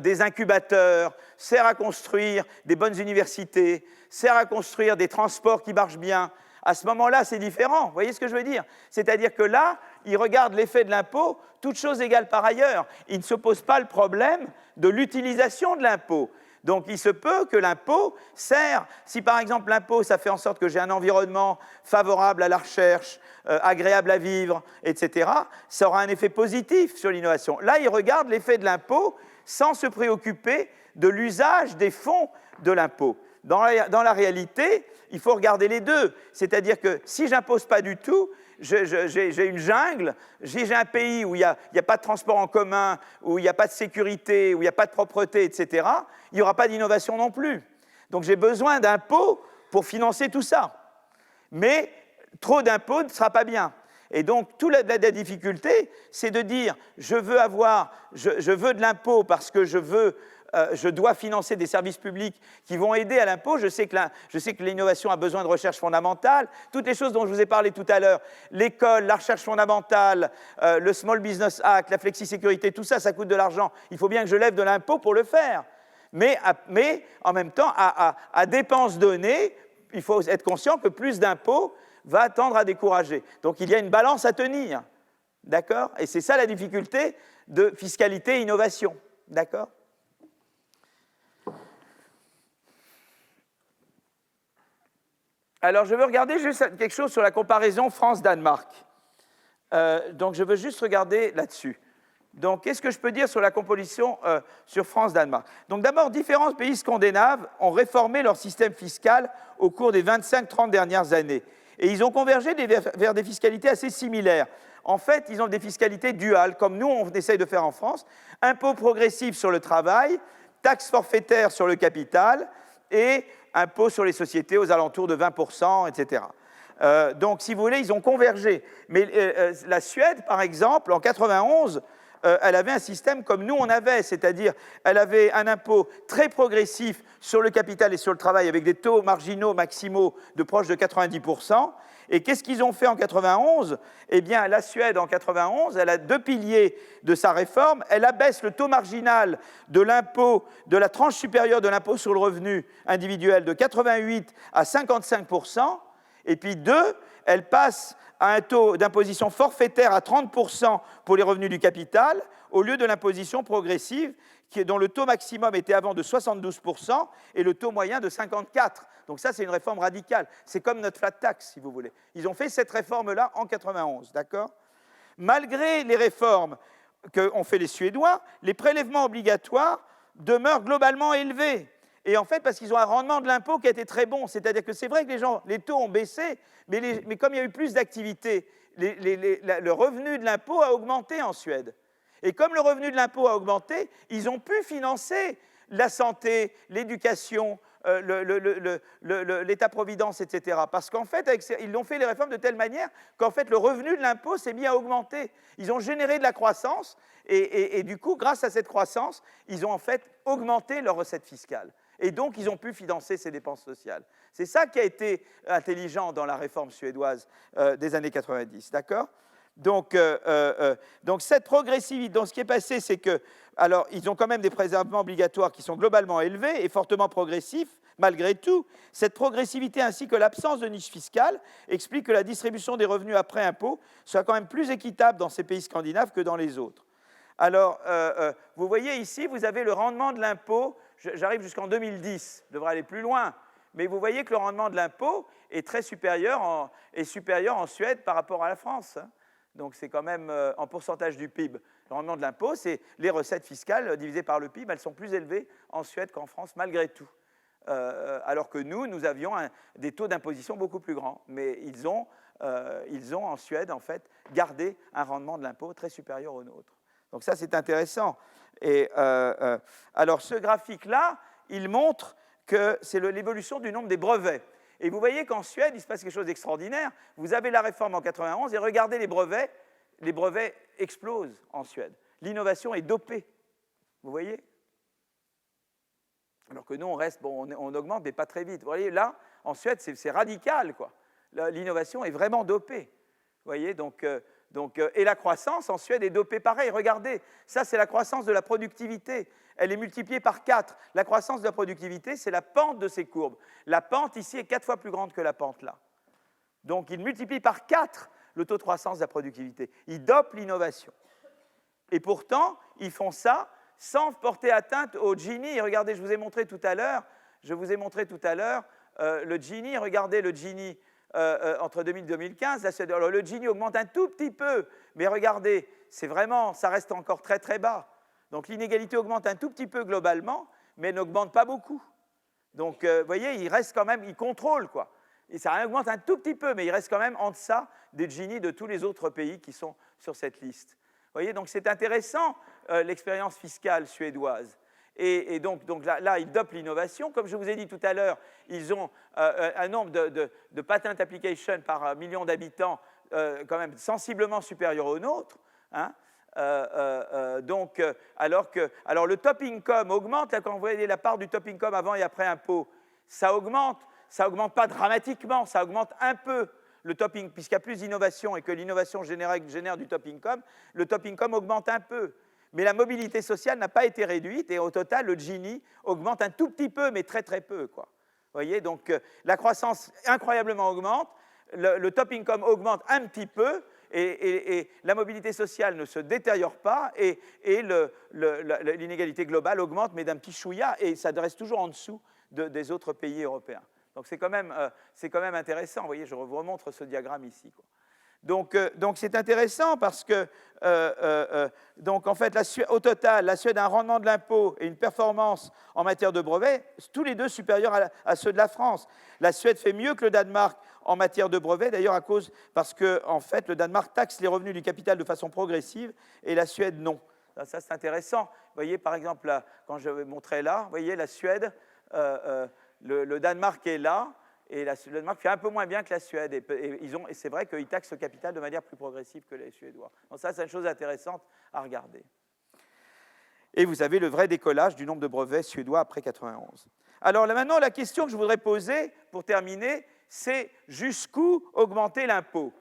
des incubateurs, sert à construire des bonnes universités, sert à construire des transports qui marchent bien, à ce moment-là c'est différent. Vous voyez ce que je veux dire? C'est-à-dire que là, il regarde l'effet de l'impôt, toutes choses égales par ailleurs. Il ne se pose pas le problème de l'utilisation de l'impôt. Donc, il se peut que l'impôt sert, si par exemple l'impôt, ça fait en sorte que j'ai un environnement favorable à la recherche, agréable à vivre, etc., ça aura un effet positif sur l'innovation. Là, il regarde l'effet de l'impôt sans se préoccuper de l'usage des fonds de l'impôt. Dans la réalité, il faut regarder les deux. C'est-à-dire que si je n'impose pas du tout, j'ai une jungle, si j'ai un pays où il n'y a pas de transport en commun, où il n'y a pas de sécurité, où il n'y a pas de propreté, etc., il n'y aura pas d'innovation non plus. Donc j'ai besoin d'impôts pour financer tout ça. Mais trop d'impôts ne sera pas bien. Et donc toute la difficulté, c'est de dire je veux de l'impôt parce que je dois financer des services publics qui vont aider à l'impôt. Je sais que l'innovation a besoin de recherche fondamentale. Toutes les choses dont je vous ai parlé tout à l'heure, l'école, la recherche fondamentale, le Small Business Act, la flexisécurité, tout ça, ça coûte de l'argent. Il faut bien que je lève de l'impôt pour le faire. Mais en même temps, à dépenses données, il faut être conscient que plus d'impôts va tendre à décourager. Donc il y a une balance à tenir. D'accord? Et c'est ça la difficulté de fiscalité et innovation. D'accord? Alors, je veux regarder juste quelque chose sur la comparaison France-Danemark. Donc, je veux juste regarder là-dessus. Donc, qu'est-ce que je peux dire sur la composition sur France-Danemark? Donc, d'abord, différents pays scandinaves ont réformé leur système fiscal au cours des 25-30 dernières années. Et ils ont convergé vers des fiscalités assez similaires. En fait, ils ont des fiscalités duales, comme nous, on essaye de faire en France. Impôt progressif sur le travail, taxe forfaitaire sur le capital et impôt sur les sociétés aux alentours de 20%, etc. Donc, si vous voulez, ils ont convergé. Mais la Suède, par exemple, en 91, elle avait un système comme nous on avait, c'est-à-dire elle avait un impôt très progressif sur le capital et sur le travail avec des taux marginaux maximaux de proche de 90%. Et qu'est-ce qu'ils ont fait en 91? Eh bien, la Suède, en 91, elle a deux piliers de sa réforme. Elle abaisse le taux marginal de l'impôt, de la tranche supérieure de l'impôt sur le revenu individuel de 88 à 55%. Et puis deux, elle passe à un taux d'imposition forfaitaire à 30% pour les revenus du capital, au lieu de l'imposition progressive, dont le taux maximum était avant de 72% et le taux moyen de 54%. Donc ça, c'est une réforme radicale. C'est comme notre flat tax, si vous voulez. Ils ont fait cette réforme-là en 91, d'accord? Malgré les réformes qu'ont fait les Suédois, les prélèvements obligatoires demeurent globalement élevés. Et en fait, parce qu'ils ont un rendement de l'impôt qui a été très bon. C'est-à-dire que c'est vrai que les taux ont baissé, mais comme il y a eu plus d'activité, le revenu de l'impôt a augmenté en Suède. Et comme le revenu de l'impôt a augmenté, ils ont pu financer la santé, l'éducation, l'État-providence, etc. Parce qu'en fait, ils ont fait les réformes de telle manière qu'en fait, le revenu de l'impôt s'est mis à augmenter. Ils ont généré de la croissance et du coup, grâce à cette croissance, ils ont en fait augmenté leurs recettes fiscales. Et donc, ils ont pu financer ces dépenses sociales. C'est ça qui a été intelligent dans la réforme suédoise des années 90, d'accord? Donc cette progressivité, donc ce qui est passé, c'est que, alors ils ont quand même des prélèvements obligatoires qui sont globalement élevés et fortement progressifs, malgré tout. Cette progressivité ainsi que l'absence de niche fiscale explique que la distribution des revenus après impôt soit quand même plus équitable dans ces pays scandinaves que dans les autres. Alors, vous voyez ici, vous avez le rendement de l'impôt, j'arrive jusqu'en 2010, je devrais aller plus loin, mais vous voyez que le rendement de l'impôt est très supérieur en Suède par rapport à la France. Donc c'est quand même en pourcentage du PIB. Le rendement de l'impôt, c'est les recettes fiscales divisées par le PIB, elles sont plus élevées en Suède qu'en France, malgré tout. Alors que nous avions des taux d'imposition beaucoup plus grands. Mais ils ont en Suède, en fait, gardé un rendement de l'impôt très supérieur au nôtre. Donc ça, c'est intéressant. Et alors ce graphique-là, il montre que c'est l'évolution du nombre des brevets. Et vous voyez qu'en Suède, il se passe quelque chose d'extraordinaire. Vous avez la réforme en 91 et regardez les brevets explosent en Suède. L'innovation est dopée. Vous voyez? Alors que nous, on reste, bon, on augmente, mais pas très vite. Vous voyez, là, en Suède, c'est radical, quoi. L'innovation est vraiment dopée. Vous voyez, et la croissance en Suède est dopée pareil. Regardez, ça, c'est la croissance de la productivité. Elle est multipliée par 4. La croissance de la productivité, c'est la pente de ces courbes. La pente ici est 4 fois plus grande que la pente là. Donc, ils multiplient par 4 le taux de croissance de la productivité. Ils dopent l'innovation. Et pourtant, ils font ça sans porter atteinte au Gini. Regardez, je vous ai montré tout à l'heure le Gini. Regardez le Gini entre 2000 et 2015. Alors, le Gini augmente un tout petit peu, mais regardez, ça reste encore très très bas. Donc l'inégalité augmente un tout petit peu globalement, mais n'augmente pas beaucoup. Donc, vous voyez, il contrôle, quoi. Et ça augmente un tout petit peu, mais il reste quand même en deçà des Gini de tous les autres pays qui sont sur cette liste. Vous voyez, donc c'est intéressant, l'expérience fiscale suédoise. Et donc là, ils dopent l'innovation. Comme je vous ai dit tout à l'heure, ils ont un nombre de patent applications par million d'habitants quand même sensiblement supérieur au nôtre. Hein. Alors le top income augmente, là, quand vous voyez la part du top income avant et après impôt, ça augmente pas dramatiquement, ça augmente un peu le top income, puisqu'il y a plus d'innovation et que l'innovation génère du top income, le top income augmente un peu. Mais la mobilité sociale n'a pas été réduite et au total, le Gini augmente un tout petit peu, mais très très peu, quoi. Vous voyez, donc la croissance incroyablement augmente, le top income augmente un petit peu, et la mobilité sociale ne se détériore pas, et l'inégalité globale augmente, mais d'un petit chouïa, et ça reste toujours en dessous des autres pays européens. Donc c'est quand même intéressant. Vous voyez, je vous remontre ce diagramme ici, quoi. Donc c'est intéressant parce que, donc en fait, au total, la Suède a un rendement de l'impôt et une performance en matière de brevets, tous les deux supérieurs à ceux de la France. La Suède fait mieux que le Danemark en matière de brevets, d'ailleurs parce que en fait, le Danemark taxe les revenus du capital de façon progressive et la Suède non. Ça c'est intéressant. Vous voyez, par exemple, là, quand je vais montrer là, vous voyez, la Suède, le Danemark est là. Et le Danemark fait un peu moins bien que la Suède. Et c'est vrai qu'ils taxent le capital de manière plus progressive que les Suédois. Donc ça, c'est une chose intéressante à regarder. Et vous avez le vrai décollage du nombre de brevets suédois après 91. Alors là, maintenant, la question que je voudrais poser, pour terminer, c'est jusqu'où augmenter l'impôt?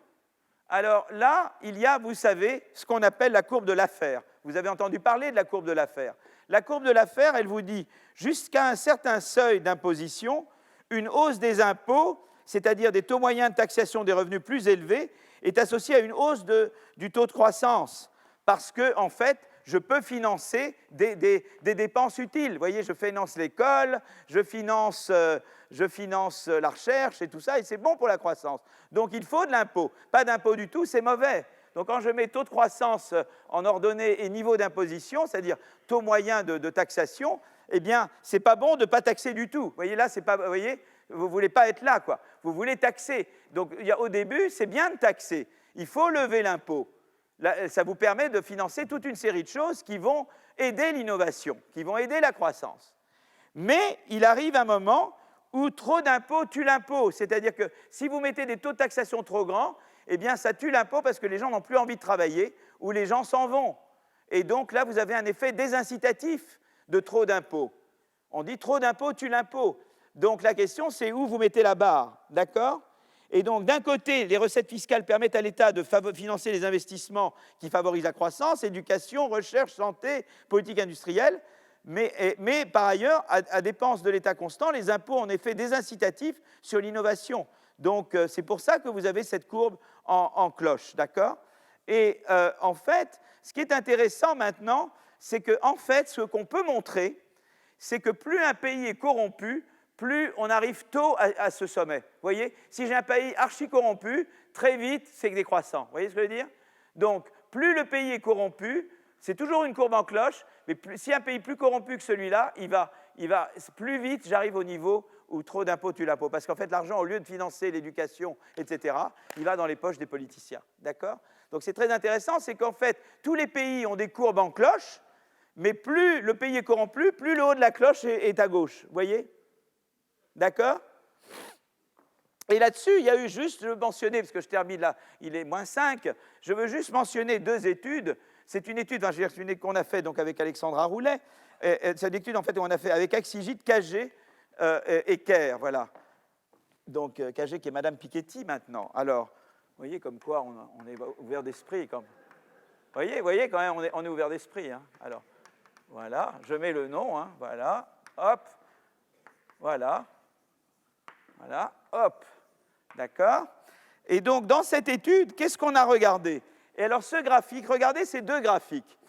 Alors là, il y a, vous savez, ce qu'on appelle la courbe de Laffer. Vous avez entendu parler de la courbe de Laffer. La courbe de Laffer, elle vous dit, jusqu'à un certain seuil d'imposition, une hausse des impôts, c'est-à-dire des taux moyens de taxation des revenus plus élevés, est associée à une hausse du taux de croissance. Parce que, en fait, je peux financer des dépenses utiles. Vous voyez, je finance l'école, je finance la recherche et tout ça, et c'est bon pour la croissance. Donc, il faut de l'impôt. Pas d'impôt du tout, c'est mauvais. Donc, quand je mets taux de croissance en ordonnée et niveau d'imposition, c'est-à-dire taux moyen de taxation, eh bien, ce n'est pas bon de ne pas taxer du tout. Vous voyez, là, c'est pas, vous voyez, vous ne voulez pas être là, quoi. Vous voulez taxer. Donc, au début, c'est bien de taxer. Il faut lever l'impôt. Ça vous permet de financer toute une série de choses qui vont aider l'innovation, qui vont aider la croissance. Mais il arrive un moment où trop d'impôts tue l'impôt. C'est-à-dire que si vous mettez des taux de taxation trop grands, eh bien, ça tue l'impôt parce que les gens n'ont plus envie de travailler ou les gens s'en vont. Et donc, là, vous avez un effet désincitatif de trop d'impôts. On dit trop d'impôts tue l'impôt. Donc la question, c'est où vous mettez la barre, d'accord? Et donc, d'un côté, les recettes fiscales permettent à l'État de financer les investissements qui favorisent la croissance, éducation, recherche, santé, politique industrielle. Mais par ailleurs, à dépenses de l'État constant, les impôts ont en effet des incitatifs sur l'innovation. Donc, c'est pour ça que vous avez cette courbe en cloche, d'accord? Et en fait, ce qui est intéressant maintenant, c'est qu'en fait, ce qu'on peut montrer, c'est que plus un pays est corrompu, plus on arrive tôt à ce sommet. Vous voyez, si j'ai un pays archi-corrompu, très vite, c'est décroissant. Vous voyez ce que je veux dire? Donc, plus le pays est corrompu, c'est toujours une courbe en cloche, mais si un pays plus corrompu que celui-là, il va plus vite, j'arrive au niveau où trop d'impôts tue l'impôt. Parce qu'en fait, l'argent, au lieu de financer l'éducation, etc., il va dans les poches des politiciens. D'accord? Donc, c'est très intéressant, c'est qu'en fait, tous les pays ont des courbes en cloche, mais plus le pays est corrompu, plus le haut de la cloche est à gauche. Vous voyez? D'accord? Et là-dessus, il y a eu juste, je veux mentionner, parce que je termine là, il est -5, je veux juste mentionner 2 études. C'est une étude, qu'on a fait donc avec Alexandra Roulet. C'est une étude en fait qu'on a fait avec Axigit, Cagé et Kerr, voilà. Donc Cagé qui est Madame Piketty maintenant. Alors, vous voyez comme quoi on est ouvert d'esprit. Vous voyez quand même, on est ouvert d'esprit. Hein. Alors, voilà, je mets le nom, hein, voilà, hop, voilà, hop, d'accord? Et donc, dans cette étude, qu'est-ce qu'on a regardé? Et alors, ce graphique, regardez ces 2 graphiques.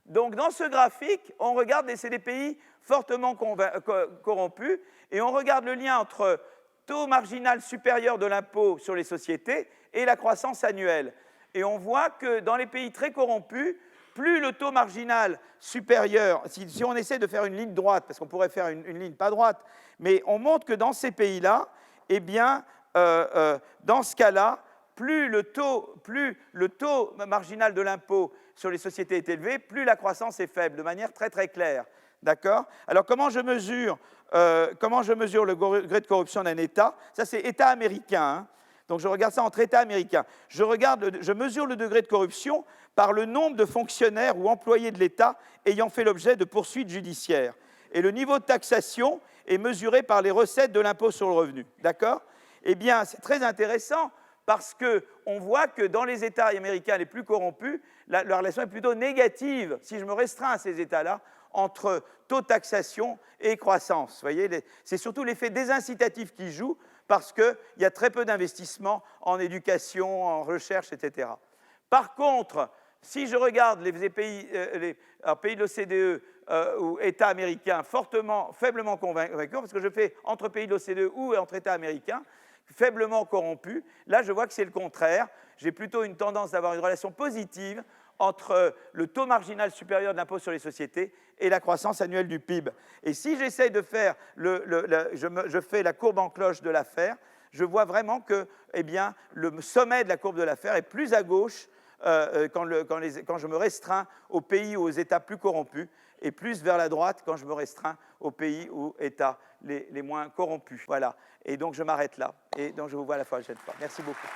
Donc, dans ce graphique, on regarde, c'est des pays fortement corrompus, et on regarde le lien entre taux marginal supérieur de l'impôt sur les sociétés et la croissance annuelle. Et on voit que dans les pays très corrompus, plus le taux marginal supérieur, si on essaie de faire une ligne droite, parce qu'on pourrait faire une ligne pas droite, mais on montre que dans ces pays-là, eh bien, dans ce cas-là, plus le taux marginal de l'impôt sur les sociétés est élevé, plus la croissance est faible, de manière très très claire. D'accord? Alors, comment je mesure le degré de corruption d'un État? Ça, c'est État américain. Hein. Donc, je regarde ça entre États américains. Je mesure le degré de corruption par le nombre de fonctionnaires ou employés de l'État ayant fait l'objet de poursuites judiciaires. Et le niveau de taxation est mesuré par les recettes de l'impôt sur le revenu. D'accord? Eh bien, c'est très intéressant parce qu'on voit que dans les États américains les plus corrompus, la relation est plutôt négative, si je me restreins à ces États-là, entre taux de taxation et croissance. Vous voyez, c'est surtout l'effet désincitatif qui joue parce qu'il y a très peu d'investissements en éducation, en recherche, etc. Par contre, si je regarde les pays de l'OCDE ou États américains faiblement convaincants, parce que je fais entre pays de l'OCDE ou entre États américains, faiblement corrompus, là je vois que c'est le contraire. J'ai plutôt une tendance d'avoir une relation positive entre le taux marginal supérieur de l'impôt sur les sociétés et la croissance annuelle du PIB. Et si j'essaie de faire, je fais la courbe en cloche de l'affaire, je vois vraiment que le sommet de la courbe de l'affaire est plus à gauche quand je me restreins aux pays ou aux États plus corrompus, et plus vers la droite quand je me restreins aux pays ou États les moins corrompus. Voilà. Et donc je m'arrête là. Et donc je vous vois la prochaine fois. Merci beaucoup.